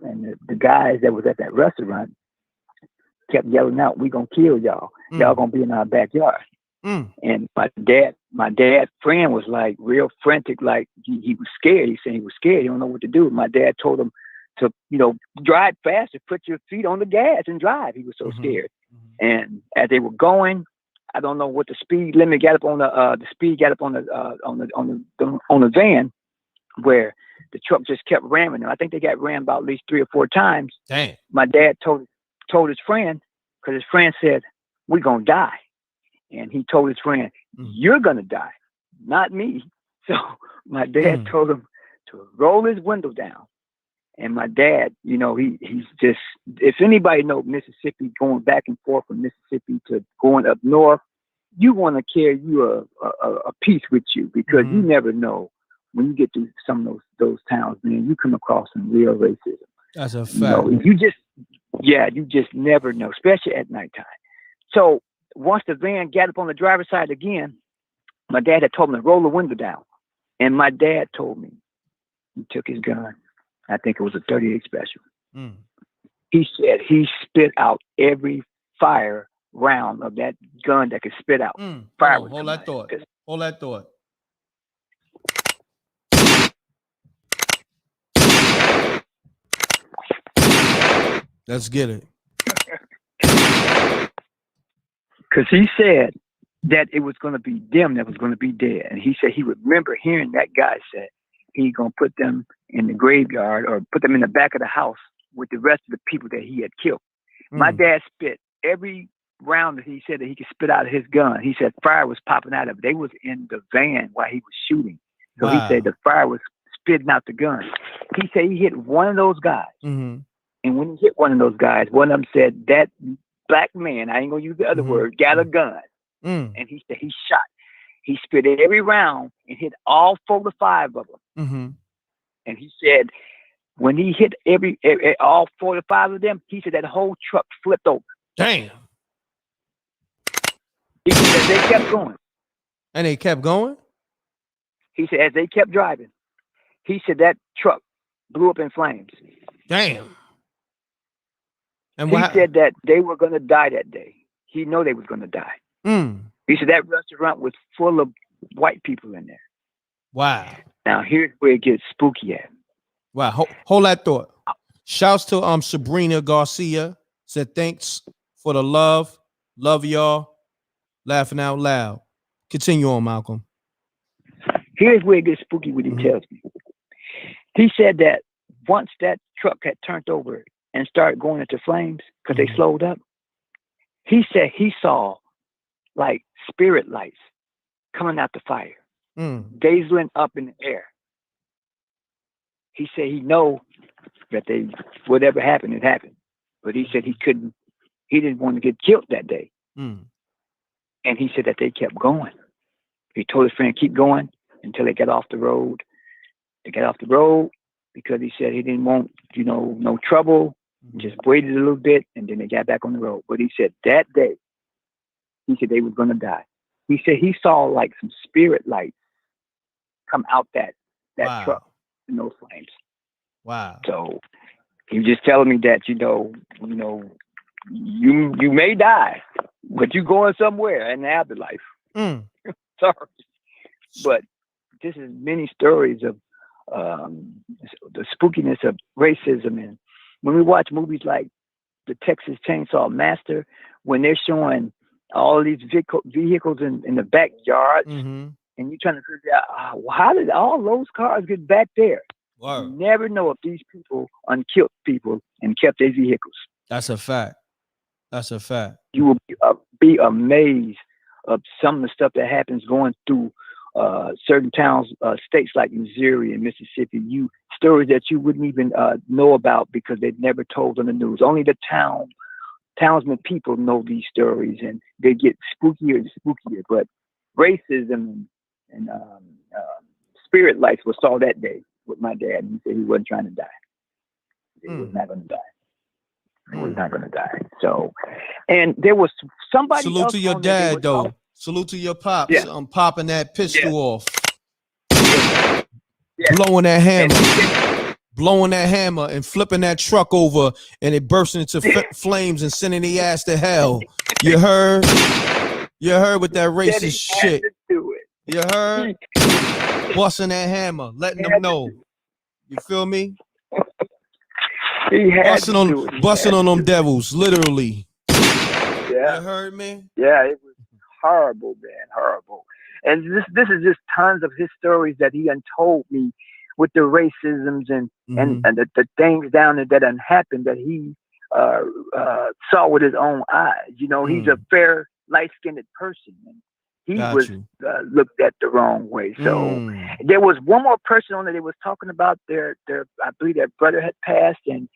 And the guys that was at that restaurant kept yelling out, "We gonna kill y'all! Y'all gonna be in our backyard!" And my dad friend was like real frantic, like he was scared. He said he was scared. He don't know what to do. My dad told him to, drive faster, put your feet on the gas and drive. He was so scared. And as they were going, I don't know what the speed limit got up on the speed got up on the van, where the truck just kept ramming them. I think they got rammed about at least 3 or 4 times. Dang. My dad told his friend, because his friend said, "We're gonna die." And he told his friend, "You're gonna die, not me." So my dad told him to roll his window down. And my dad, he's just, if anybody knows Mississippi, going back and forth from Mississippi to going up north, you want to carry you a piece with you, because you never know when you get to some of those towns, man, you come across some real racism. That's a fact. You just never know, especially at nighttime. So once the van got up on the driver's side again, My dad had told me to roll the window down. And my dad told me he took his gun. I think it was a 38 special. He said he spit out every fire round of that gun that could spit out. Fire would Hold come out that thought. Hold that thought. Let's get it. Because he said that it was going to be them that was going to be dead. And he said he remember hearing that guy say he going to put them in the graveyard or put them in the back of the house with the rest of the people that he had killed. My dad spit every round that he said that he could spit out of his gun. He said fire was popping out of it. They was in the van while he was shooting. So he said the fire was spitting out the gun. He said he hit one of those guys. And when he hit one of those guys, one of them said, that black man, I ain't going to use the other word, got a gun. And he said he shot. He spit every round and hit all 4 to 5 of them. And he said when he hit all 4 to 5 of them, he said that whole truck flipped over. Damn. He said as they kept going. And they kept going? He said as they kept driving, he said that truck blew up in flames. Damn. And he said that they were going to die that day. He knew they was going to die. He said that restaurant was full of white people in there. Wow. Now here's where it gets spooky at. Wow. Hold that thought. Shouts to Sabrina Garcia. Said thanks for the love. Love y'all. Laughing out loud. Continue on, Malcolm. Here's where it gets spooky when he tells me. He said that once that truck had turned over and started going into flames because they slowed up, he said he saw like spirit lights coming out the fire, dazzling up in the air. He said he know that whatever happened, it happened. But he said he didn't want to get killed that day. And he said that they kept going. He told his friend, keep going until they got off the road. They got off the road because he said he didn't want, no trouble. Just waited a little bit and then they got back on the road. But he said that day, he said they was going to die. He said he saw like some spirit lights come out that truck in those flames. Wow. So he was just telling me that, you may die, but you going somewhere in the afterlife. Sorry. But this is many stories of the spookiness of racism. And when we watch movies like the Texas Chainsaw Massacre, when they're showing all these vehicles in the backyard, and you're trying to figure out how did all those cars get back there? Wow. You never know if these people unkilled people and kept their vehicles. That's a fact. That's a fact. You will be amazed of some of the stuff that happens going through certain towns, states like Missouri and Mississippi. Stories that you wouldn't even know about because they'd never told on the news. Only the townsmen people know these stories, and they get spookier and spookier. But racism and spirit lights was saw that day with my dad, and he said he wasn't trying to die. He was not going to die. He was not going to die. So, and there was somebody. Salute to your dad, though. Salute to your pops. Yeah. I'm popping that pistol off. Blowing that hammer. Blowing that hammer and flipping that truck over, and it bursting into flames and sending the ass to hell. You heard? You heard with that racist shit. You heard? Busting that hammer, letting them know. You feel me? He had busting on them devils, literally. Yeah. You heard me? Yeah, it was horrible, man, horrible. And this is just tons of his stories that he untold me with the racisms and the things down there that happened that he saw with his own eyes. He's a fair, light-skinned person. And he was looked at the wrong way. So there was one more person on there they was talking about their I believe their brother had passed, and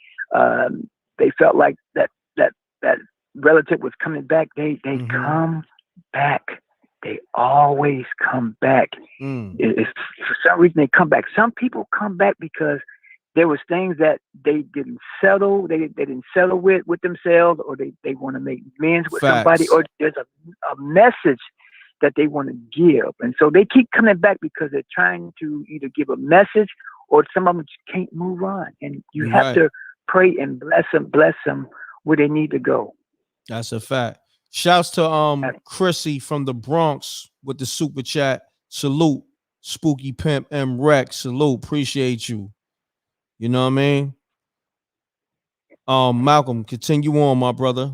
they felt like that relative was coming back. They come back. They always come back. It's, for some reason they come back. Some people come back because there was things that they didn't settle. They didn't settle with themselves, or they want to make amends with somebody, or there's a message that they want to give. And so they keep coming back because they're trying to either give a message or some of them just can't move on. And you have to pray and bless them where they need to go. That's a fact. Shouts to Chrissy from the Bronx with the super chat. Salute, Spooky Pimp m.reck. Salute, appreciate you. You know what I mean? Malcolm, continue on, my brother.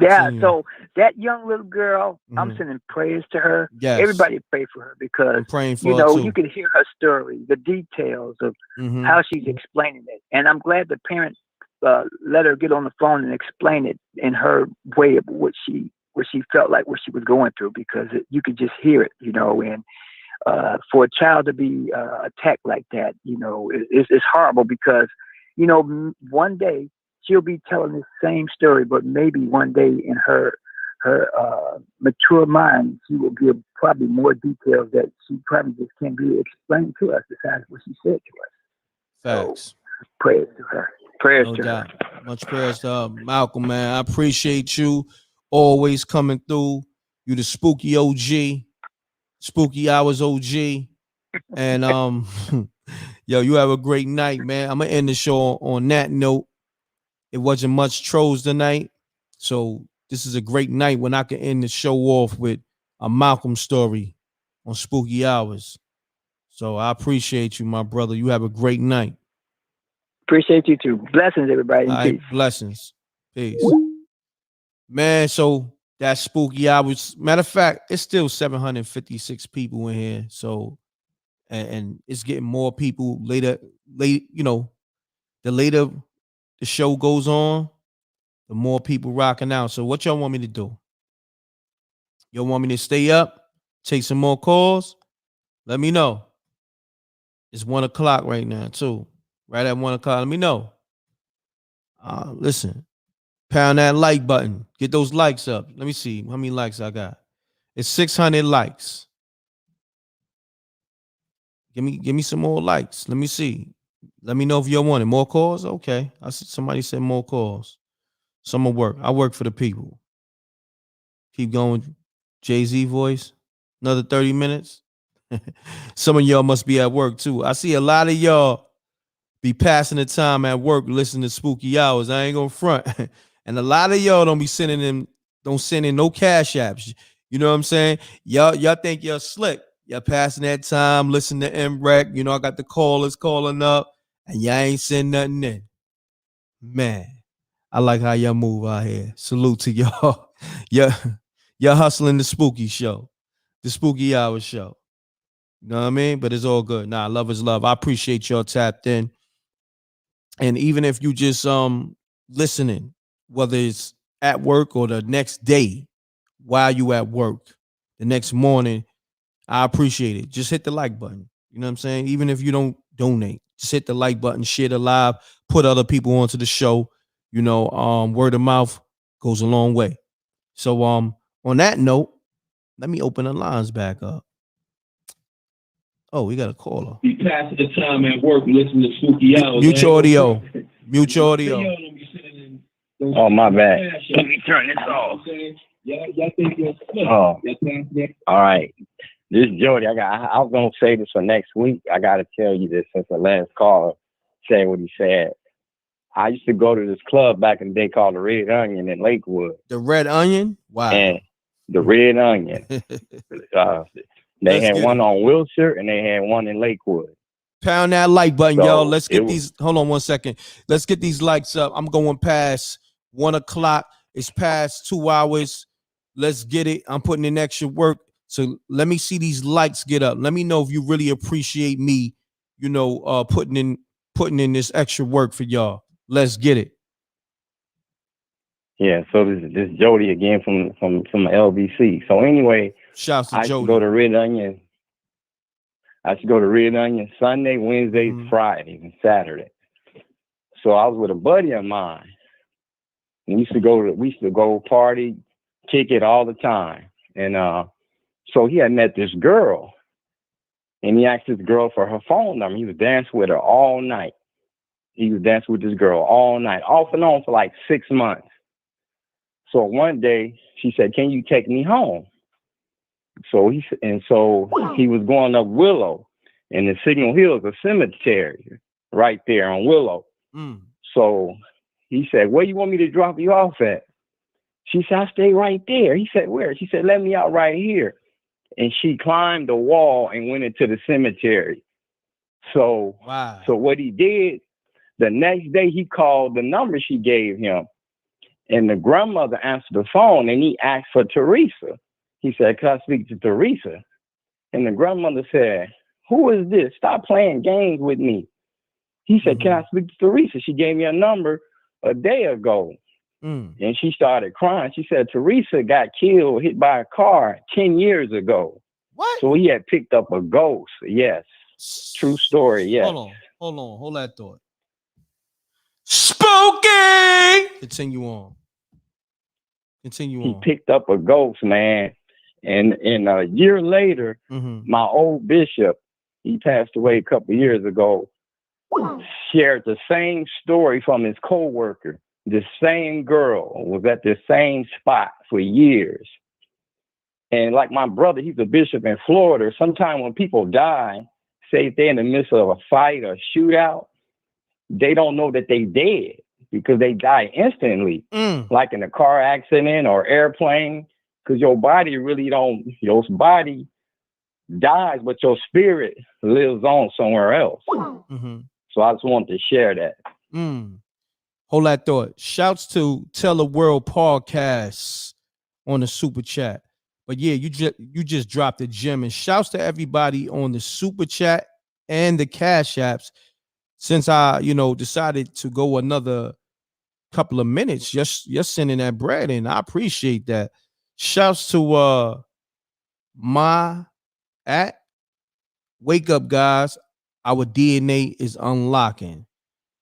Yeah, so that young little girl, I'm sending prayers to her. Yes. Everybody pray for her because, I'm praying for you her know, too. you can hear her story, the details of how she's explaining it. And I'm glad the parents let her get on the phone and explain it in her way of what she felt like, what she was going through, because you could just hear it, you know. And for a child to be attacked like that, you know, it's horrible because, you know, one day she'll be telling the same story, but maybe one day in her mature mind, she will give probably more details that she probably just can't be explained to us besides what she said to us. Facts. So, prayers to her. Prayers No to doubt. her. Much prayers to Malcolm, man. I appreciate you always coming through. You the spooky OG, spooky hours OG. And yo, you have a great night, man. I'm gonna end the show on that note. It wasn't much trolls tonight, so this is a great night when I can end the show off with a Malcolm story on Spooky Hours. So I appreciate you, my brother. You have a great night. Appreciate you too. Blessings, everybody. All right, blessings. Peace. Man, so that's Spooky Hours. Matter of fact, it's still 756 people in here. So and it's getting more people late, you know, the later the show goes on, the more people rocking out. So what y'all want me to do? Y'all want me to stay up, take some more calls? Let me know. It's 1:00 right now, too. Right at 1:00. Let me know. Listen, pound that like button. Get those likes up. Let me see how many likes I got. It's 600 likes. Give me some more likes. Let me see. Let me know if y'all wanted more calls. Okay. I see somebody said more calls. Some will work. I work for the people. Keep going. Jay-Z voice. Another 30 minutes. Some of y'all must be at work too. I see a lot of y'all be passing the time at work listening to Spooky Hours. I ain't gonna front. And a lot of y'all don't send in no cash apps. You know what I'm saying? Y'all think you're slick. Y'all passing that time, listen to m.reck. You know, I got the callers calling up, and y'all ain't send nothing in. Man, I like how y'all move out here. Salute to y'all. Y'all hustling the Spooky show, the Spooky Hour show. You know what I mean? But it's all good. Nah, love is love. I appreciate y'all tapped in. And even if you just listening, whether it's at work or the next day while you at work, the next morning, I appreciate it. Just hit the like button. You know what I'm saying? Even if you don't donate, just hit the like button, share the live, put other people onto the show. You know, word of mouth goes a long way. So on that note, let me open the lines back up. Oh, we got a caller. Be passing the time at work listening to Spooky Hours. Mute your audio. Mute your audio. Oh, my bad. Let me turn this off. Oh, all right. This is Jody. I was gonna say this for next week. I gotta tell you this since the last caller said what he said. I used to go to this club back in the day called the Red Onion in Lakewood. The Red Onion? Wow. And the Red Onion. They had one on Wilshire and they had one in Lakewood. Pound that like button, So y'all. Let's get these. Hold on one second. Let's get these likes up. I'm going past 1:00. It's past 2 hours. Let's get it. I'm putting in extra work. So let me see these likes get up. Let me know if you really appreciate me, you know, putting in this extra work for y'all. Let's get it. Yeah, so this is Jody again from LBC. So anyway, shouts to I used Jody. to go to Red Onion. I used to go to Red Onion Sunday, Wednesday, Friday, and Saturday. So I was with a buddy of mine. And we used to go party, kick it all the time. And so he had met this girl. And he asked this girl for her phone number. He was dancing with her all night. He was dancing with this girl all night, off and on for like 6 months. So one day she said, "Can you take me home?" So he was going up Willow, and the Signal Hill is a cemetery right there on Willow. So he said, "Where you want me to drop you off at?" She said, "I stay right there." He said, "Where?" She said, "Let me out right here." And she climbed the wall and went into the cemetery. So what he did, the next day he called the number she gave him, and the grandmother answered the phone, and he asked for Teresa. He said, "Can I speak to Teresa?" And the grandmother said, "Who is this? Stop playing games with me." He said, "Can I speak to Teresa? She gave me a number a day ago." And she started crying. She said, "Teresa got killed, hit by a car 10 years ago." What? So he had picked up a ghost. Yes. True story. Yes. Hold that thought. Spooky! Continue on. He picked up a ghost, man. And a year later, my old bishop, he passed away a couple of years ago, shared the same story from his co-worker. The same girl was at the same spot for years. And like my brother, he's a bishop in Florida. Sometimes when people die, say if they're in the midst of a fight or shootout, they don't know that they dead because they die instantly, like in a car accident or airplane, because your body dies, but your spirit lives on somewhere else. So I just wanted to share that. Hold that thought. Shouts to Tell the World Podcast on the super chat. But yeah, you just dropped a gem. And shouts to everybody on the super chat and the cash apps. Since I, decided to go another couple of minutes, just sending that bread in. I appreciate that. Shouts to wake up, guys. Our DNA is unlocking.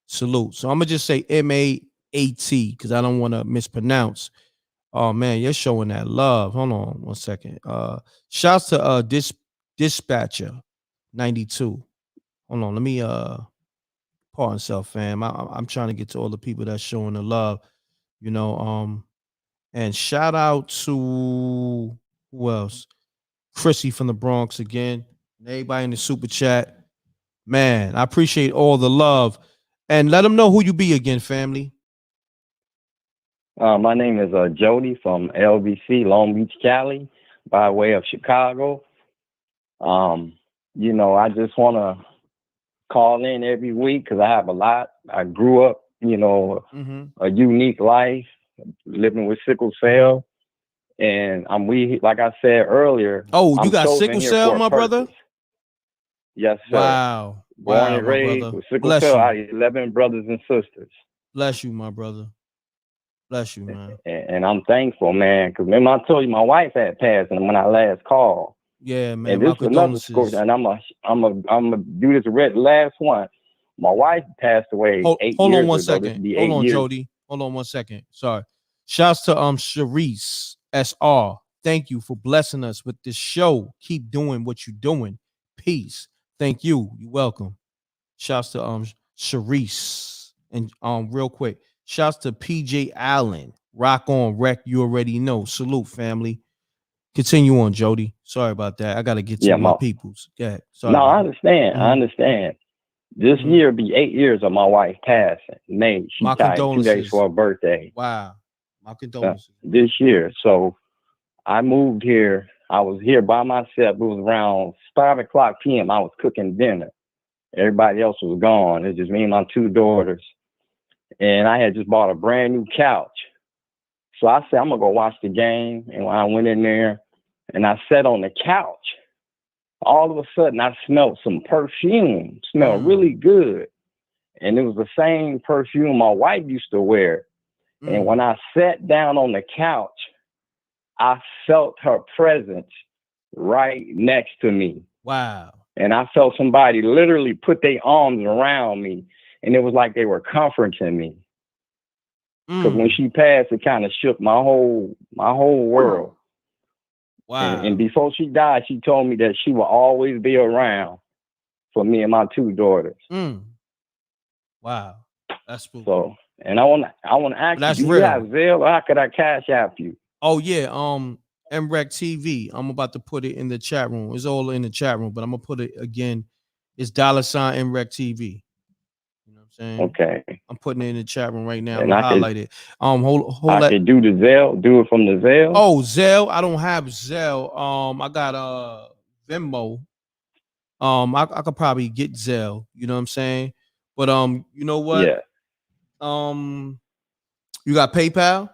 Salute. So I'm gonna just say MAAT because I don't want to mispronounce. Oh man, you're showing that love. Hold on 1 second. Shouts to Dispatcher 92. Hold on, let me pardon self, fam. I'm trying to get to all the people that's showing the love, and shout out to who else? Chrissy from the Bronx again. And everybody in the super chat. Man, I appreciate all the love. And let them know who you be again, family. My name is Jody from LBC, Long Beach, Cali, by way of Chicago. I just want to call in every week because I have a lot. I grew up, a unique life, living with sickle cell. And like I said earlier. Oh, you I'm got sickle cell, my brother? Yes, sir. Wow. Born and raised with sickle cell. I have 11 brothers and sisters. Bless you, my brother. Bless you, man. And I'm thankful, man, because remember I told you my wife had passed when I last called. Yeah, man. And this is another story, and I'm a do this last one. My wife passed away 8 years ago. Hold on 1 second. Hold on, Jody. Hold on 1 second. Sorry. Shouts to Sharice SR. Thank you for blessing us with this show. Keep doing what you're doing. Peace. Thank you. You're welcome. Shouts to Sharice. And real quick, shouts to PJ Allen. Rock on, wreck. You already know. Salute, family. Continue on, Jody. Sorry about that. I gotta get to my peoples. Yeah. Sorry. No, I understand. I understand. This year be 8 years of my wife passing. May. She died 2 days for her birthday. Wow. My condolences. This year. So I moved here. I was here by myself. It was around 5:00 p.m. I was cooking dinner. Everybody else was gone. It's just me and my 2 daughters. And I had just bought a brand new couch. So I said, I'm going to go watch the game. And when I went in there and I sat on the couch, all of a sudden I smelled some perfume. Smelled really good. And it was the same perfume my wife used to wear. And when I sat down on the couch, I felt her presence right next to me. Wow. And I felt somebody literally put their arms around me. And it was like they were comforting me. Because when she passed, it kind of shook my whole world. Wow. And before she died, she told me that she will always be around for me and my 2 daughters. Wow. That's cool. So, and I want to ask you, do you have Zelle or how could I cash app you? Oh yeah. mrecktv. I'm about to put it in the chat room. It's all in the chat room, but I'm gonna put it again. It's $mrecktv. You know what I'm saying? Okay. I'm putting it in the chat room right now. I'm And gonna I could highlight it. Hold I that. could do the Zelle, do it from the Zelle. Oh, Zelle. I don't have Zelle. I got Venmo. I could probably get Zelle. You know what I'm saying? But you know what? Yeah. You got PayPal?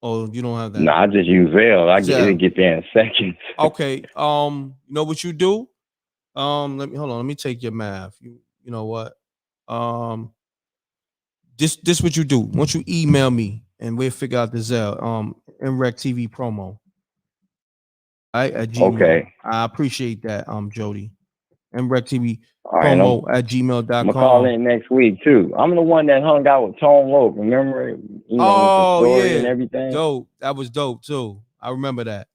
Oh, you don't have that. No, I just use Zelle. I Zelle. get there in seconds. Okay. You know what you do? Let me take your math. You know what? This what you do. Once you email me and we'll figure out the Zelle. m.reck TV promo. All right, at Gmail. Okay. I appreciate that, Jody. m.reck TV All right, promo at I'm gonna call gmail.com. in next week too. I'm the one that hung out with Tone Loc. Remember, with the Oh story yeah, and everything. dope. That was dope too. I remember that.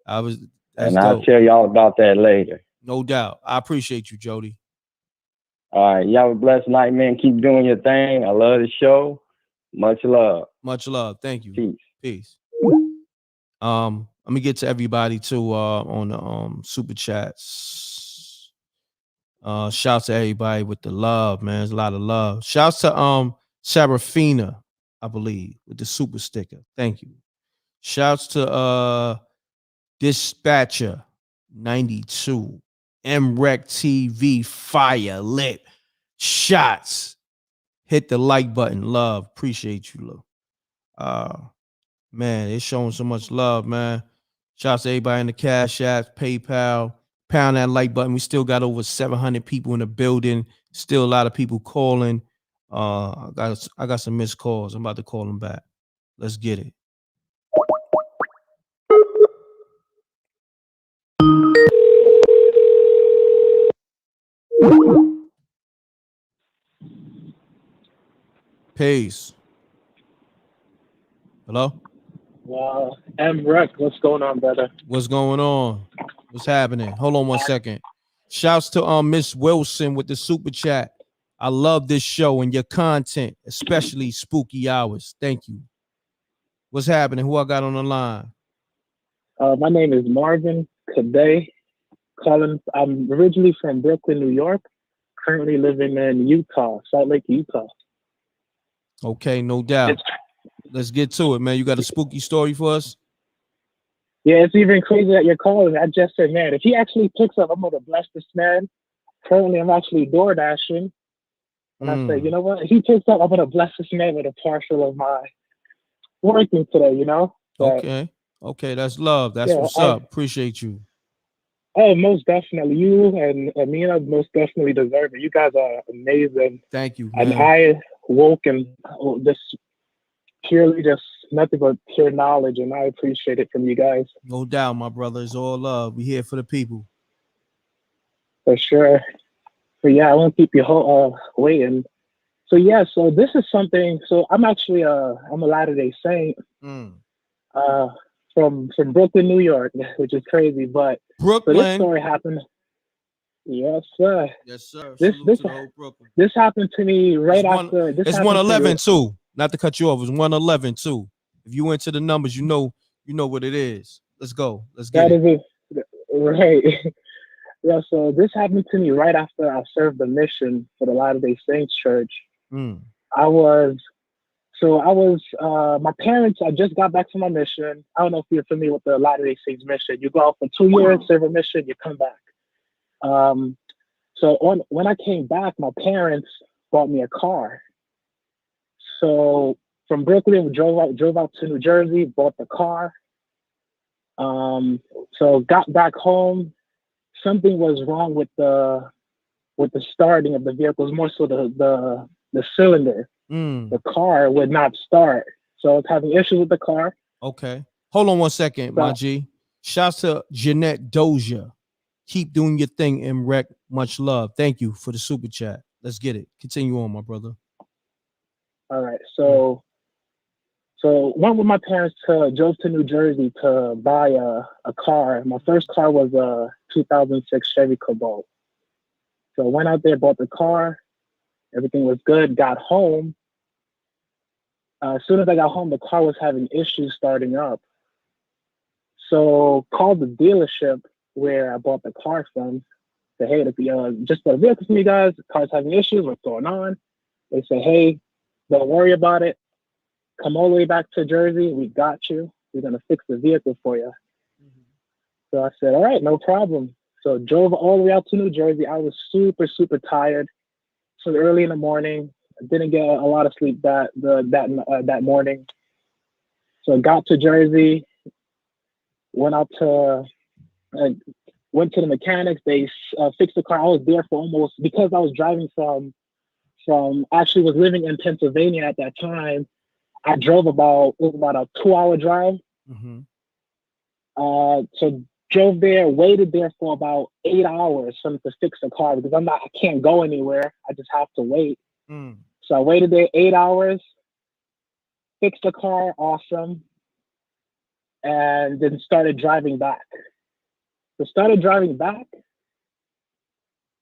That's And I'll dope. tell y'all about that later. No doubt. I appreciate you, Jody. All right, y'all have a blessed night, man. Keep doing your thing. I love the show. Much love. Much love. Thank you. Peace. Peace. Let me get to everybody too on the super chats. Shouts to everybody with the love, man. There's a lot of love. Shouts to Serafina, I believe, with the super sticker. Thank you. Shouts to Dispatcher 92, m.reck TV, fire lit. Shots. Hit the like button. Love. Appreciate you, love. Man, it's showing so much love, man. Shouts to everybody in the Cash App, PayPal. Pound that like button. We still got over 700 people in the building. Still a lot of people calling. I got some missed calls. I'm about to call them back. Let's get it. Peace. Hello? m.reck, what's going on, brother? What's going on? What's happening? Hold on one second. Shouts to Miss Wilson with the super chat. I love this show and your content, especially spooky hours. Thank you. What's happening? Who I got on the line? My name is Marvin Cadet. I'm originally from Brooklyn, New York. Currently living in Utah, Salt Lake, Utah. Okay, no doubt. Let's get to it, man. You got a spooky story for us? Yeah, it's even crazy that you're calling. I just said, man, if he actually picks up, I'm gonna bless this man. Currently, I'm actually door dashing. And I say, you know what? If he picks up, I'm gonna bless this man with a partial of my working today, you know? But, Okay, that's love. That's what's up. Appreciate you. Oh, most definitely. You and Amina most definitely deserve it. You guys are amazing. Thank you, man. And I woke and just purely just nothing but pure knowledge, and I appreciate it from you guys. No doubt, my brother. It's all love. We here for the people. For sure. So yeah, I won't keep you waiting. So yeah, so this is something. So I'm actually I'm a Latter-day Saint. From Brooklyn, New York, which is crazy. But Brooklyn. So this story happened. Yes, sir. Yes, sir. This happened to me right after. It's 111 too. Not to cut you off. It's 111 too. If you went to the numbers, you know what it is. Let's go. Let's get it. That is it. Right. Yeah. So this happened to me right after I served the mission for the Latter-day Saints Church. My parents, I just got back from my mission. I don't know if you're familiar with the Latter-day Saints mission. You go out for 2 years, serve a mission, you come back. When I came back, my parents bought me a car. So from Brooklyn, we drove out to New Jersey, bought the car. So got back home, something was wrong with the starting of the vehicle. It was more so the cylinder. The car would not start. So I was having issues with the car. Okay. Hold on one second, my G. Shouts to Jeanette Dozier. Keep doing your thing, m.reck. Much love. Thank you for the super chat. Let's get it. Continue on, my brother. All right. So went with my parents drove to New Jersey to buy a car. My first car was a 2006 Chevy Cobalt. So went out there, bought the car. Everything was good. Got home. As soon as I got home, the car was having issues starting up. So called the dealership where I bought the car from. Say, hey, just for the vehicle from you guys, the car's having issues, what's going on? They say, hey, don't worry about it. Come all the way back to Jersey. We got you. We're going to fix the vehicle for you. So I said, all right, no problem. So drove all the way out to New Jersey. I was super, super tired. So early in the morning. I didn't get a lot of sleep that morning. So I got to Jersey, went to the mechanics. They fixed the car. I was there for almost, because I was driving actually was living in Pennsylvania at that time. I drove it was about a 2-hour drive. So drove there, waited there for about 8 hours for them to fix the car because I can't go anywhere. I just have to wait. So I waited there 8 hours, fixed the car, awesome, and then started driving back. So started driving back.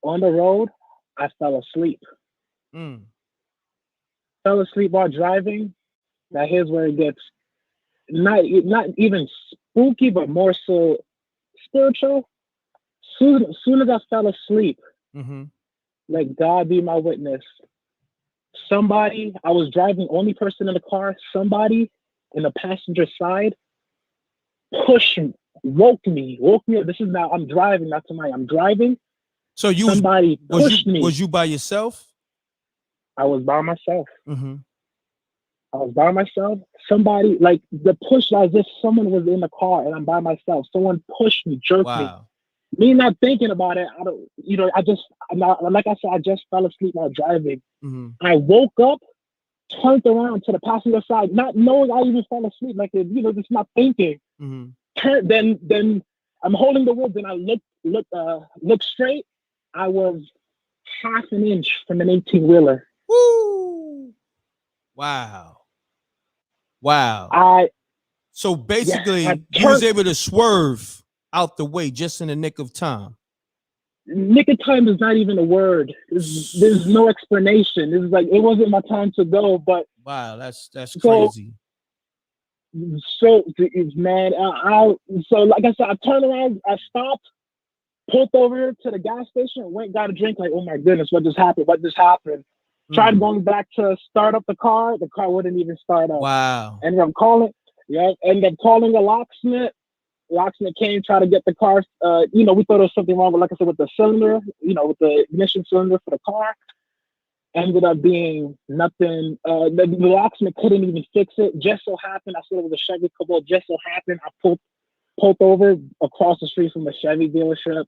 On the road, I fell asleep. Fell asleep while driving. Now here's where it gets not even spooky, but more so spiritual. Soon as I fell asleep, like God be my witness, I was driving, only person in the car, somebody in the passenger side woke me up. This is now, I'm driving, not tonight. I'm driving. So somebody pushed me. Was you by yourself? I was by myself. I was by myself. Somebody, like the push, as if someone was in the car and I'm by myself. Someone pushed me, jerked me. Me not thinking about it. Like I said, I just fell asleep while driving. I woke up, turned around to the passenger side, not knowing I even fell asleep. Like, just not thinking. Then I'm holding the wheel. Then I look straight. I was half an inch from an 18-wheeler. Woo! Wow. So basically, you was able to swerve out the way just in the nick of time. Nick of time is not even a word. There's no explanation. It's like it wasn't my time to go. But wow, that's crazy. So man, so like I said, I turned around, I stopped, pulled over to the gas station, went got a drink. Like, oh my goodness, what just happened? Tried going back to start up the car wouldn't even start up. Wow. Ended up calling a locksmith. Locksmith came, tried to get the car. We thought there was something wrong with, like I said, with the cylinder, with the ignition cylinder for the car. Ended up being nothing. The locksmith couldn't even fix it. Just so happened, I said it was a Chevy Cobalt. Just so happened, I pulled over across the street from the Chevy dealership.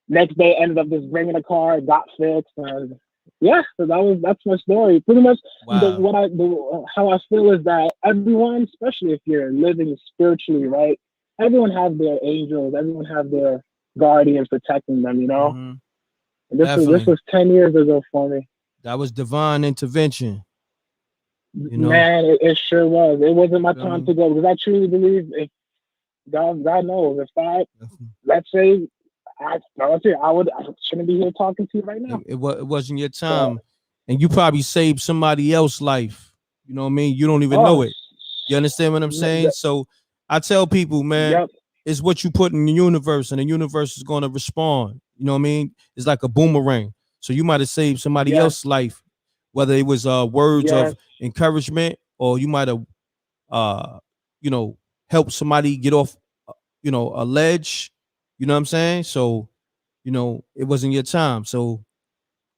Next day, ended up just bringing the car, got fixed, and yeah, so that's my story. Pretty much, how I feel is that everyone, especially if you're living spiritually, right? Everyone has their angels. Everyone has their guardians protecting them. And this was 10 years ago for me. That was divine intervention. Man, it sure was. It wasn't my time to go because I truly believe if God knows if let's say. I shouldn't be here talking to you right now. It wasn't your time, and you probably saved somebody else's life. You know what I mean? You don't even know it. You understand what I'm saying? So I tell people, man, it's what you put in the universe, and the universe is going to respond. You know what I mean? It's like a boomerang. So you might have saved somebody else's life, whether it was words of encouragement, or you might have, helped somebody get off, a ledge. You know what I'm saying? So, it wasn't your time. So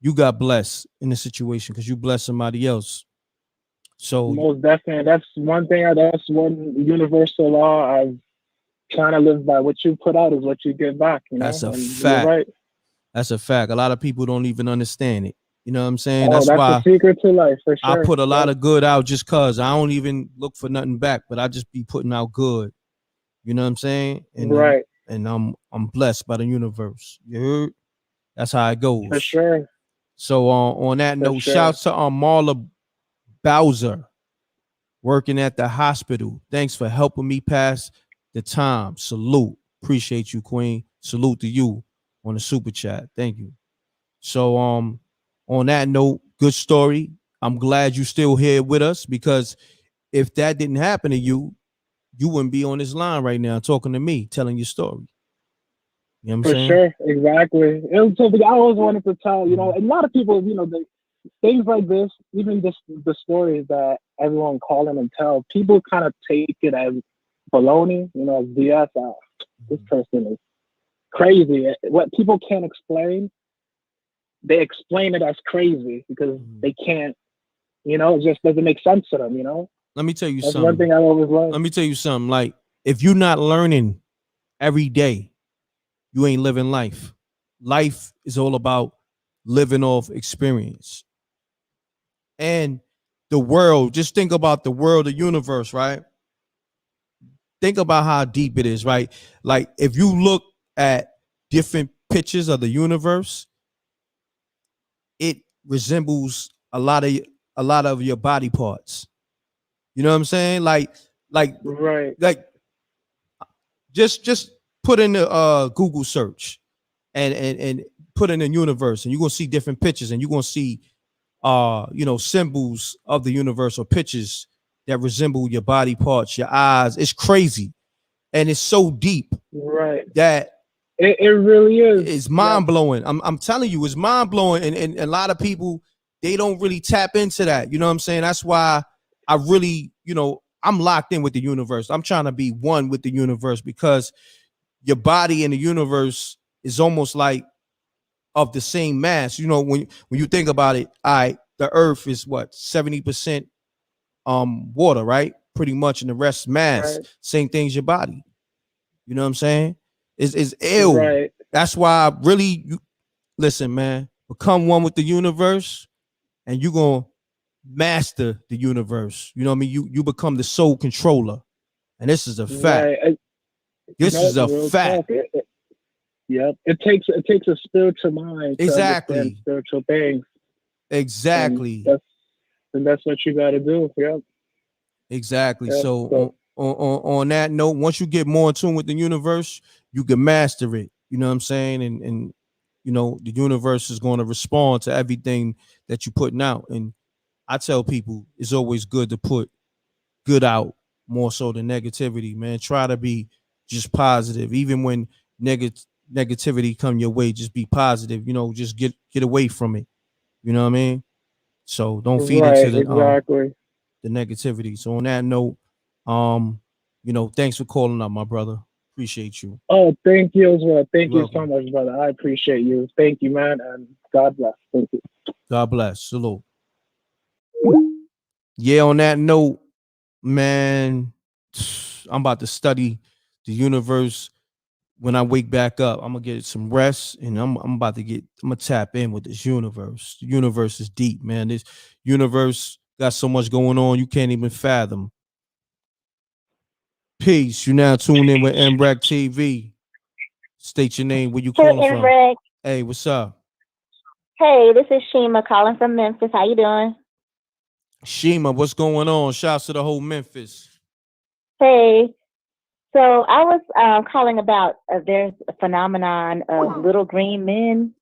you got blessed in the situation because you blessed somebody else. So most definitely, that's one thing. That's one universal law. I'm trying to live by. What you put out is what you get back. That's a fact. You're right. That's a fact. A lot of people don't even understand it. You know what I'm saying? That's why the secret to life, for sure. I put a lot of good out just cause I don't even look for nothing back, but I just be putting out good. You know what I'm saying? And right. And I'm blessed by the universe. You heard? That's how it goes. For sure. So on that note, shouts to Marla Bowser working at the hospital. Thanks for helping me pass the time. Salute. Appreciate you, Queen. Salute to you on the super chat. Thank you. So on that note, good story. I'm glad you still here with us because if that didn't happen to you, you wouldn't be on this line right now talking to me, telling your story. You know what I'm For saying? sure, exactly. It was something I always wanted to tell. You know, a lot of people, you know, things like this, even the stories that everyone call in and tell, people kind of take it as baloney, you know, as BS. This person is crazy. What people can't explain, they explain it as crazy because they can't, you know, it just doesn't make sense to them, you know? Let me tell you That's something. one thing I always learned. Let me tell you something. Like, if you're not learning every day, you ain't living life. Life is all about living off experience. And the world, just think about the world, the universe, right? Think about how deep it is, right? Like, if you look at different pictures of the universe, it resembles a lot of your body parts. You know what I'm saying? Right. Like just put in the Google search and put in the universe, and you're gonna see different pictures, and you're gonna see symbols of the universe or pictures that resemble your body parts, your eyes. It's crazy. And it's so deep Right. that it really is. It's mind blowing. I'm telling you, it's mind blowing. And a lot of people, they don't really tap into that. You know what I'm saying? That's why I really, I'm locked in with the universe. I'm trying to be one with the universe, because your body and the universe is almost like of the same mass. You know, when you think about it, the earth is what, 70% water, right? Pretty much, and the rest mass. Right. Same thing's your body. You know what I'm saying? It's ill. Right. That's why I really listen, man. Become one with the universe, and you're gonna master the universe. You know what I mean? You become the sole controller. And this is a fact. Right. This is a real fact. talk. Yep. It takes a spiritual mind to understand spiritual things. Exactly. And that's what you gotta do. Yep. Exactly. Yep. So on that note, once you get more in tune with the universe, you can master it. You know what I'm saying? And the universe is going to respond to everything that you're putting out. And I tell people it's always good to put good out more so than negativity, man. Try to be just positive. Even when negativity come your way, just be positive. Just get away from it. You know what I mean? So don't feed into Right, exactly. the negativity. So on that note, thanks for calling up, my brother. Appreciate you. Oh, thank you as well. Thank You're you so much, brother. I appreciate you. Thank you, man, and God bless. Thank you. God bless. Salute. Yeah, on that note, man, I'm about to study the universe. When I wake back up, I'm gonna get some rest, and I'm gonna tap in with this universe. The universe is deep, man. This universe got so much going on you can't even fathom. Peace. You now tuned in with m.reck.tv. State your name, where you Hey, calling from. m.reck. Hey, what's up? Hey, this is Shima calling from Memphis. How you doing? Shima, what's going on? Shouts to the whole Memphis. Hey, so I was calling about there's a phenomenon of little green men,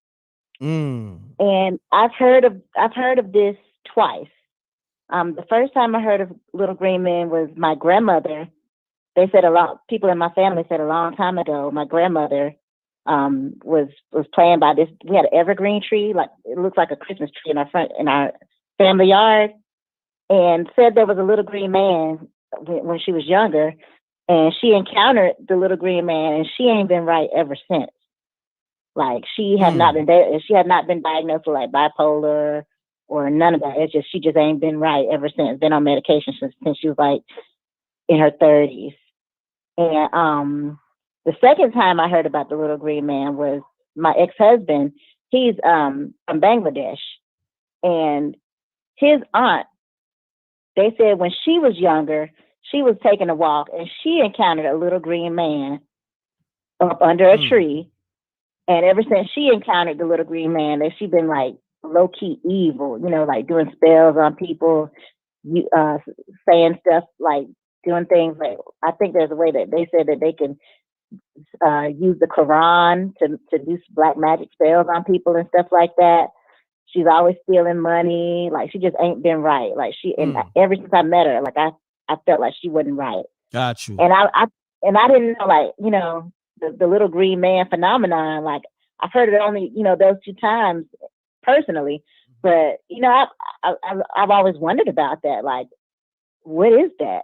and I've heard of this twice. The first time I heard of little green men was my grandmother. They said people in my family said a long time ago. My grandmother was playing by this. We had an evergreen tree, like it looks like a Christmas tree in our family yard, and said there was a little green man when she was younger, and she encountered the little green man, and she ain't been right ever since. Like she had not been diagnosed with like bipolar or none of that. It's just she just ain't been right ever since. Been on medication since she was like in her 30s. And the second time I heard about the little green man was my ex-husband. He's from Bangladesh, and his aunt, they said when she was younger, she was taking a walk and she encountered a little green man up under a tree. And ever since she encountered the little green man, that she been like low key evil, like doing spells on people, saying stuff like doing things like, I think there's a way that they said that they can use the Quran to do black magic spells on people and stuff like that. She's always stealing money. Like she just ain't been right. Like and ever since I met her, like I felt like she wasn't right. Got you. And I didn't know, like, you know, the little green man phenomenon. Like, I've heard it only, you know, those 2 times personally, but you know, I've always wondered about that. Like, what is that?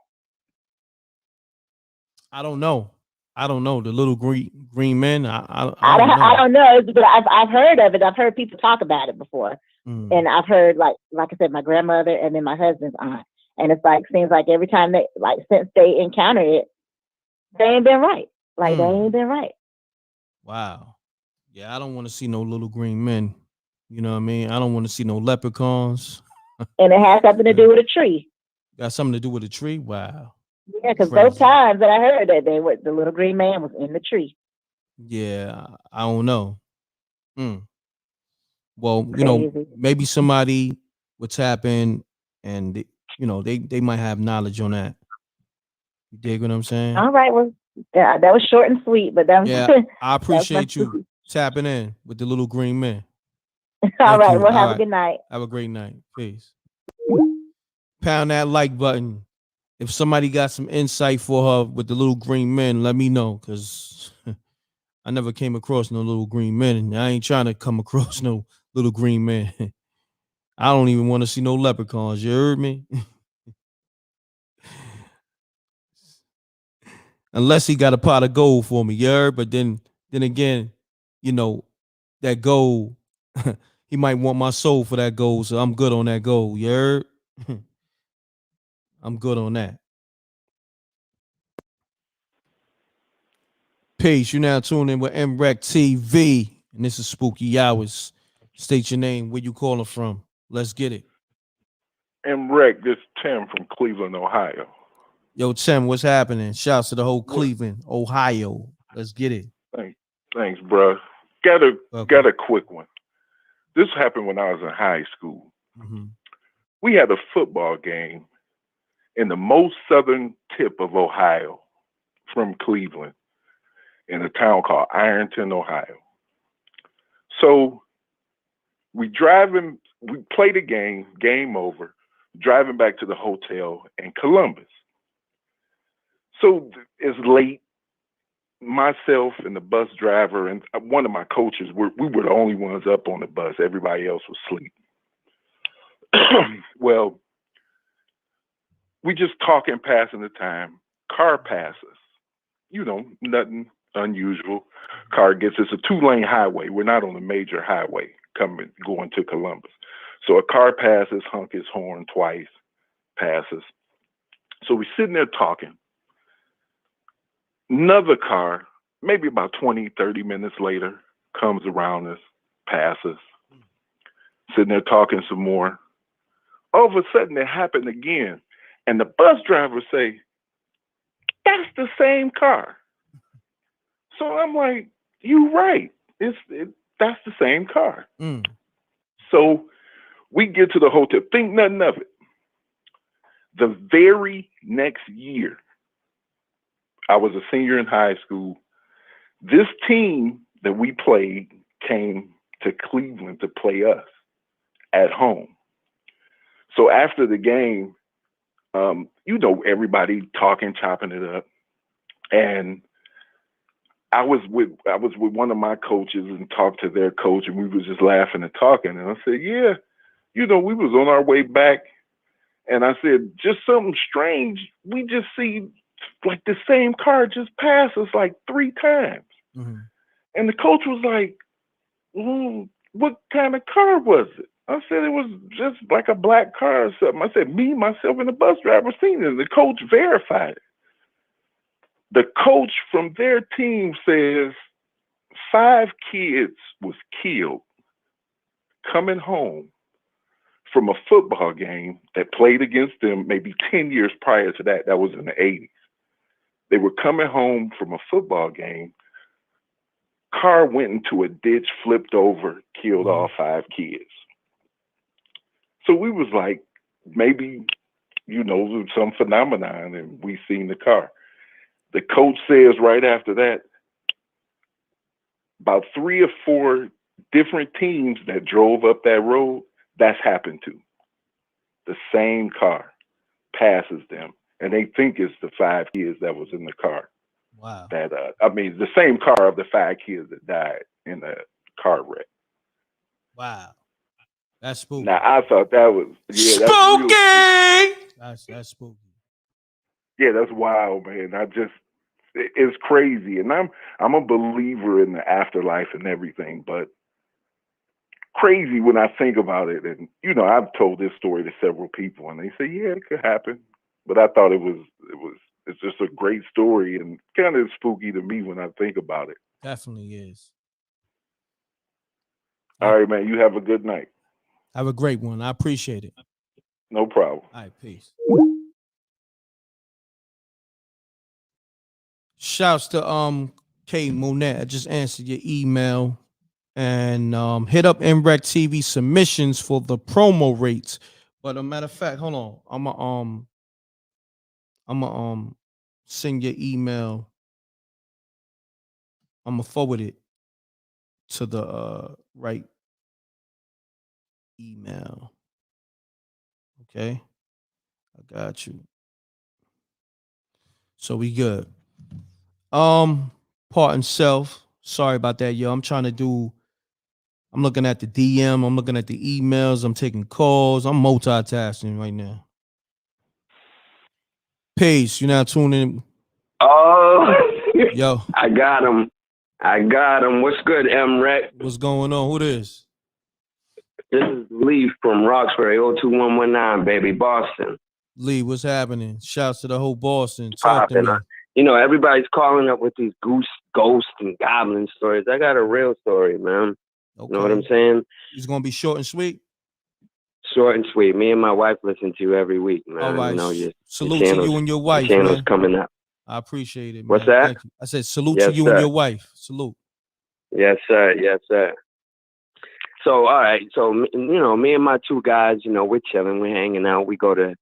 I don't know. The little green men. I I don't know. don't know, but I've heard of it. I've heard people talk about it before, and I've heard like I said, my grandmother and then my husband's aunt, and it's like seems like every time they like since they encounter it, they ain't been right. Like they ain't been right. Wow. Yeah, I don't want to see no little green men. You know what I mean? I don't want to see no leprechauns. And it has something to do with a tree. Got something to do with a tree? Wow. Yeah, because both times that I heard that the little green man was in the tree. Yeah, I don't know. Well, you know, maybe somebody would tap in and they might have knowledge on that. You dig what I'm saying? All right, well, that was short and sweet, but that was I appreciate you tapping in with the little green man. All right, well, have a good night. Have a great night. Peace. Pound that like button. If somebody got some insight for her with the little green men, let me know, because I never came across no little green men, and I ain't trying to come across no little green man. I don't even want to see no leprechauns. You heard me? Unless he got a pot of gold for me, you heard? But then again, you know, that gold, he might want my soul for that gold, so I'm good on that gold, you heard? I'm good on that. Peace. You now tuned in with m.reck.tv, and this is Spooky Hours. State your name, where you calling from. Let's get it. m.reck, this is Tim from Cleveland, Ohio. Yo, Tim, what's happening? Shouts to the whole Cleveland, Ohio. Let's get it. Thanks, bro. Got a quick one. This happened when I was in high school. We had a football game in the most southern tip of Ohio from Cleveland in a town called Ironton, Ohio. So we play the game over, driving back to the hotel in Columbus. So it's late. Myself and the bus driver and one of my coaches, we were the only ones up on the bus. Everybody else was asleep. Well, we just talking, passing the time. Car passes. You know, nothing unusual. Car gets, it's a 2-lane highway. We're not on a major highway going to Columbus. So a car passes, honk his horn twice, passes. So we're sitting there talking. Another car, maybe about 20, 30 minutes later, comes around us, passes. Sitting there talking some more. All of a sudden, it happened again. And the bus driver say, that's the same car. So I'm like, you right. That's the same car. So we get to the hotel, think nothing of it. The very next year, I was a senior in high school. This team that we played came to Cleveland to play us at home. So after the game, you know, everybody talking, chopping it up. And I was with one of my coaches and talked to their coach, and we was just laughing and talking. And I said, yeah, you know, we was on our way back. And I said, just something strange. We just see like the same car just pass us like 3 times. And the coach was like, what kind of car was it? I said, it was just like a black car or something. I said, me, myself, and the bus driver seen it. The coach verified it. The coach from their team says 5 kids was killed coming home from a football game that played against them maybe 10 years prior to that. That was in the 80s. They were coming home from a football game. Car went into a ditch, flipped over, killed all 5 kids. So we was like, maybe, you know, some phenomenon, and we seen the car. The coach says right after that, about 3 or 4 different teams that drove up that road, that's happened to. The same car passes them and they think it's the 5 kids that was in the car. Wow. That I mean, the same car of the 5 kids that died in the car wreck. Wow. That's spooky. Now I thought that was spooky. That's spooky. Yeah, that's wild, man. It's crazy, and I'm a believer in the afterlife and everything, but crazy when I think about it. And I've told this story to several people, and they say, yeah, it could happen. But I thought it's just a great story and kind of spooky to me when I think about it. Definitely is. All right, man. You have a good night. Have a great one. I appreciate it. No problem. All right, peace. Shouts to Kate Monette. I just answered your email. And hit up m.reck.tv submissions for the promo rates. But a matter of fact, hold on. I'm gonna send your email. I'm gonna forward it to the right email. Okay, I got you. So we good. Part and self. Sorry about that, yo. I'm looking at the DM. I'm looking at the emails. I'm taking calls. I'm multitasking right now. Peace. You're now tuning in. Oh, yo. I got him. What's good, m.reck? What's going on? Who this? This is Lee from Roxbury, 02119, baby, Boston. Lee, what's happening? Shouts to the whole Boston. Talk to me. Everybody's calling up with these ghost and goblin stories. I got a real story, man. Okay. You know what I'm saying? It's gonna be short and sweet. Short and sweet. Me and my wife listen to you every week, man. All right. Salute your to you and your wife, channel's man. coming up. I appreciate it, man. What's that? Thank you. I said salute to you and your wife. Salute. Yes, sir. Yes, sir. So, all right. So, me and my 2 guys, we're chilling. We're hanging out. We go to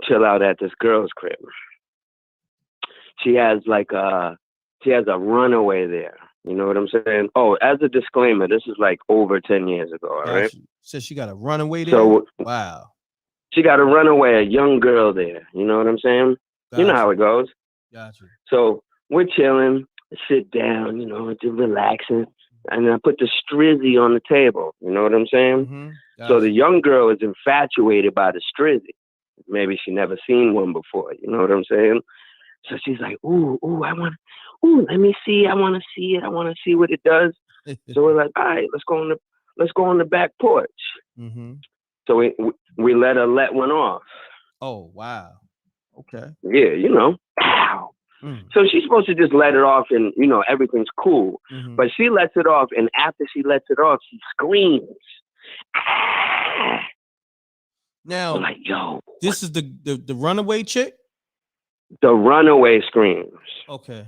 chill out at this girl's crib. She has a runaway there. You know what I'm saying? Oh, as a disclaimer, this is like over 10 years ago, all right? Says she got a runaway there? So, wow. She got a runaway, a young girl there. You know what I'm saying? Gotcha. You know how it goes. Gotcha. So we're chilling, sit down, just relaxing. And I put the strizzy on the table. You know what I'm saying? Mm-hmm. Gotcha. So the young girl is infatuated by the strizzy. Maybe she never seen one before. You know what I'm saying? So she's like, let me see. I want to see it. I want to see what it does. So we're like, all right, let's go on the back porch. Mm-hmm. So we let her let one off. Oh, wow. Okay. Yeah, Ow. So she's supposed to just let it off and, everything's cool. Mm-hmm. But she lets it off, and after she lets it off, she screams. Now, I'm like, yo. This is the runaway chick? The runaway screams. Okay.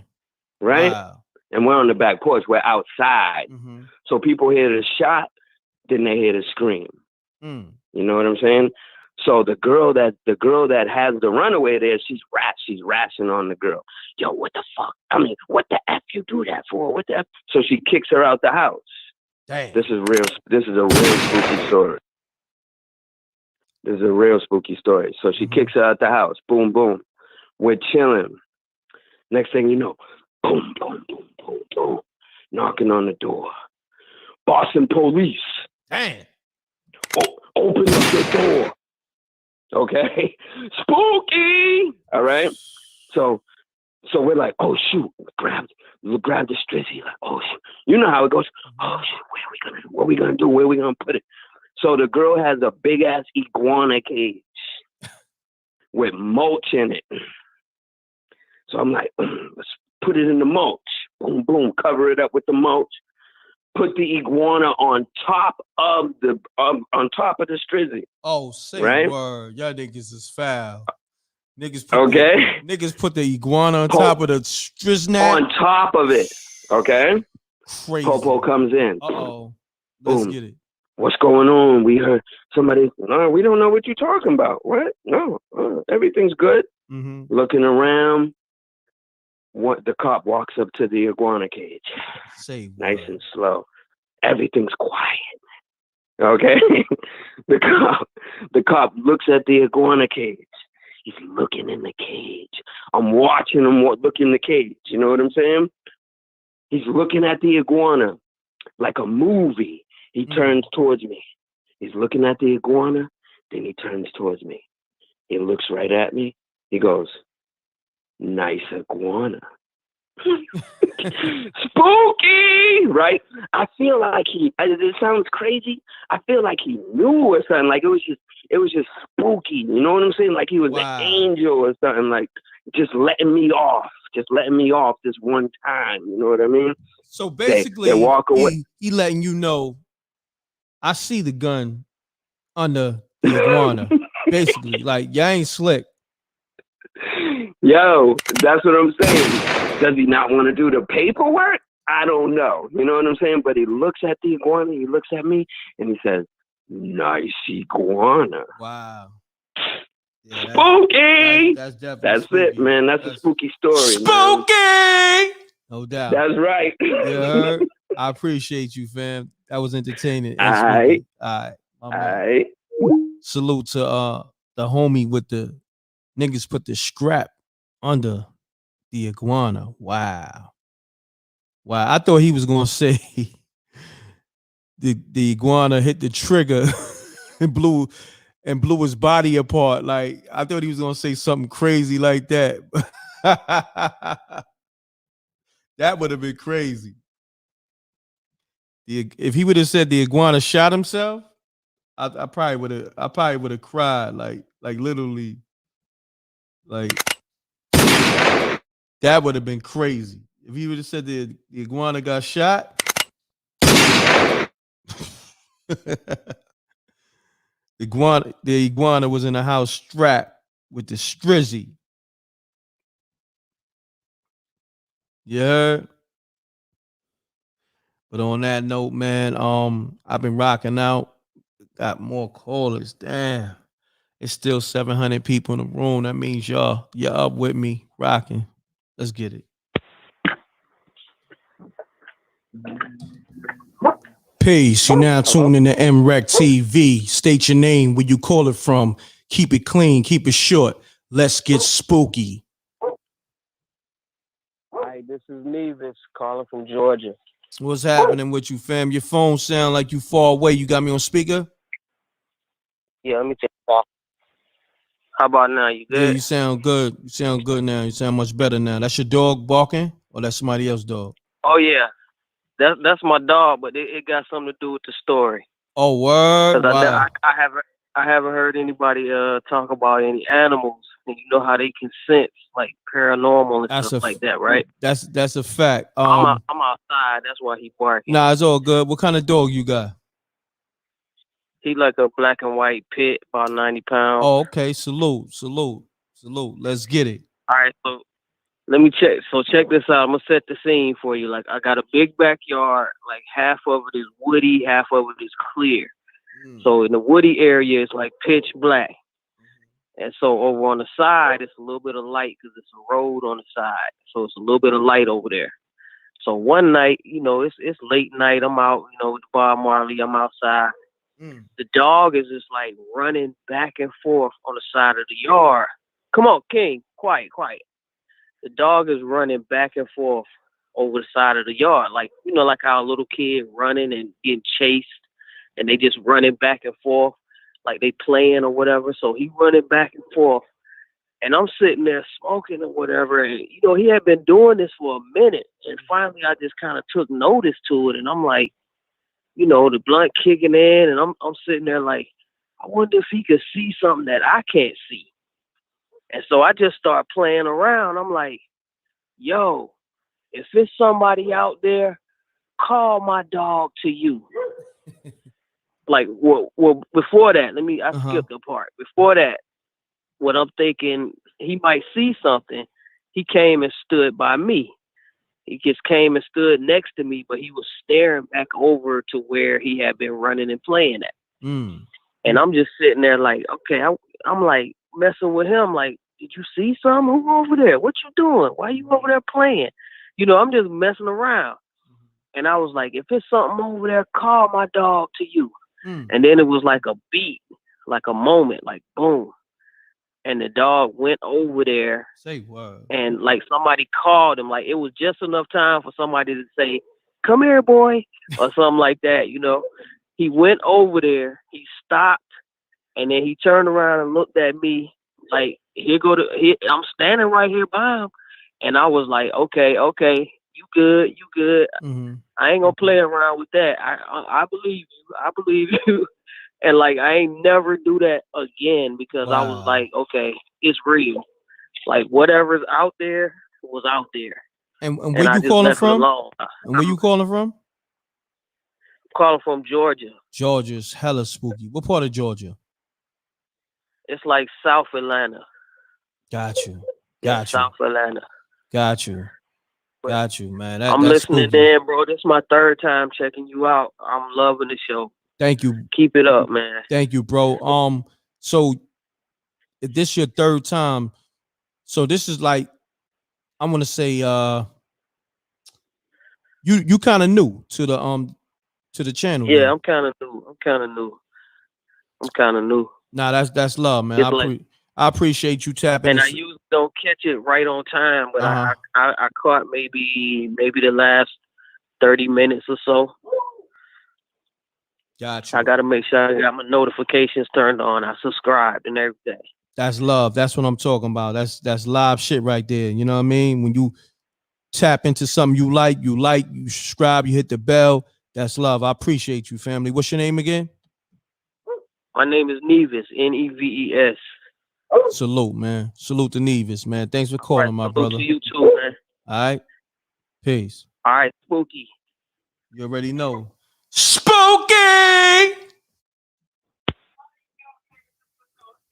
Right? Wow. And we're on the back porch. We're outside. Mm-hmm. So people hear the shot, then they hear the scream. Mm. You know what I'm saying? So the girl that has the runaway there, she's ratching on the girl. Yo, what the fuck? I mean, what the F you do that for? What the F? So she kicks her out the house. Damn. This is a real spooky story. This is a real spooky story. So she kicks her out the house. Boom, boom. We're chilling. Next thing you know, boom, boom, boom, boom, boom. Knocking on the door. Boston police. Damn. Open up the door. Okay? Spooky! All right? So we're like, oh, shoot. Grab the strizzy. Like, oh, shoot. You know how it goes. Oh, shit. What are we going to do? Where are we going to put it? So the girl has a big-ass iguana cage with mulch in it. So I'm like, let's put it in the mulch. Boom, boom. Cover it up with the mulch. Put the iguana on top of the strizzy. Oh, say right? Word. Y'all niggas is foul. Niggas put the iguana on top of the striznat. On top of it. Okay? Crazy. Popo comes in. Uh-oh. Let's Boom. get it. What's going on? We heard somebody. No, we don't know what you're talking about. What? No. Everything's good. Mm-hmm. Looking around. The cop walks up to the iguana cage. Say nice and slow. Everything's quiet. Okay? The cop looks at the iguana cage. He's looking in the cage. I'm watching him look in the cage. You know what I'm saying? He's looking at the iguana like a movie. He turns towards me. He's looking at the iguana, then he turns towards me. He looks right at me. He goes, nice iguana. Spooky, right? I feel like it sounds crazy. I feel like he knew or something. Like it was just spooky. You know what I'm saying? Like he was an angel or something. Like just letting me off this one time. You know what I mean? So basically, they walk away. He letting you know, I see the gun under the iguana. Basically, like y'all ain't slick. Yo, that's what I'm saying. Does he not want to do the paperwork? I don't know. You know what I'm saying? But he looks at the iguana, he looks at me, and he says, nice iguana. Wow. Yeah, spooky! That's definitely That's spooky. it, man. That's a spooky story. Spooky! Man. No doubt. That's right. Yeah, I appreciate you, fam. That was entertaining. All right. All right. Salute to the homie with the niggas put the scrap under the iguana. Wow. I thought he was gonna say the iguana hit the trigger and blew his body apart. Like I thought he was gonna say something crazy like that. That would have been crazy. If he would have said the iguana shot himself, I probably would have cried like literally, like that would have been crazy. If he would have said the iguana got shot, the iguana was in the house strapped with the strizzy. You heard? But on that note, man, I've been rocking out. Got more callers. Damn. It's still 700 people in the room. That means you're up with me, rocking. Let's get it. Peace. You now tuned in to m.reck TV. State your name, where you call it from. Keep it clean, keep it short. Let's get spooky. Hi, this is Nevis calling from Georgia. What's happening with you, fam? Your phone sound like you far away. You got me on speaker? Yeah, let me take a call. How about now? You good? Yeah, you sound good. You sound good now. You sound much better now. That's your dog barking, or that's somebody else's dog? Oh yeah, that's my dog, but it got something to do with the story. Oh word! Wow. I haven't heard anybody talk about any animals, and you know how they can sense like paranormal and stuff like that, right? That's a fact. I'm outside. That's why he barking. Nah, it's all good. What kind of dog you got? He like a black and white pit, about 90 pounds. Oh, okay. Salute. Let's get it. All right, so let me check. So check this out. I'm gonna set the scene for you. Like I got a big backyard. Like half of it is woody, half of it is clear. So in the woody area, it's like pitch black. And so over on the side, it's a little bit of light because it's a road on the side. So it's a little bit of light over there. So one night, you know, it's late night. I'm out, you know, with Bob Marley. I'm outside. The dog is just like running back and forth on the side of the yard. Come on, King, quiet. The dog is running back and forth over the side of the yard. Like, you know, like how a little kid running and getting chased and they just running back and forth like they playing or whatever. So he running back and forth. And I'm sitting there smoking or whatever. And, you know, he had been doing this for a minute. And finally, I just kind of took notice to it. And I'm like, you know, the blunt kicking in. And I'm sitting there like, I wonder if he could see something that I can't see. And so I just start playing around. I'm like, yo, if it's somebody out there, call my dog to you. Like, well, before that, I skipped a part. Before that, what I'm thinking, he might see something. He came and stood by me. He just came and stood next to me, but he was staring back over to where he had been running and playing at. And I'm just sitting there like, okay, I'm like messing with him. Like, did you see something? Who over there? What you doing? Why you over there playing? You know, I'm just messing around. And I was like, if it's something over there, call my dog to you. And then it was like a beat, like a moment, like boom. and the dog went over there. Say what? And like somebody called him, like it was just enough time for somebody to say, "Come here, boy," or something like that. You know, he went over there, he stopped, and then he turned around and looked at me like, I'm standing right here by him, and I was like, okay, you good. Mm-hmm. I ain't gonna play around with that. I believe you. And like I ain't never do that again because I was like, okay, it's real. Like whatever's out there was out there. And where you calling from? And where you calling from? Calling from Georgia. Georgia's hella spooky. What part of Georgia? It's like South Atlanta. Got you, South Atlanta. Got you, man. I'm that's listening spooky. in, bro. This is my third time checking you out. I'm loving the show. Thank you. Keep it up, man. Thank you, bro. So if this your third time, so this is like, I'm gonna say, you kind of new to the channel. Yeah, then. I'm kind of new. Nah, that's love, man. I appreciate you tapping. And I usually don't catch it right on time, but I caught maybe the last 30 minutes or so. Gotcha. I got to make sure I got my notifications turned on. I subscribed and everything. That's love. That's what I'm talking about. That's live shit right there. You know what I mean? When you tap into something you like, you subscribe, you hit the bell. That's love. I appreciate you, family. What's your name again? My name is Nevis, Neves. Salute, man. Salute to Nevis, man. Thanks for calling, my brother. Salute to you too, man. All right. Peace. All right, spooky. You already know. Spooky!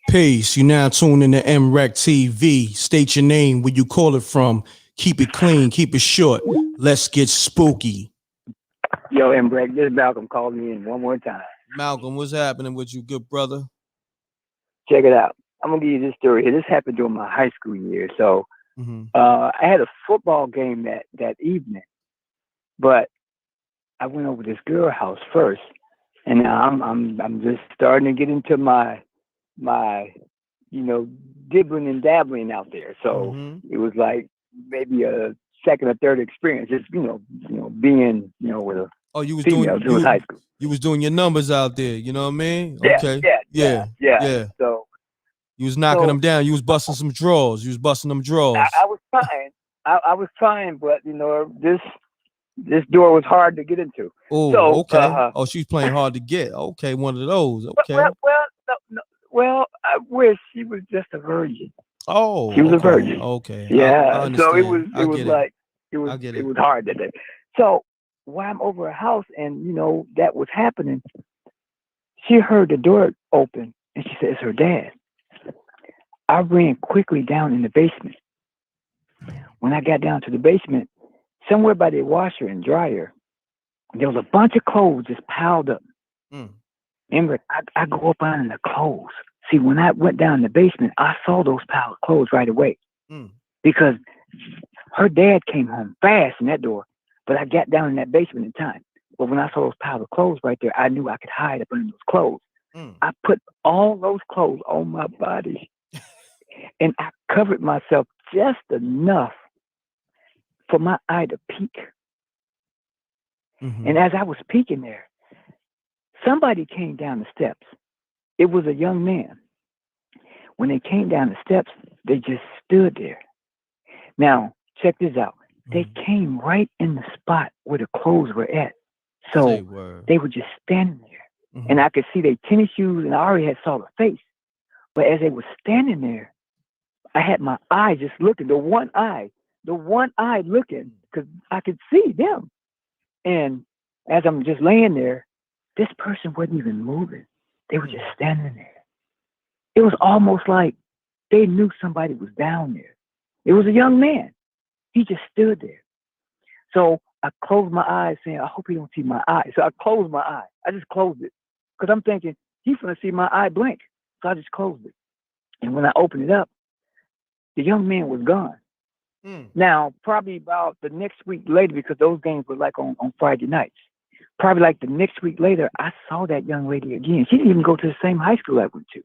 Peace. You now tuned in to m.reck TV. State your name, where you call it from. Keep it clean, keep it short. Let's get spooky. Yo, m.reck, this is Malcolm calling me in one more time. Malcolm, what's happening with you, good brother? Check it out. I'm gonna give you this story here. This happened during my high school year. So I had a football game that evening, but I went over to this girl house first, and now I'm just starting to get into my dibbling and dabbling out there. So it was like maybe a second or third experience, just being with a you was female during high school. You was doing your numbers out there, you know what I mean? Yeah, okay. Yeah. So you was knocking them down. You was busting some drawers. You was busting them drawers. I was trying. I was trying, but this door was hard to get into. Oh, so, okay. She's playing hard to get. Okay, one of those. Okay. Well, I wish she was just a virgin. Oh, she was a virgin. Okay. Yeah. I So it understand. was hard that day. So while I'm over her house and that was happening, she heard the door open and she said it's her dad. I ran quickly down in the basement. When I got down to the basement, somewhere by the washer and dryer, there was a bunch of clothes just piled up. Remember, I go up on the clothes. See, when I went down in the basement, I saw those piled of clothes right away because her dad came home fast in that door, but I got down in that basement in time. But when I saw those piles of clothes right there, I knew I could hide up under those clothes. I put all those clothes on my body and I covered myself just enough for my eye to peek. And as I was peeking there, somebody came down the steps. It was a young man. When they came down the steps, they just stood there. Now, check this out. They came right in the spot where the clothes were at. So they were just standing there. And I could see their tennis shoes, and I already saw the face. But as they were standing there, I had my eye just looking, the one eye looking, because I could see them. And as I'm just laying there, this person wasn't even moving. They were just standing there. It was almost like they knew somebody was down there. It was a young man. He just stood there. So I closed my eyes saying, I hope he don't see my eye. So I closed my eye. I just closed it because I'm thinking he's going to see my eye blink. So I just closed it. And when I opened it up, the young man was gone. Now, probably about the next week later, because those games were like on Friday nights, probably like the next week later, I saw that young lady again. She didn't even go to the same high school I went to.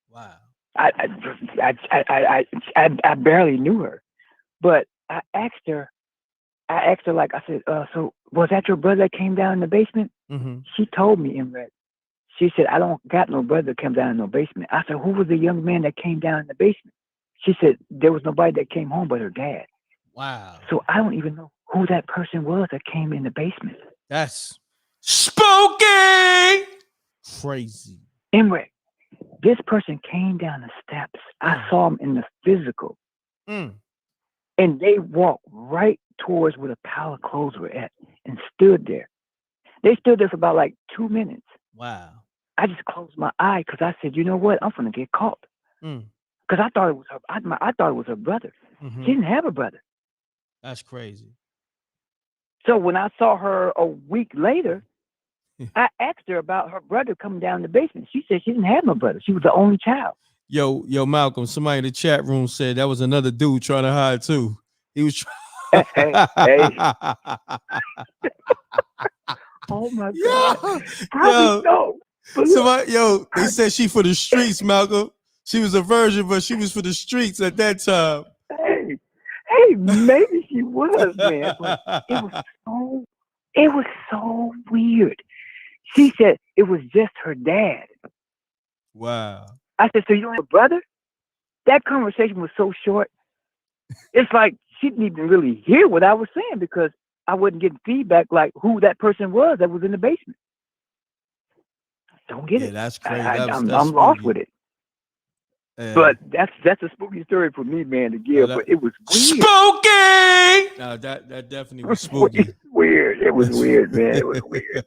Wow. I barely knew her, but I asked her. Like I said, so was that your brother that came down in the basement? Mm-hmm. She told me, m.reck. She said, I don't got no brother that came down in no basement. I said, who was the young man that came down in the basement? She said, there was nobody that came home but her dad. Wow. So I don't even know who that person was that came in the basement. That's spooky. Crazy. m.reck, this person came down the steps. I saw him in the physical. And they walked right towards where the pile of clothes were at and stood there. They stood there for about like 2 minutes. Wow. I just closed my eye because I said, you know what? I'm going to get caught. Because I thought it was her. I thought it was her brother. She didn't have a brother. That's crazy. So when I saw her a week later, I asked her about her brother coming down in the basement. She said she didn't have no brother. She was the only child. Yo, Malcolm, somebody in the chat room said that was another dude trying to hide too. He was hey. Oh my God. How we know? Somebody, they said she for the streets, Malcolm. She was a virgin, but she was for the streets at that time. Hey, maybe she was, man. But it was so weird. She said it was just her dad. Wow. I said, so you don't have a brother? That conversation was so short. It's like she didn't even really hear what I was saying because I wasn't getting feedback like who that person was that was in the basement. Don't get it. That's crazy. I'm lost with it. But that's a spooky story for me, man, to give. But it was weird. Spooky. No, that definitely was spooky. It's weird. It was weird, man. It was weird.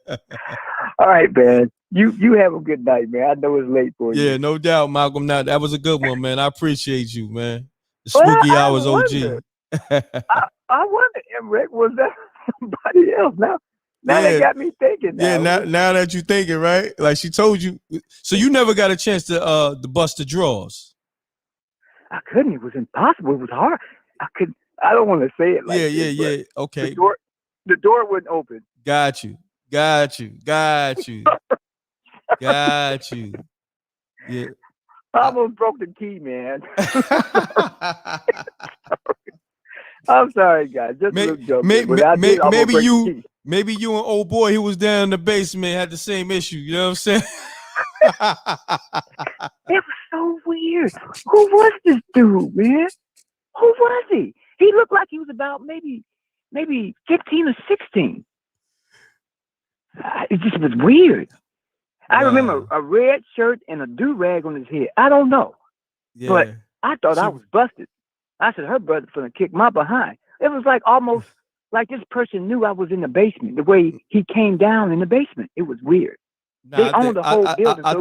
All right, man. You have a good night, man. I know it's late for you. Yeah, no doubt, Malcolm. Now that was a good one, man. I appreciate you, man. The Spooky Hours OG. I wonder, m.reck, was that somebody else? Now they got me thinking. Yeah, now that you thinking, right? Like she told you. So you never got a chance to bust the drawers. I couldn't. It was impossible. It was hard. I don't want to say it like this. Yeah. Okay. The door wouldn't open. Got you. Yeah. I almost broke the key, man. I'm sorry, guys. Just a little joke. Maybe you and old boy who was down in the basement had the same issue. You know what I'm saying? It was so weird. Who was this dude, man? Who was he? He looked like he was about maybe 15 or 16. It just was weird. I remember a red shirt and a do-rag on his head. I don't know. Yeah. But I thought I was busted. I said, her brother's gonna kick my behind. It was like almost like this person knew I was in the basement, the way he came down in the basement. It was weird. They owned the whole building. I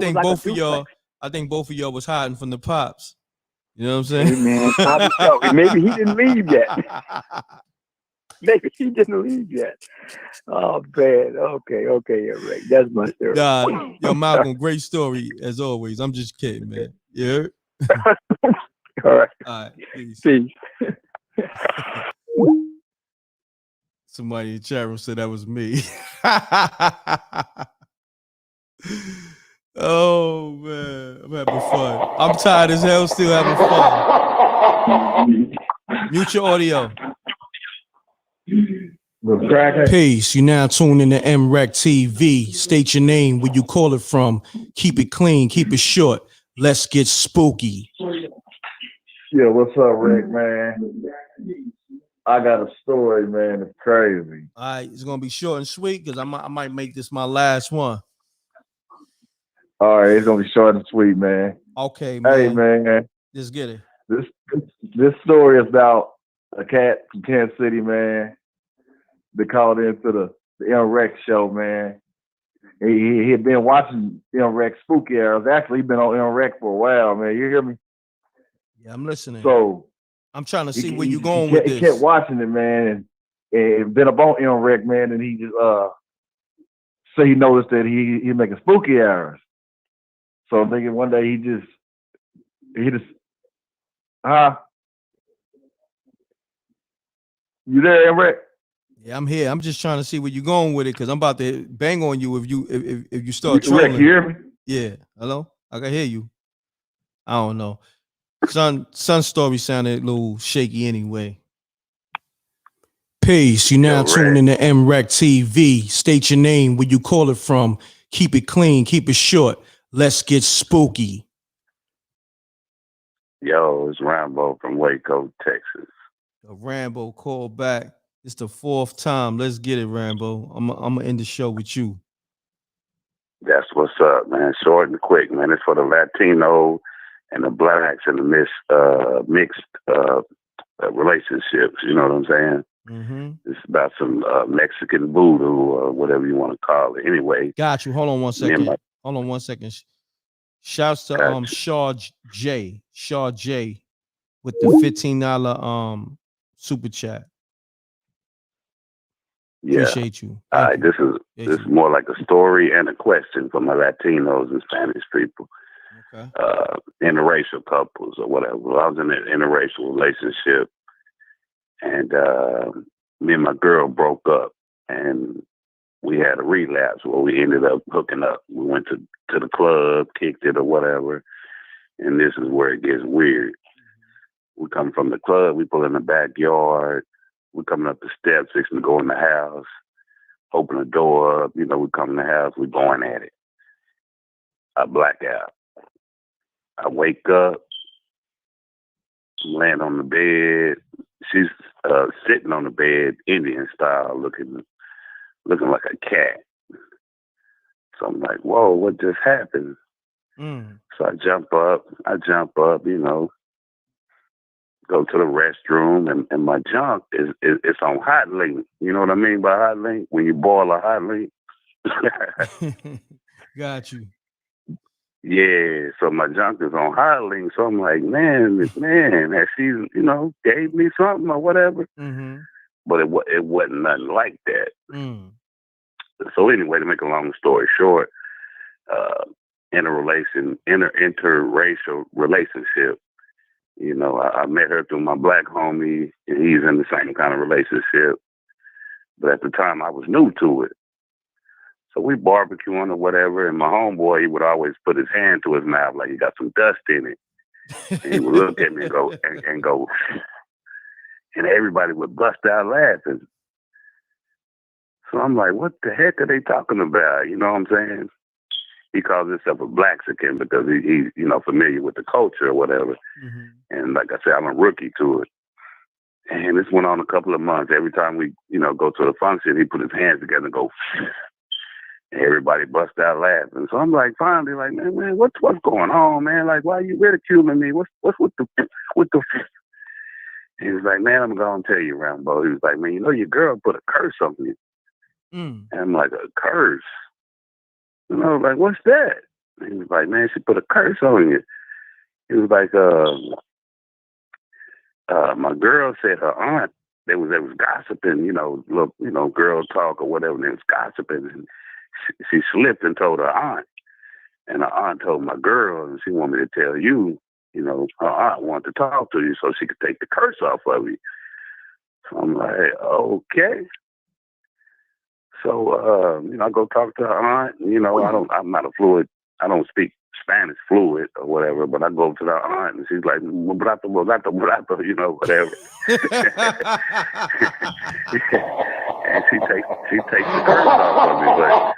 think both of y'all was hiding from the pops. You know what I'm saying? Hey, man, probably so. Maybe he didn't leave yet. Maybe he didn't leave yet. Oh, man. Okay, m.reck. That's my story. Nah, yo, Malcolm, great story as always. I'm just kidding, man. Yeah. All right. Peace. Somebody in the chat room said that was me. Oh man, I'm having fun. I'm tired as hell, still having fun. Mute your audio. Peace. You now tuned in to m.reck TV. State your name, where you call it from. Keep it clean, keep it short. Let's get spooky. Yeah, what's up, Rick, man? I got a story, man. It's crazy. All right, it's gonna be short and sweet because I might make this my last one. All right, it's gonna be short and sweet, man. Okay, man. Hey, man. Let's get it. This story is about a cat from Kansas City, man. They called into the m.reck show, man. He had been watching m.reck Spooky Hours. Actually, he'd been on m.reck for a while, man. You hear me? Yeah, I'm listening. So I'm trying to see where you're going with this. He kept watching it, man, and been up on m.reck, man, and he just so he noticed that he making Spooky Hours. So I'm thinking one day he just you there, m.reck? Yeah, I'm here. I'm just trying to see where you're going with it because I'm about to bang on you if you start Rick, trolling. you hear me? Yeah. Hello? I can hear you. I don't know. Son's story sounded a little shaky anyway. Peace. You now tune in to m.reck.tv. State your name, where you call it from. Keep it clean, keep it short. Let's get spooky. Yo, it's Rambo from Waco, Texas. Rambo, call back. It's the 4th time. Let's get it, Rambo. I'm gonna end the show with you. That's what's up, man. Short and quick, man. It's for the Latino and the blacks and the mixed relationships. You know what I'm saying? Mm-hmm. It's about some Mexican voodoo or whatever you want to call it. Anyway. Got you. Hold on one second. Hold on one second. Shouts to Shaw J with the $15 super chat. Yeah. Appreciate you. All right, this is more like a story and a question for my Latinos and Spanish people. Okay. Interracial couples or whatever. Well, I was in an interracial relationship, and me and my girl broke up, and we had a relapse where we ended up hooking up. We went to the club, kicked it or whatever, and this is where it gets weird. We come from the club, we pull in the backyard, we coming up the steps, fixing to go in the house, open the door up, we come in the house, we going at it. I black out. I wake up, laying on the bed. She's sitting on the bed, Indian style, looking like a cat. So I'm like, whoa, what just happened? So I jump up, go to the restroom, and my junk is on hot link. You know what I mean by hot link? When you boil a hot link. Got you. Yeah, so my junk is on hot link. So I'm like, man, that she, gave me something or whatever. Mm-hmm. But it wasn't nothing like that. So anyway, to make a long story short, interracial relationship. I met her through my black homie, and he's in the same kind of relationship. But at the time, I was new to it. So we barbecuing or whatever, and my homeboy, he would always put his hand to his mouth like he got some dust in it. And he would look at me and go, and everybody would bust out laughing. So I'm like, what the heck are they talking about? You know what I'm saying? He calls himself a Blaxican because he's familiar with the culture or whatever. Mm-hmm. And like I said, I'm a rookie to it. And this went on a couple of months. Every time we, go to the function, he put his hands together and go, and everybody bust out laughing. So I'm like, finally, like, man, what's going on, man? Like, why are you ridiculing me? What's with the He was like, man, I'm going to tell you, Rambo. He was like, man, your girl put a curse on you. And I'm like, a curse? Like, what's that? And he was like, man, she put a curse on you. He was like, my girl said her aunt, they was gossiping, girl talk or whatever, and they was gossiping, and she slipped and told her aunt. And her aunt told my girl, and she wanted me to tell you, her aunt wanted to talk to you so she could take the curse off of you. So I'm like, okay. So, I go talk to her aunt. I'm not a fluid. I don't speak Spanish fluid or whatever, but I go to her aunt and she's like, whatever. And she takes the curse off of me. But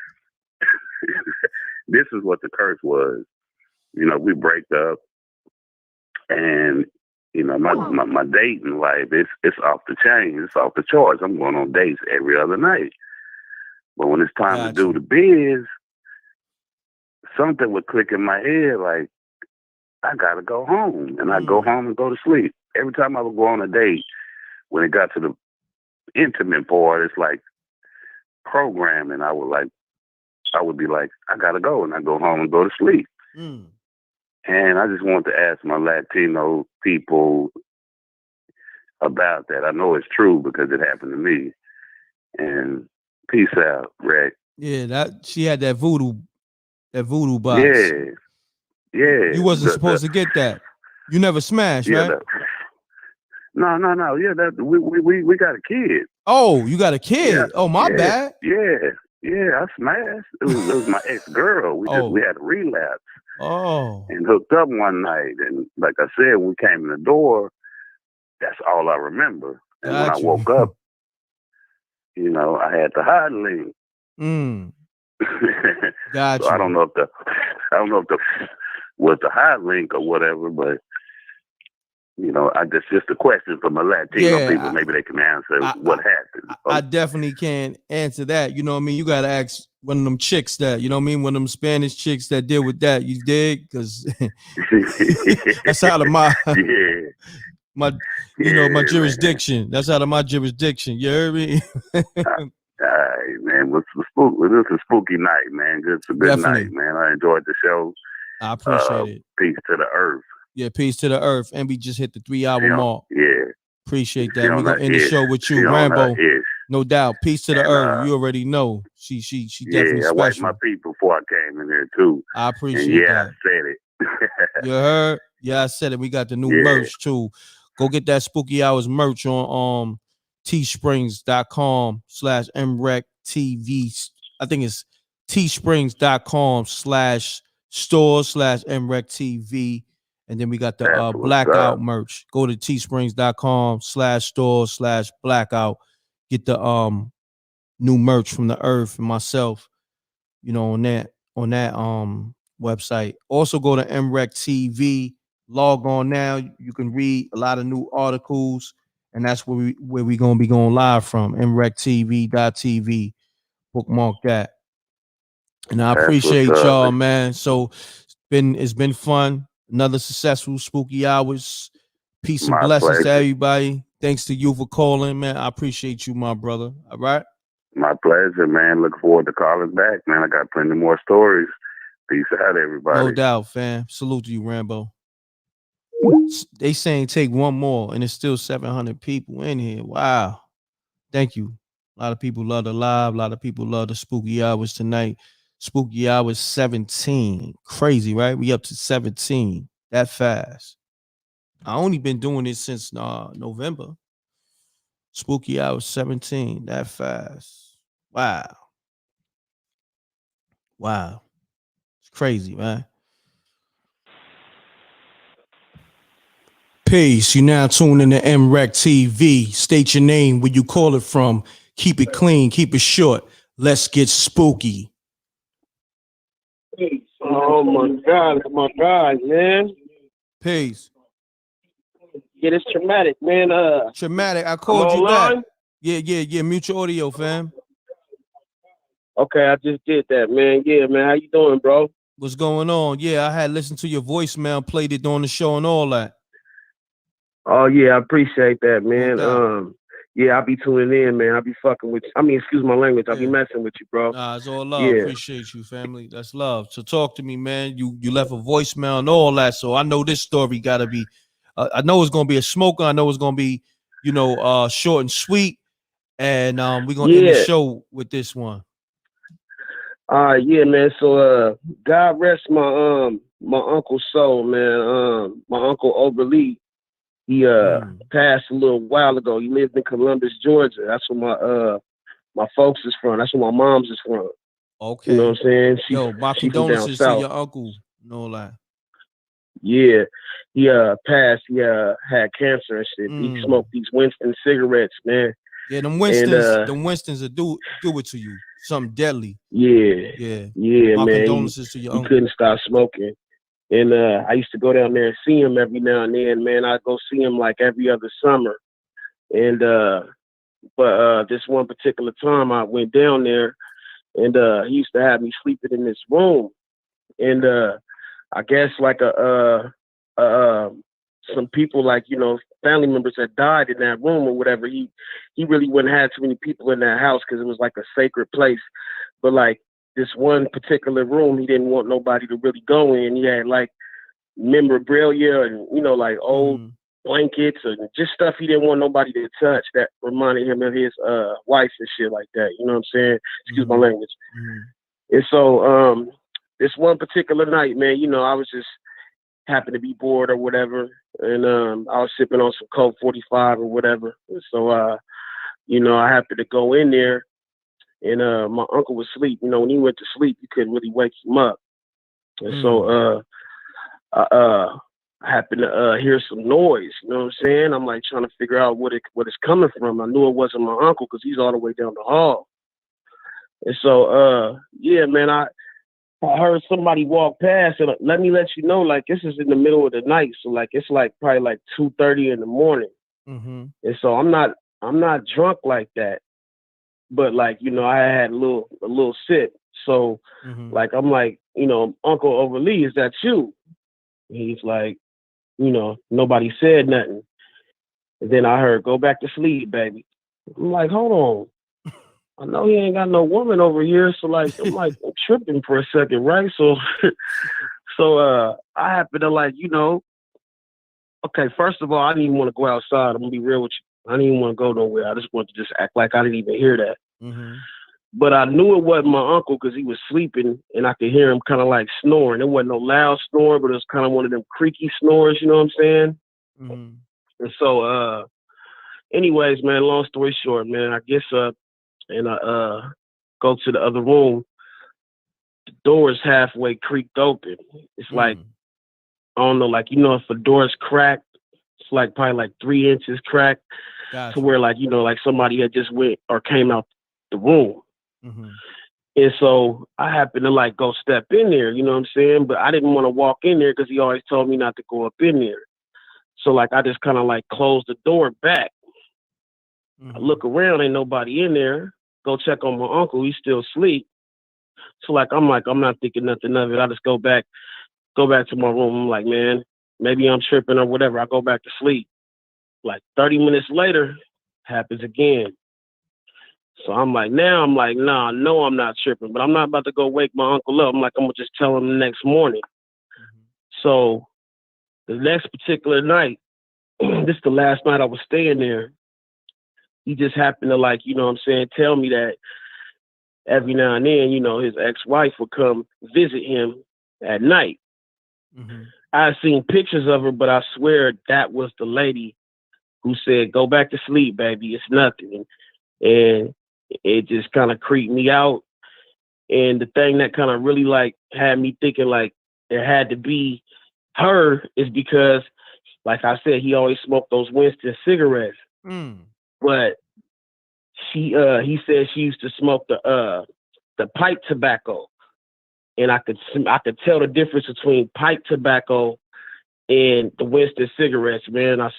this is what the curse was. We break up, and my dating life, it's off the chain. It's off the charts. I'm going on dates every other night. But when it's time to do the biz, something would click in my head like, I gotta go home. And I go home and go to sleep. Every time I would go on a date, when it got to the intimate part, it's like programming. I would be like, I gotta go, and I go home and go to sleep. And I just want to ask my Latino people about that. I know it's true because it happened to me. And peace out, Reck. Yeah, she had that voodoo box. Yeah. You wasn't supposed to get that. You never smashed, right? No. Yeah, we got a kid. Oh, you got a kid. Yeah, Oh, my bad. Yeah. Yeah, I smashed. It was my ex-girl. We had a relapse. Oh. And hooked up one night. And like I said, when we came in the door, that's all I remember. And when I woke up, you know, I had the hot link. Got so I don't know if the was the hot link or whatever, but you know, just a question from a Latino people. Maybe they can answer what happened. I definitely can't answer that. You know what I mean? You got to ask one of them chicks that, you know what I mean? One of them Spanish chicks that deal with that. You dig? Because that's out of my, my jurisdiction. That's out of my jurisdiction. You heard me? All right, man. This is a spooky night, man. It's a good night, man. I enjoyed the show. I appreciate it. Peace to the earth. Yeah, peace to the earth. And we just hit the 3-hour mark. Yeah. Appreciate that. We're gonna end the show with you, Rambo. No doubt. Peace to the earth. You already know. She definitely I special. wiped my feet before I came in here too. I appreciate that. I said it. You heard? Yeah, I said it. We got the new merch too. Go get that Spooky Hours merch on teesprings.com/mrecktv. I think it's teesprings.com/store/mrecktv. And then we got the blackout merch. Go to teesprings.com/store/blackout. Get the new merch from the earth and myself, you know, on that website. Also go to mrecktv. Log on now. You can read a lot of new articles, and that's where we gonna be going live from. mrecktv.tv. Bookmark that. And I appreciate y'all, man. So it's been fun. Another successful Spooky Hours. Peace and blessings to everybody. Thanks to you for calling, man. I appreciate you, my brother. All right. My pleasure, man. Look forward to calling back, man. I got plenty more stories. Peace out, everybody. No doubt, fam. Salute to you, Rambo. They saying take one more, and it's still 700 people in here. Wow. Thank you. A lot of people love the live. A lot of people love the Spooky Hours tonight. Spooky Hours 17. Crazy, right? We up to 17. That fast. I only been doing it since November. Spooky Hours 17. That fast. Wow. Wow. It's crazy, man. Peace. You now tune in to m.reck TV. State your name, where you call it from. Keep it clean. Keep it short. Let's get spooky. Oh my God, man. Peace. Yeah, it's traumatic, man. Traumatic. I called you back. Yeah. Mute your audio, fam. Okay, I just did that, man. Yeah, man. How you doing, bro? What's going on? Yeah, I had listened to your voicemail, played it on the show and all that. Oh yeah, I appreciate that, man. Yeah, I'll be tuning in, man. I'll be fucking with you. I mean, excuse my language. I'll be messing with you, bro. Nah, it's all love. Appreciate you, family. That's love. So talk to me, man. You left a voicemail and all that. So I know this story gotta be. I know it's gonna be a smoker. I know it's gonna be, short and sweet. And we're gonna end the show with this one. Yeah, man. So God rest my uncle's soul, man. My uncle Overlee. He passed a little while ago. He lived in Columbus, Georgia. That's where my folks is from. That's where my mom's is from. Okay. You know what I'm saying? My condolences to your uncle. No lie. Yeah. He passed. He had cancer and shit. He smoked these Winston cigarettes, man. Yeah, them Winstons will do it to you. Something deadly. Yeah. My Man. Condolences to your uncle. He couldn't stop smoking. And I used to go down there and see him every now and then, man. I'd go see him like every other summer. And but this one particular time I went down there and he used to have me sleeping in this room. And I guess like some people, like, family members that died in that room or whatever. He really wouldn't have too many people in that house because it was like a sacred place. But like this one particular room, he didn't want nobody to really go in. He had like memorabilia and, like old blankets and just stuff he didn't want nobody to touch that reminded him of his wife and shit like that. You know what I'm saying? Excuse my language. And so this one particular night, man, I was just happened to be bored or whatever. And I was sipping on some Coke 45 or whatever. And so, I happened to go in there and my uncle was asleep. You know, when he went to sleep, you couldn't really wake him up. And so I happened to hear some noise. You know what I'm saying? I'm like trying to figure out what it's coming from. I knew it wasn't my uncle because he's all the way down the hall. And so yeah, man, I heard somebody walk past, and let me let you know, like this is in the middle of the night, so like it's like probably like 2:30 in the morning. And so I'm not drunk like that, but like, you know, I had a little sip. So like I'm like, you know, Uncle Overlee, is that you? He's like, you know, nobody said nothing. And then I heard, go back to sleep, baby. I'm like, hold on. I know he ain't got no woman over here. So like, I'm tripping for a second, right? So, I happen to like, you know, okay, first of all, I didn't even want to go outside. I'm gonna be real with you. I didn't even want to go nowhere. I just wanted to just act like I didn't even hear that. But I knew it wasn't my uncle because he was sleeping and I could hear him kind of like snoring. It wasn't no loud snore, but it was kind of one of them creaky snores, you know what I'm saying? And so, anyways, man, long story short, man, I get up and I go to the other room. The door is halfway creaked open. It's like, I don't know, like, you know, if a door is cracked, it's like probably like 3 inches cracked to where like, you know, like somebody had just went or came out the room. And so I happened to like go step in there, you know what I'm saying? But I didn't want to walk in there because he always told me not to go up in there. So like I just kind of like closed the door back. I look around, ain't nobody in there. Go check on my uncle, he's still asleep. So like I'm not thinking nothing of it. I just go back to my room. I'm like, man, maybe I'm tripping or whatever. I go back to sleep. Like 30 minutes later, happens again. So I'm like, nah, no, I'm not tripping, but I'm not about to go wake my uncle up. I'm like, I'm gonna just tell him the next morning. So the next particular night, this is the last night I was staying there. He just happened to like, you know what I'm saying, tell me that every now and then, you know, his ex-wife would come visit him at night. I've seen pictures of her, but I swear that was the lady who said, go back to sleep, baby, it's nothing. And it just kind of creeped me out. And the thing that kind of really like had me thinking like it had to be her is because, like I said, he always smoked those Winston cigarettes. But he said she used to smoke the pipe tobacco. And I could tell the difference between pipe tobacco and the Winston cigarettes, man. I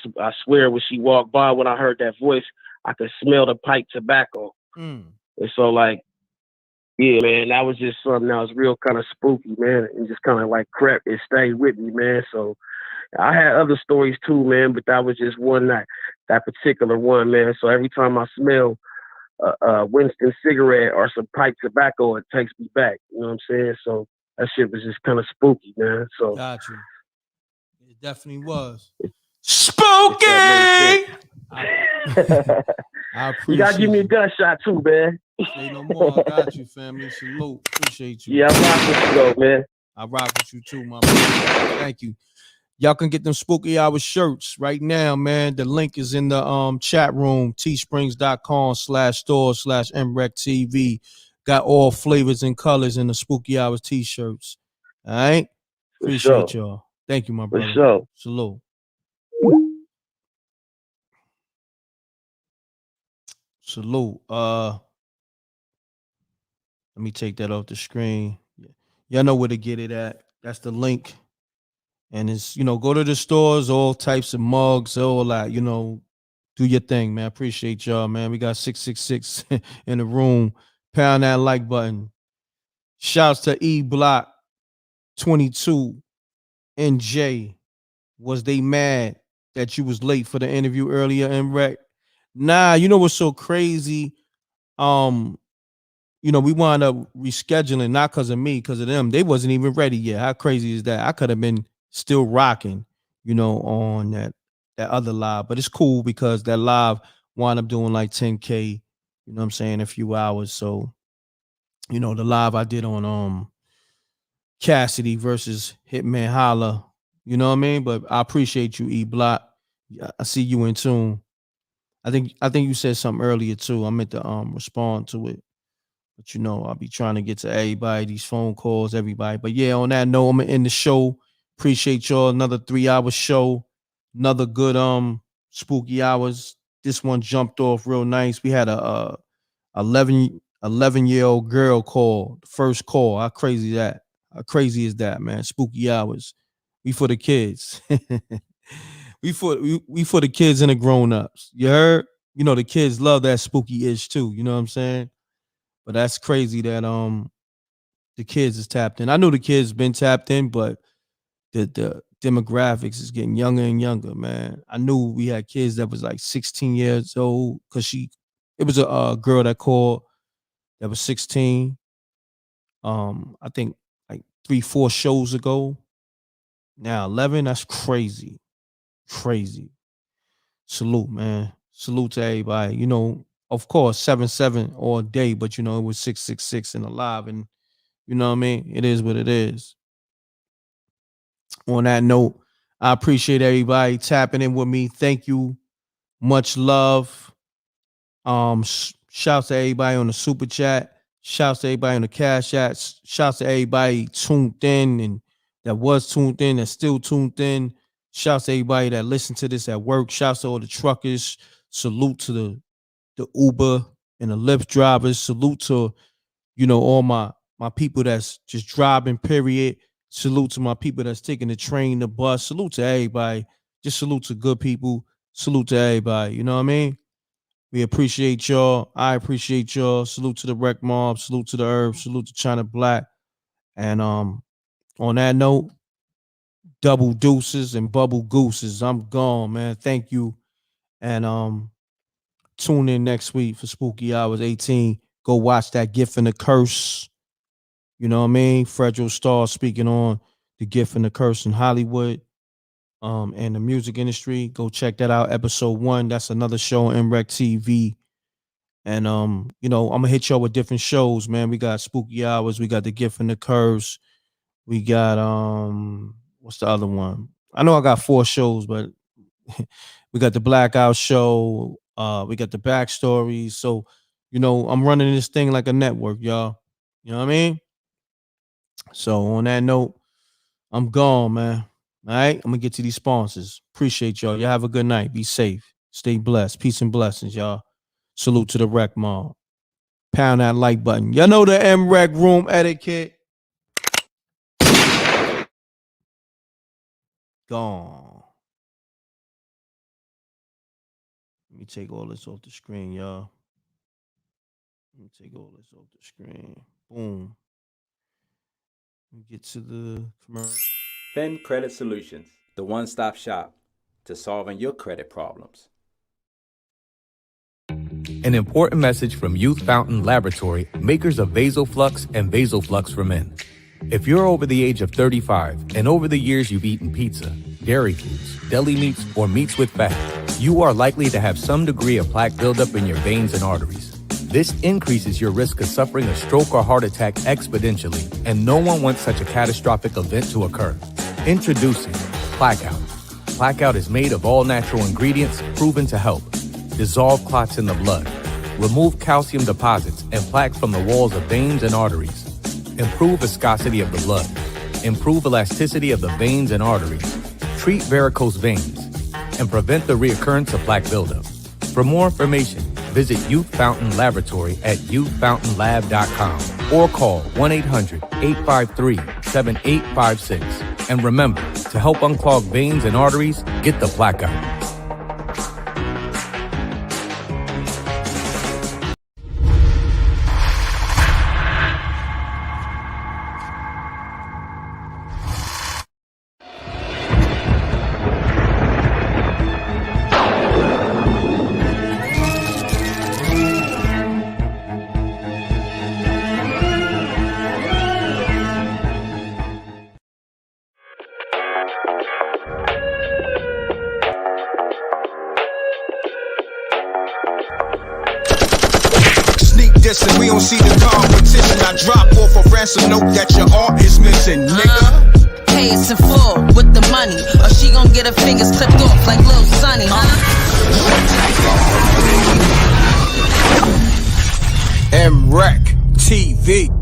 swear when she walked by, when I heard that voice, I could smell the pipe tobacco. And so like, yeah, man, that was just something that was real kind of spooky, man. And just kind of like crept and stayed with me, man. So I had other stories too, man, but that was just one that particular one, man. So every time I smell a Winston cigarette or some pipe tobacco, it takes me back. You know what I'm saying? So that shit was just kind of spooky, man. So got you. It definitely was spooky. I appreciate you gotta give me a gunshot too, man. Say no more. I got you, family. Salute. Appreciate you. Yeah, I rock with you though, man. I rock with you too, my brother. Thank you. Y'all can get them Spooky Hour shirts right now, man. The link is in the chat room, teesprings.com/store/mrecktv. Got all flavors and colors in the Spooky Hours t-shirts. All right? Appreciate y'all. Thank you, my brother. For sure. Salute. Salute. Let me take that off the screen. Y'all know where to get it at. That's the link. And it's, you know, go to the stores, all types of mugs, all that, you know, do your thing, man. Appreciate y'all, man. We got 666 in the room. Pound that like button. Shouts to E Block 22 NJ. Was they mad that you was late for the interview earlier, m.reck? Nah, you know what's so crazy? You know, we wound up rescheduling, not because of me, because of them. They wasn't even ready yet. How crazy is that? I could have been still rocking, you know, on that other live. But it's cool because that live wound up doing like 10K, you know what I'm saying, a few hours. So, you know, the live I did on Cassidy versus Hitman Holla, you know what I mean? But I appreciate you, E Block. I see you in tune. I think you said something earlier too. I meant to respond to it. But you know, I'll be trying to get to everybody, these phone calls, everybody. But yeah, on that note, I'm gonna end the show. Appreciate y'all. Another 3-hour show. Another good spooky hours. This one jumped off real nice. We had a 11-year-old girl call, the first call. How crazy is that, man? Spooky hours. We for the kids. we for the kids and the grown-ups. You heard? You know, the kids love that spooky ish too. You know what I'm saying? But that's crazy that the kids is tapped in. I know the kids been tapped in, but the demographics is getting younger and younger, man. I knew we had kids that was like 16 years old because it was a girl that called that was 16. I think like 3-4 shows ago. Now 11, that's crazy. Crazy. Salute, man. Salute to everybody. You know, of course, 7-7 all day, but you know, it was 666 and alive. And you know what I mean? It is what it is. On that note, I appreciate everybody tapping in with me. Thank you. Much love. Shouts to everybody on the super chat. Shouts to everybody on the cash apps. Shouts to everybody tuned in and that was tuned in, that's still tuned in. Shouts to everybody that listened to this at work. Shouts to all the truckers. Salute to the Uber and the Lyft drivers. Salute to, you know, all my people that's just driving, period. Salute to my people that's taking the train, the bus. Salute to everybody. Just salute to good people. Salute to everybody. You know what I mean? We appreciate y'all. I appreciate y'all. Salute to the Wreck Mob. Salute to the Herb. Salute to China Black. And on that note, double deuces and bubble gooses. I'm gone, man. Thank you. And tune in next week for Spooky Hours 18. Go watch that Gift and the Curse. You know what I mean? Fredro Starr speaking on the Gift and the Curse in Hollywood and the music industry. Go check that out. Episode 1. That's another show on mrecktv. And you know, I'm gonna hit y'all with different shows, man. We got Spooky Hours, we got the Gift and the Curse, we got what's the other one? I know I got 4 shows, but we got the Blackout show, we got the backstories. So, you know, I'm running this thing like a network, y'all. You know what I mean? So on that note, I'm gone, man. All right, I'm gonna get to these sponsors. Appreciate y'all. Y'all have a good night. Be safe. Stay blessed. Peace and blessings, y'all. Salute to the Wreck Mob. Pound that like button. Y'all know the m.reck room etiquette. Gone. Let me take all this off the screen, y'all. Let me take all this off the screen. Boom. Let me get to the commercial. Fin Credit Solutions, the one-stop shop to solving your credit problems. An important message from Youth Fountain Laboratory, makers of VasoFlux and VasoFlux for Men. If you're over the age of 35 and over the years you've eaten pizza, dairy foods, deli meats, or meats with fat, you are likely to have some degree of plaque buildup in your veins and arteries. This increases your risk of suffering a stroke or heart attack exponentially, and no one wants such a catastrophic event to occur. Introducing Blackout. Blackout is made of all natural ingredients proven to help dissolve clots in the blood, remove calcium deposits and plaque from the walls of veins and arteries, improve viscosity of the blood, improve elasticity of the veins and arteries, treat varicose veins, and prevent the reoccurrence of plaque buildup. For more information, visit Youth Fountain Laboratory at youthfountainlab.com or call 1-800-853-7856. And remember, to help unclog veins and arteries, get the plaque out. And we don't see the competition. I drop off a ransom note that your art is missing, nigga. Pay us in full with the money, or she gon' get her fingers clipped off like Lil Sonny, m.reck TV. mrecktv.